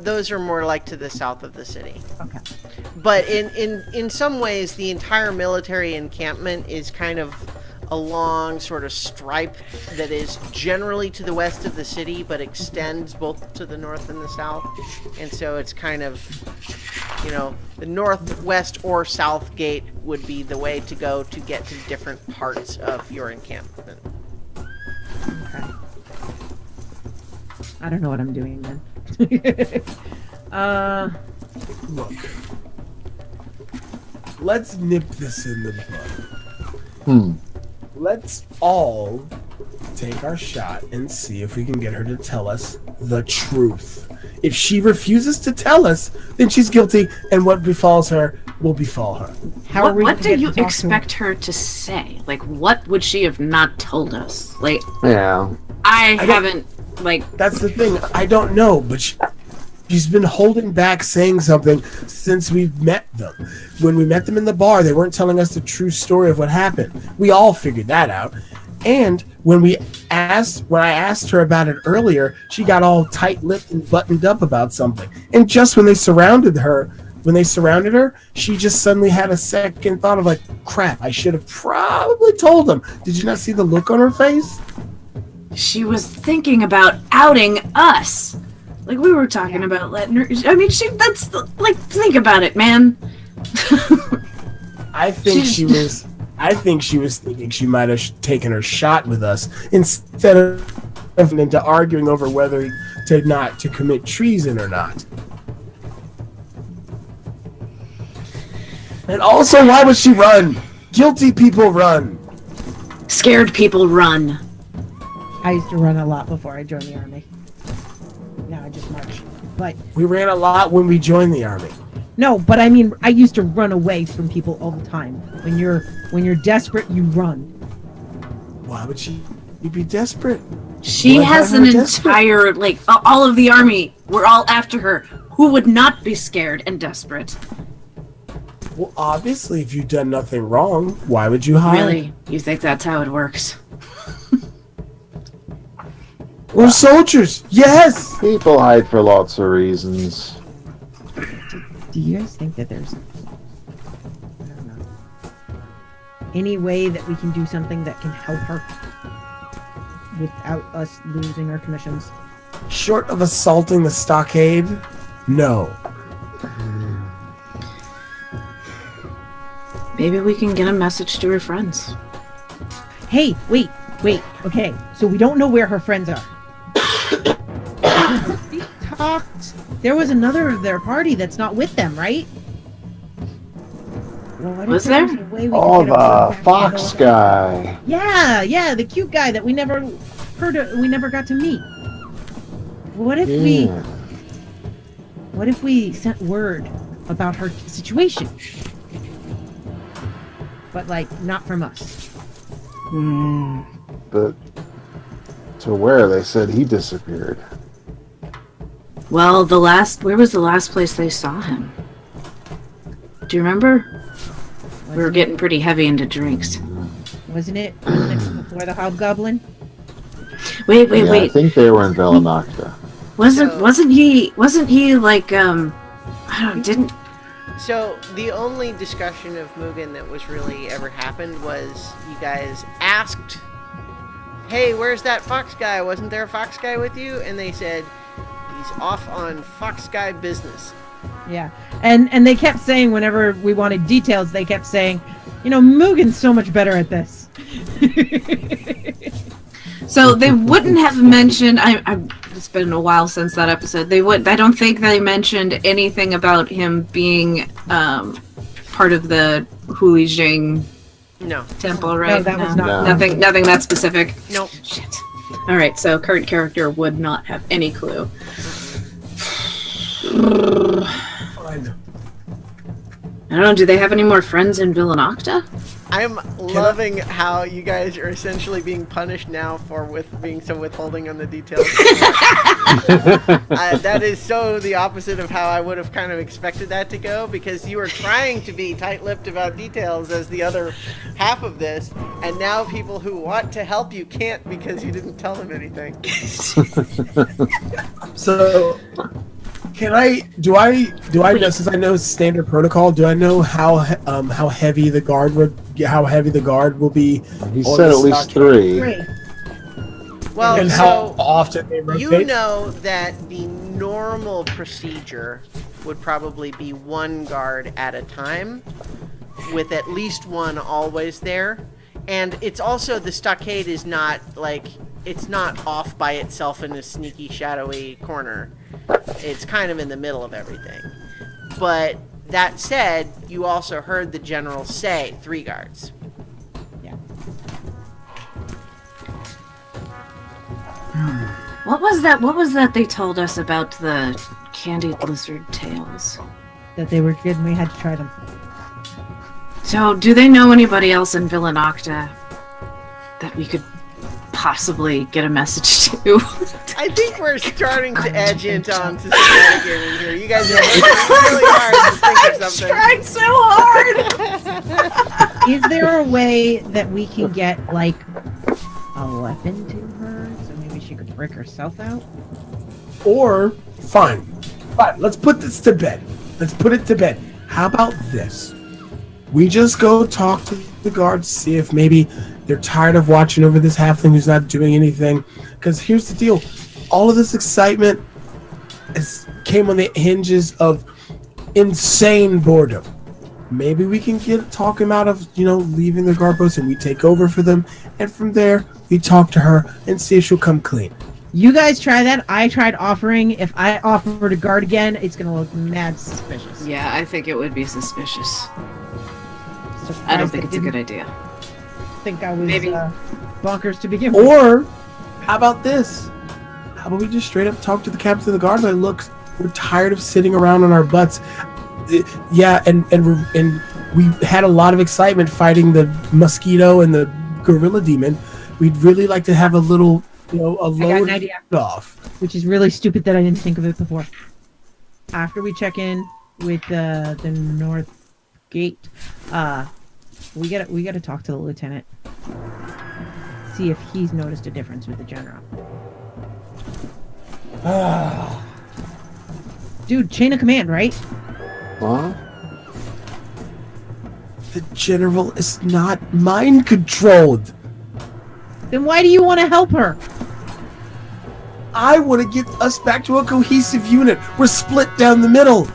Those are more like to the south of the city. Okay. But in some ways, the entire military encampment is kind of a long sort of stripe that is generally to the west of the city, but extends both to the north and the south. And so it's kind of, the northwest or south gate would be the way to go to get to different parts of your encampment. Okay. I don't know what I'm doing then. Look, let's nip this in the bud. Hmm. Let's all take our shot and see if we can get her to tell us the truth. If she refuses to tell us, then she's guilty, and what befalls her will befall her. How are we What gonna do get you to talk to expect her to say? Like, what would she have not told us? Like, Yeah. I don't- haven't, like, That's the thing. I don't know, but she's been holding back saying something since we've met them. When we met them in the bar, they weren't telling us the true story of what happened. We all figured that out. And when I asked her about it earlier, she got all tight-lipped and buttoned up about something. And just when they surrounded her, she just suddenly had a second thought of like, crap, I should have probably told them. Did you not see the look on her face? she was thinking about outing us. Like, we were talking about letting her. I mean, like, think about it, man. I think She's- she was thinking she might have taken her shot with us instead of into arguing over whether to commit treason or not. And also, why would she run? Guilty people run. Scared people run. I used to run a lot before I joined the army. Now I just march. But We ran a lot when we joined the army. no, but I mean, I used to run away from people all the time. When you're desperate, you run. Why would she be desperate? She What has had an her desperate? entire, like, all of the army. We're all after her. Who would not be scared and desperate? Well, obviously, if you've done nothing wrong, why would you hide? Really? You think that's how it works? We're soldiers. Yes. People hide for lots of reasons. Do you guys think that there's, I don't know, any way that we can do something that can help her without us losing our commissions? Short of assaulting the stockade, no. Maybe we can get a message to her friends. Hey, wait. Okay, so we don't know where her friends are. We talked. There was another of their party that's not with them, right? Well, what if Was there's there? a way we Oh, could get her the back to fox Philadelphia? guy. Yeah, the cute guy that we never we never got to meet. What if Yeah. we sent word about her situation? But like not from us. But to where they said he disappeared. Well, where was the last place they saw him? Do you remember? We were getting pretty heavy into drinks. Wasn't it before the hobgoblin? Wait. I think they were in Velanocta. Wasn't he like I don't didn't So the only discussion of Mugen that was really ever happened was you guys asked, "Hey, where's that fox guy? Wasn't there a fox guy with you?" And they said, "He's off on fox guy business." Yeah, and they kept saying whenever we wanted details, they kept saying, Mugen's so much better at this. So they wouldn't have mentioned. It's been a while since that episode. They would. I don't think they mentioned anything about him being part of the Huli Jing No. temple, right? No, that was not. No. Nothing that specific. Nope. Shit. All right. So current character would not have any clue. Fine. I don't know. Do they have any more friends in Villanocta? I'm loving how you guys are essentially being punished now for being so withholding on the details. That is so the opposite of how I would have kind of expected that to go, because you were trying to be tight-lipped about details as the other half of this, and now people who want to help you can't because you didn't tell them anything. So, do I know, since I know standard protocol, do I know how heavy the guard will be? He on said the at least stockade? 3. Well, And how often they rotate? you know that the normal procedure would probably be one guard at a time, with at least one always there. And it's also, the stockade is not it's not off by itself in a sneaky, shadowy corner. It's kind of in the middle of everything. But that said, you also heard the general say 3 guards. Yeah. What was that they told us about the candied lizard tails? That they were good and we had to try them. So, do they know anybody else in Villanocta that we could possibly get a message to? I think we're starting to edge into some metagaming here. You guys are working really hard to think of something. Trying so hard! Is there a way that we can get, like, a weapon to her so maybe she could break herself out? Or, fine, let's put this to bed. Let's put it to bed. How about this? We just go talk to the guards, see if maybe they're tired of watching over this halfling who's not doing anything. Because here's the deal. All of this excitement came on the hinges of insane boredom. Maybe we can talk him out of, leaving the guard post, and we take over for them. And from there, we talk to her and see if she'll come clean. You guys try that. I tried offering. If I offer to guard again, it's going to look mad suspicious. Yeah, I think it would be suspicious. Surprised I don't think they it's a good didn't idea. think I was Maybe. bonkers to begin with. Or, how about this? How about we just straight up talk to the captain of the guard? Like, look, we're tired of sitting around on our butts. Yeah, and we had a lot of excitement fighting the mosquito and the gorilla demon. We'd really like to have a little, a got an load idea. off. Which is really stupid that I didn't think of it before. After we check in with the north gate, we gotta talk to the lieutenant. See if he's noticed a difference with the general. Dude, chain of command, right? What? The general is not mind controlled. Then why do you want to help her? I want to get us back to a cohesive unit. We're split down the middle.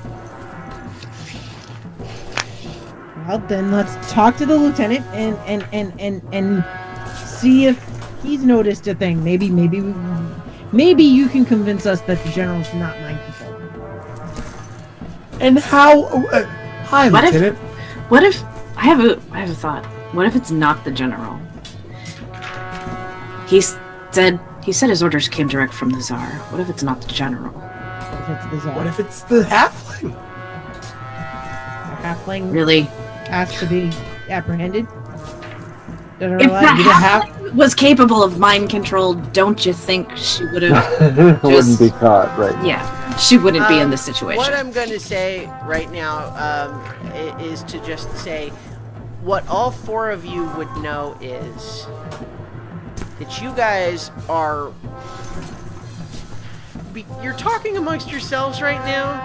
Well, then let's talk to the lieutenant and see if he's noticed a thing. Maybe you can convince us that the general's not mind controlled. And how? Hi, What if- Lieutenant. What if I have a thought? What if it's not the general? He said his orders came direct from the Tsar. What if it's not the general? If it's the Tsar. What if it's the halfling? The halfling Really? has to be apprehended? Did I If realize the you didn't have? halfling was capable of mind control, don't you think she would have? Wouldn't be caught, right? Yeah, she wouldn't be in this situation. What I'm going to say right now is to just say what all four of you would know is that you guys are... You're talking amongst yourselves right now,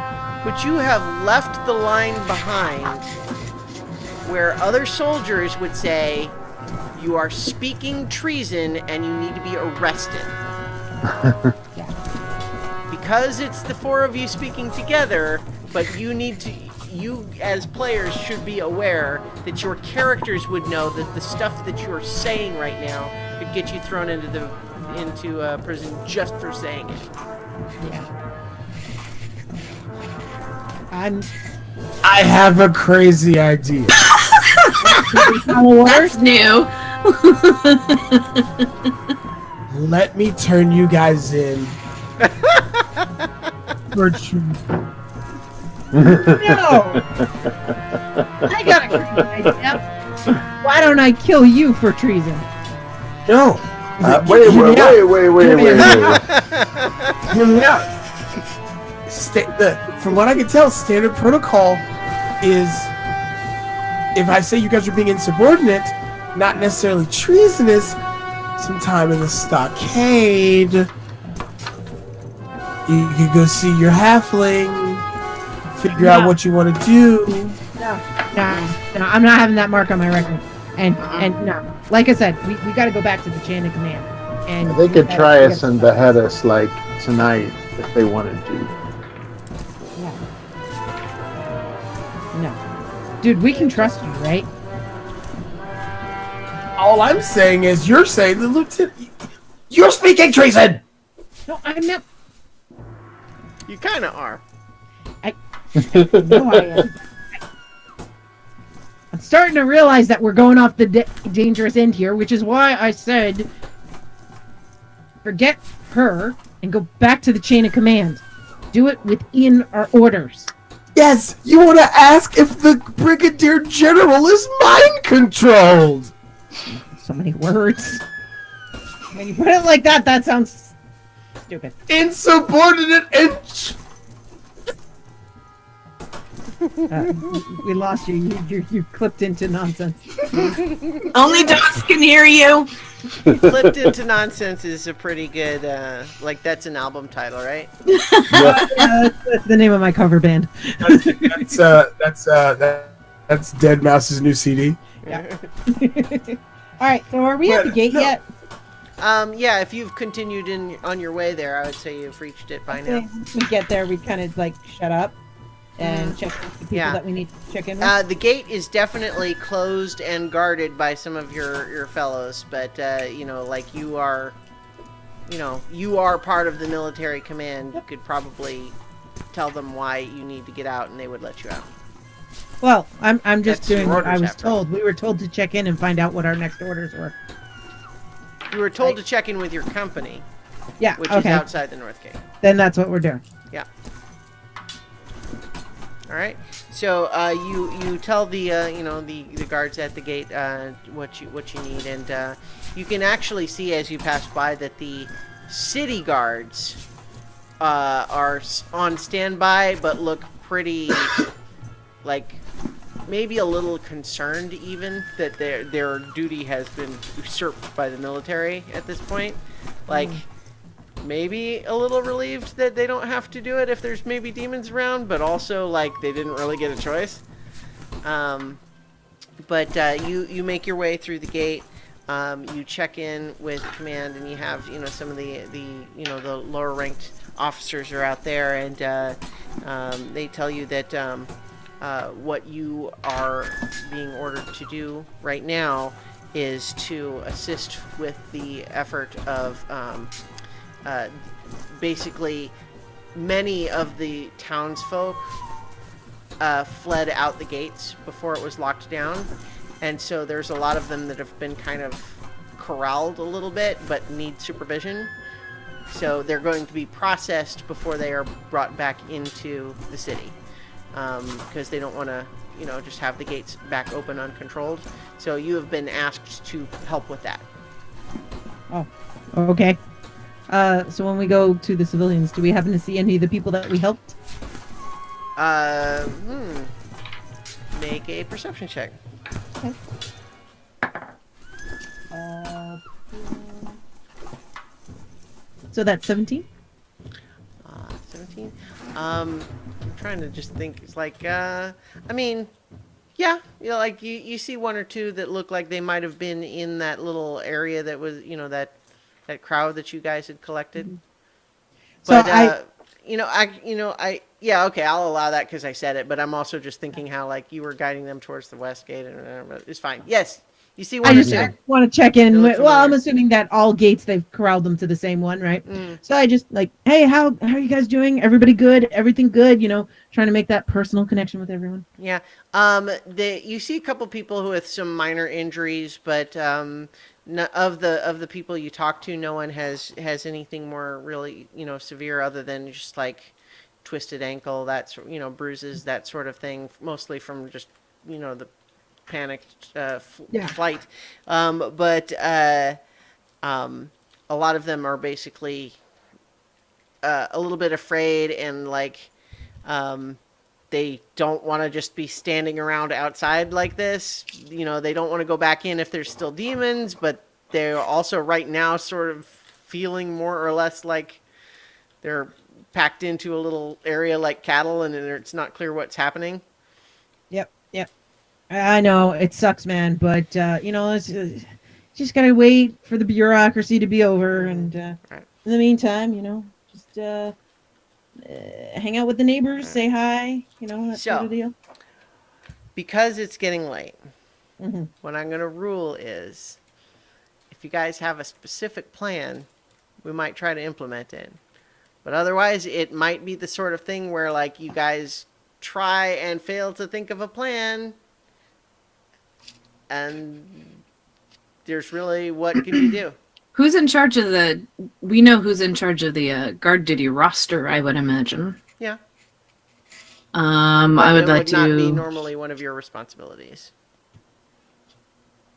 but you have left the line behind where other soldiers would say, you are speaking treason and you need to be arrested. Because it's the four of you speaking together, but you as players should be aware that your characters would know that the stuff that you're saying right now could get you thrown into prison just for saying it. I have a crazy idea. That's new. Let me turn you guys in. Virtue. No! I got a crazy idea. Why don't I kill you for treason? No. Wait. Hear me out. From what I can tell, standard protocol is if I say you guys are being insubordinate, not necessarily treasonous, sometime in the stockade, you could go see your halfling, figure out what you want to do. No, I'm not having that mark on my record. And no, like I said, we got to go back to the chain of command. And They could try us and behead us like tonight if they wanted to. No, dude, we can trust you, right? All I'm saying is you're saying the lieutenant... You're speaking treason! No, I'm not. You kind of are. No, I am. I'm starting to realize that we're going off the dangerous end here, which is why I said forget her and go back to the chain of command. Do it within our orders. Yes, you want to ask if the Brigadier General is mind controlled! So many words. When you put it like that, that sounds stupid. Insubordinate and... We lost you. You clipped into nonsense. Only dogs can hear you. Flipped into Nonsense is a pretty good, that's an album title, right? Yeah, that's the name of my cover band. That's Dead Mouse's new CD. Yeah. All right. So are we at the gate yet? Yeah, if you've continued on your way there, I would say you've reached it by now. Once we get there, we kind of shut up and check with the people that we need to check in with. The gate is definitely closed and guarded by some of your fellows, but you are part of the military command. You could probably tell them why you need to get out, and they would let you out. Well, I'm just That's doing your what I orders, was after all. told. We were told to check in and find out what our next orders were. You were told to check in with your company, Yeah. which is outside the North Gate. Then that's what we're doing. Yeah. All right. So you tell the the guards at the gate what you need, and you can actually see as you pass by that the city guards are on standby, but look pretty maybe a little concerned even that their duty has been usurped by the military at this point. maybe a little relieved that they don't have to do it if there's maybe demons around, but also like they didn't really get a choice. But you make your way through the gate. You check in with command, and you have some of the the lower ranked officers are out there, and they tell you that what you are being ordered to do right now is to assist with the effort of basically many of the townsfolk fled out the gates before it was locked down, and so there's a lot of them that have been kind of corralled a little bit but need supervision. So they're going to be processed before they are brought back into the city, because they don't want to just have the gates back open uncontrolled. So you have been asked to help with that. Oh, okay. So when we go to the civilians, do we happen to see any of the people that we helped? Make a perception check. Okay. So that's 17? 17? I'm trying to just think. It's like, I mean, yeah, like you see one or two that look like they might have been in that little area that was, that crowd that you guys had collected. Mm-hmm. But, So yeah, okay, I'll allow that because I said it, but I'm also just thinking how, like, you were guiding them towards the west gate, and it's fine. Yes, you see one I or just two. want to check in. They look Well, I'm familiar. assuming that all gates they've corralled them to the same one, right? So I just like, hey, how are you guys doing? Everybody good? Everything good? Trying to make that personal connection with everyone. Yeah. You see a couple people who with some minor injuries, but of the people you talk to, no one has anything more really severe other than just like twisted ankle, that's bruises, that sort of thing, mostly from just the panicked flight. But a lot of them are basically a little bit afraid, and like they don't want to just be standing around outside like this. They don't want to go back in if there's still demons, but they're also right now sort of feeling more or less like they're packed into a little area like cattle, and it's not clear what's happening. Yep. I know it sucks, man, but it's just gotta wait for the bureaucracy to be over, and Right. in the meantime, just hang out with the neighbors, say hi, that sort of deal. Because it's getting late, Hmm. what I'm going to rule is if you guys have a specific plan, we might try to implement it. But otherwise, it might be the sort of thing where, like, you guys try and fail to think of a plan, and there's really, what can you do? Who's in charge of the? We know who's in charge of the guard duty roster, I would imagine. Yeah. I But would it like would not be to. normally one of your responsibilities.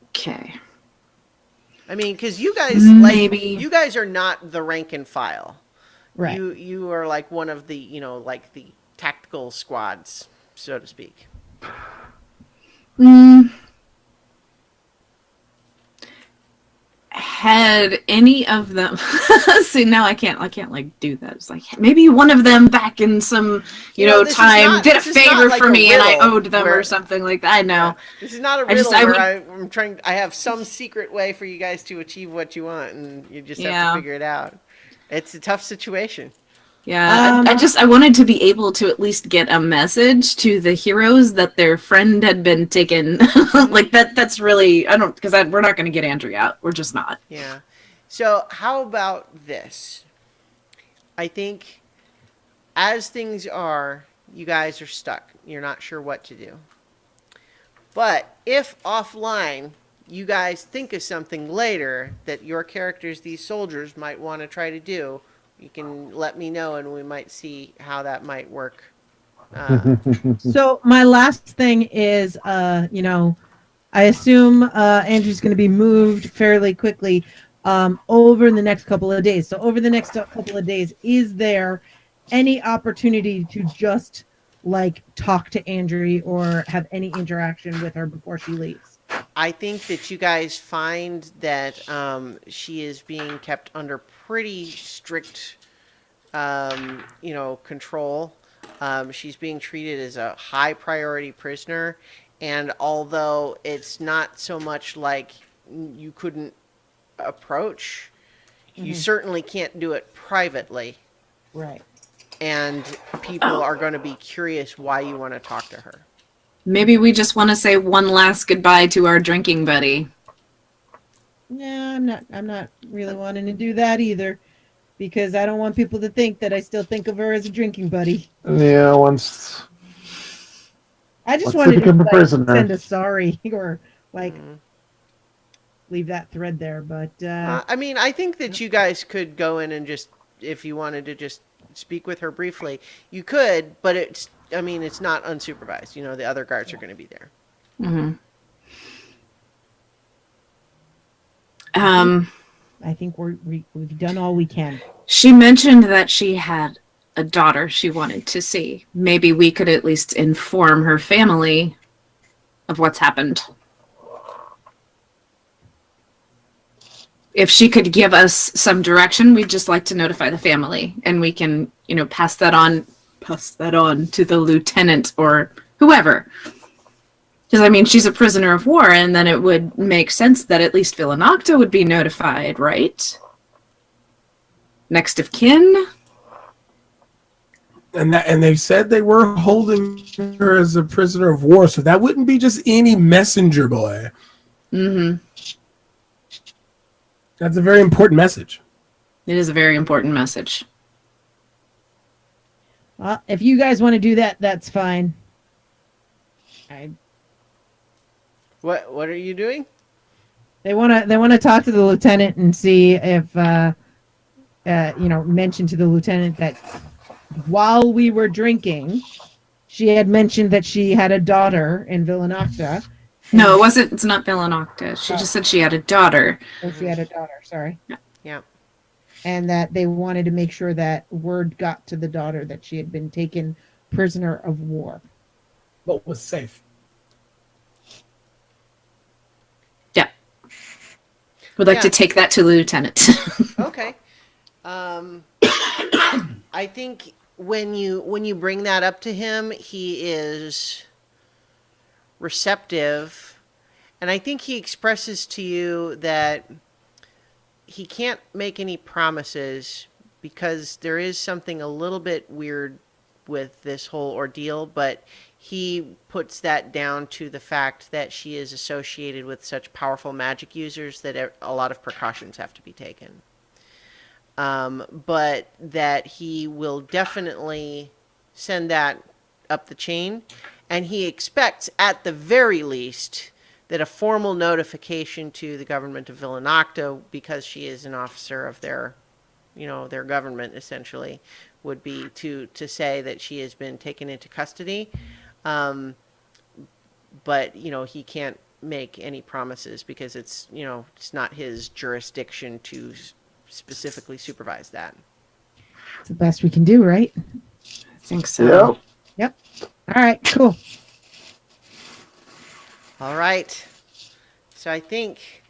Okay. I mean, because you guys, Maybe. you guys are not the rank and file. Right. You are like one of the, like the tactical squads, so to speak. Had any of them see, now I can't like do that. It's like maybe one of them back in some This is time not- did a this is not favor like for a me and I riddle owed them where- or something like that. I know. This is not a I riddle just- I where I'm trying. I have some secret way for you guys to achieve what you want, and you just have Yeah. to figure it out. It's a tough situation. Yeah, I wanted to be able to at least get a message to the heroes that their friend had been taken. Like that's really, I don't, because we're not going to get Andrew out. We're just not. Yeah. So how about this? I think as things are, you guys are stuck. You're not sure what to do. But if offline you guys think of something later that your characters, these soldiers, might want to try to do, you can let me know and we might see how that might work. So my last thing is, I assume Andrew's going to be moved fairly quickly over the next couple of days. So over the next couple of days, is there any opportunity to just like talk to Andrea or have any interaction with her before she leaves? I think that you guys find that she is being kept under pretty strict, control. She's being treated as a high priority prisoner, and although it's not so much like you couldn't approach, you certainly can't do it privately, Right. and people are going to be curious why you want to talk to her. Maybe we just want to say one last goodbye to our drinking buddy. Yeah, I'm not really wanting to do that either, because I don't want people to think that I still think of her as a drinking buddy. Yeah, once I just they wanted to become a prisoner. send a sorry or leave that thread there, but I mean, I think that you guys could go in and just, if you wanted to just speak with her briefly, you could, but it's not unsupervised. The other guards are going to be there. I think we've done all we can. She mentioned that she had a daughter she wanted to see. Maybe we could at least inform her family of what's happened. If she could give us some direction, we'd just like to notify the family, and we can, pass that on to the lieutenant or whoever. Because, she's a prisoner of war, and then it would make sense that at least Villanocta would be notified, right? Next of kin? And they said they were holding her as a prisoner of war, so that wouldn't be just any messenger boy. Mm-hmm. That's a very important message. It is a very important message. Well, if you guys want to do that, that's fine. What are you doing? They want to talk to the lieutenant and see if mention to the lieutenant that while we were drinking, she had mentioned that she had a daughter in Villanocta. No, it's not Villanocta. She just said she had a daughter. Oh, she had a daughter, sorry. Yeah. And that they wanted to make sure that word got to the daughter that she had been taken prisoner of war. But was safe. Yeah. Would like to take that to the lieutenant. Okay. I think when you bring that up to him, he is receptive, and I think he expresses to you that he can't make any promises because there is something a little bit weird with this whole ordeal, but he puts that down to the fact that she is associated with such powerful magic users that a lot of precautions have to be taken. But that he will definitely send that up the chain, and he expects at the very least that a formal notification to the government of Villanocta, because she is an officer of their government essentially, would be to say that she has been taken into custody. But he can't make any promises because it's not his jurisdiction to specifically supervise that. It's the best we can do, right? I think so. Yep. All right, cool. All right. So I think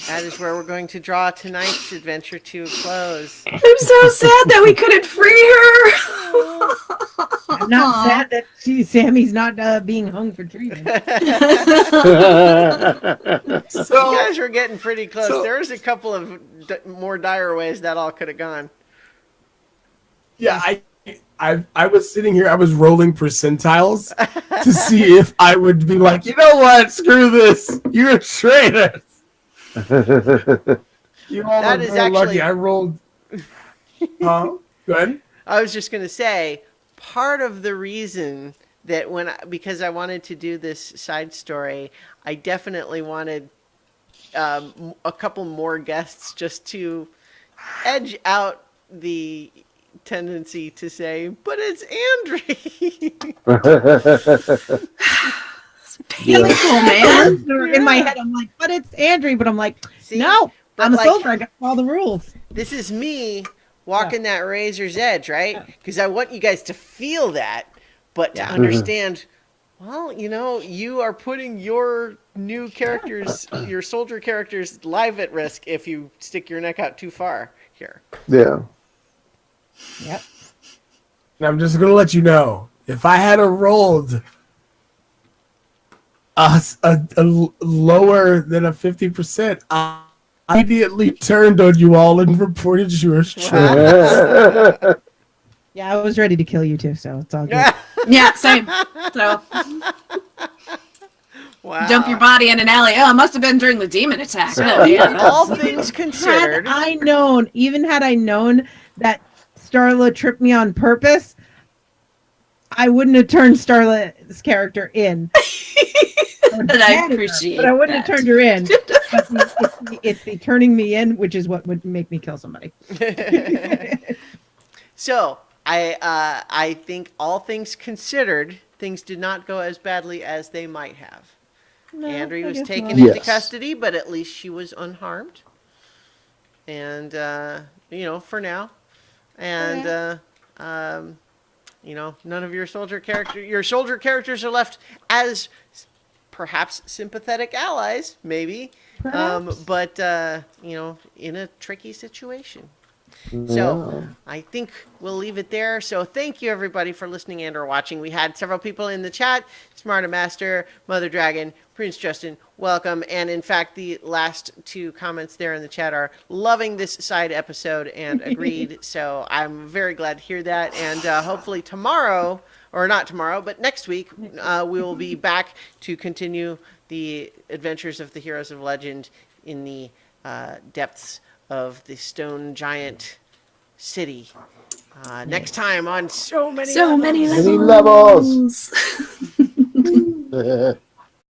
that is where we're going to draw tonight's adventure to a close. I'm so sad that we couldn't free her. I'm not sad that Sammy's not being hung for treason. So you guys were getting pretty close. There's a couple of more dire ways that all could have gone. Yeah, I was sitting here, I was rolling percentiles to see if I would be like, you know what, screw this, you're a traitor. You all That are is very actually lucky. I rolled. Go ahead. I was just going to say, part of the reason that because I wanted to do this side story, I definitely wanted a couple more guests just to edge out the tendency to say, but it's Andre. Painful, man. In my head, I'm like, but it's Andre. But I'm like, See? no, But I'm a like- soldier. I got all the rules. This is me walking that razor's edge, right? Because I want you guys to feel that, but to understand Well, you are putting your new characters, your soldier characters, live at risk if you stick your neck out too far here. Yeah. Yep. And I'm just gonna let you know, if I had a rolled a lower than a 50%, I immediately turned on you all and reported you as trash. Yeah, I was ready to kill you too, so it's all good. Yeah, same. So Wow. dump your body in an alley. Oh, it must have been during the demon attack. So, Oh, yeah. all things Had considered, I known, even had I known that Starla tripped me on purpose, I wouldn't have turned Starla's character in. And I appreciate But I wouldn't that. have turned her in. But it's the turning me in, which is what would make me kill somebody. so I think all things considered, things did not go as badly as they might have. No, Andrea I was guess taken not. into Yes. custody, but at least she was unharmed. And for now. And none of your soldier characters are left as perhaps sympathetic allies, maybe. Perhaps. But in a tricky situation. Yeah. So I think we'll leave it there. So thank you everybody for listening and or watching. We had several people in the chat: Smarter Master, Mother Dragon, Prince Justin. Welcome. And in fact, the last two comments there in the chat are loving this side episode and agreed. So I'm very glad to hear that. And hopefully tomorrow, or not tomorrow, but next week, we will be back to continue the adventures of the heroes of legend in the depths of the stone giant city. Next time on So Many So Levels. many Many levels. levels.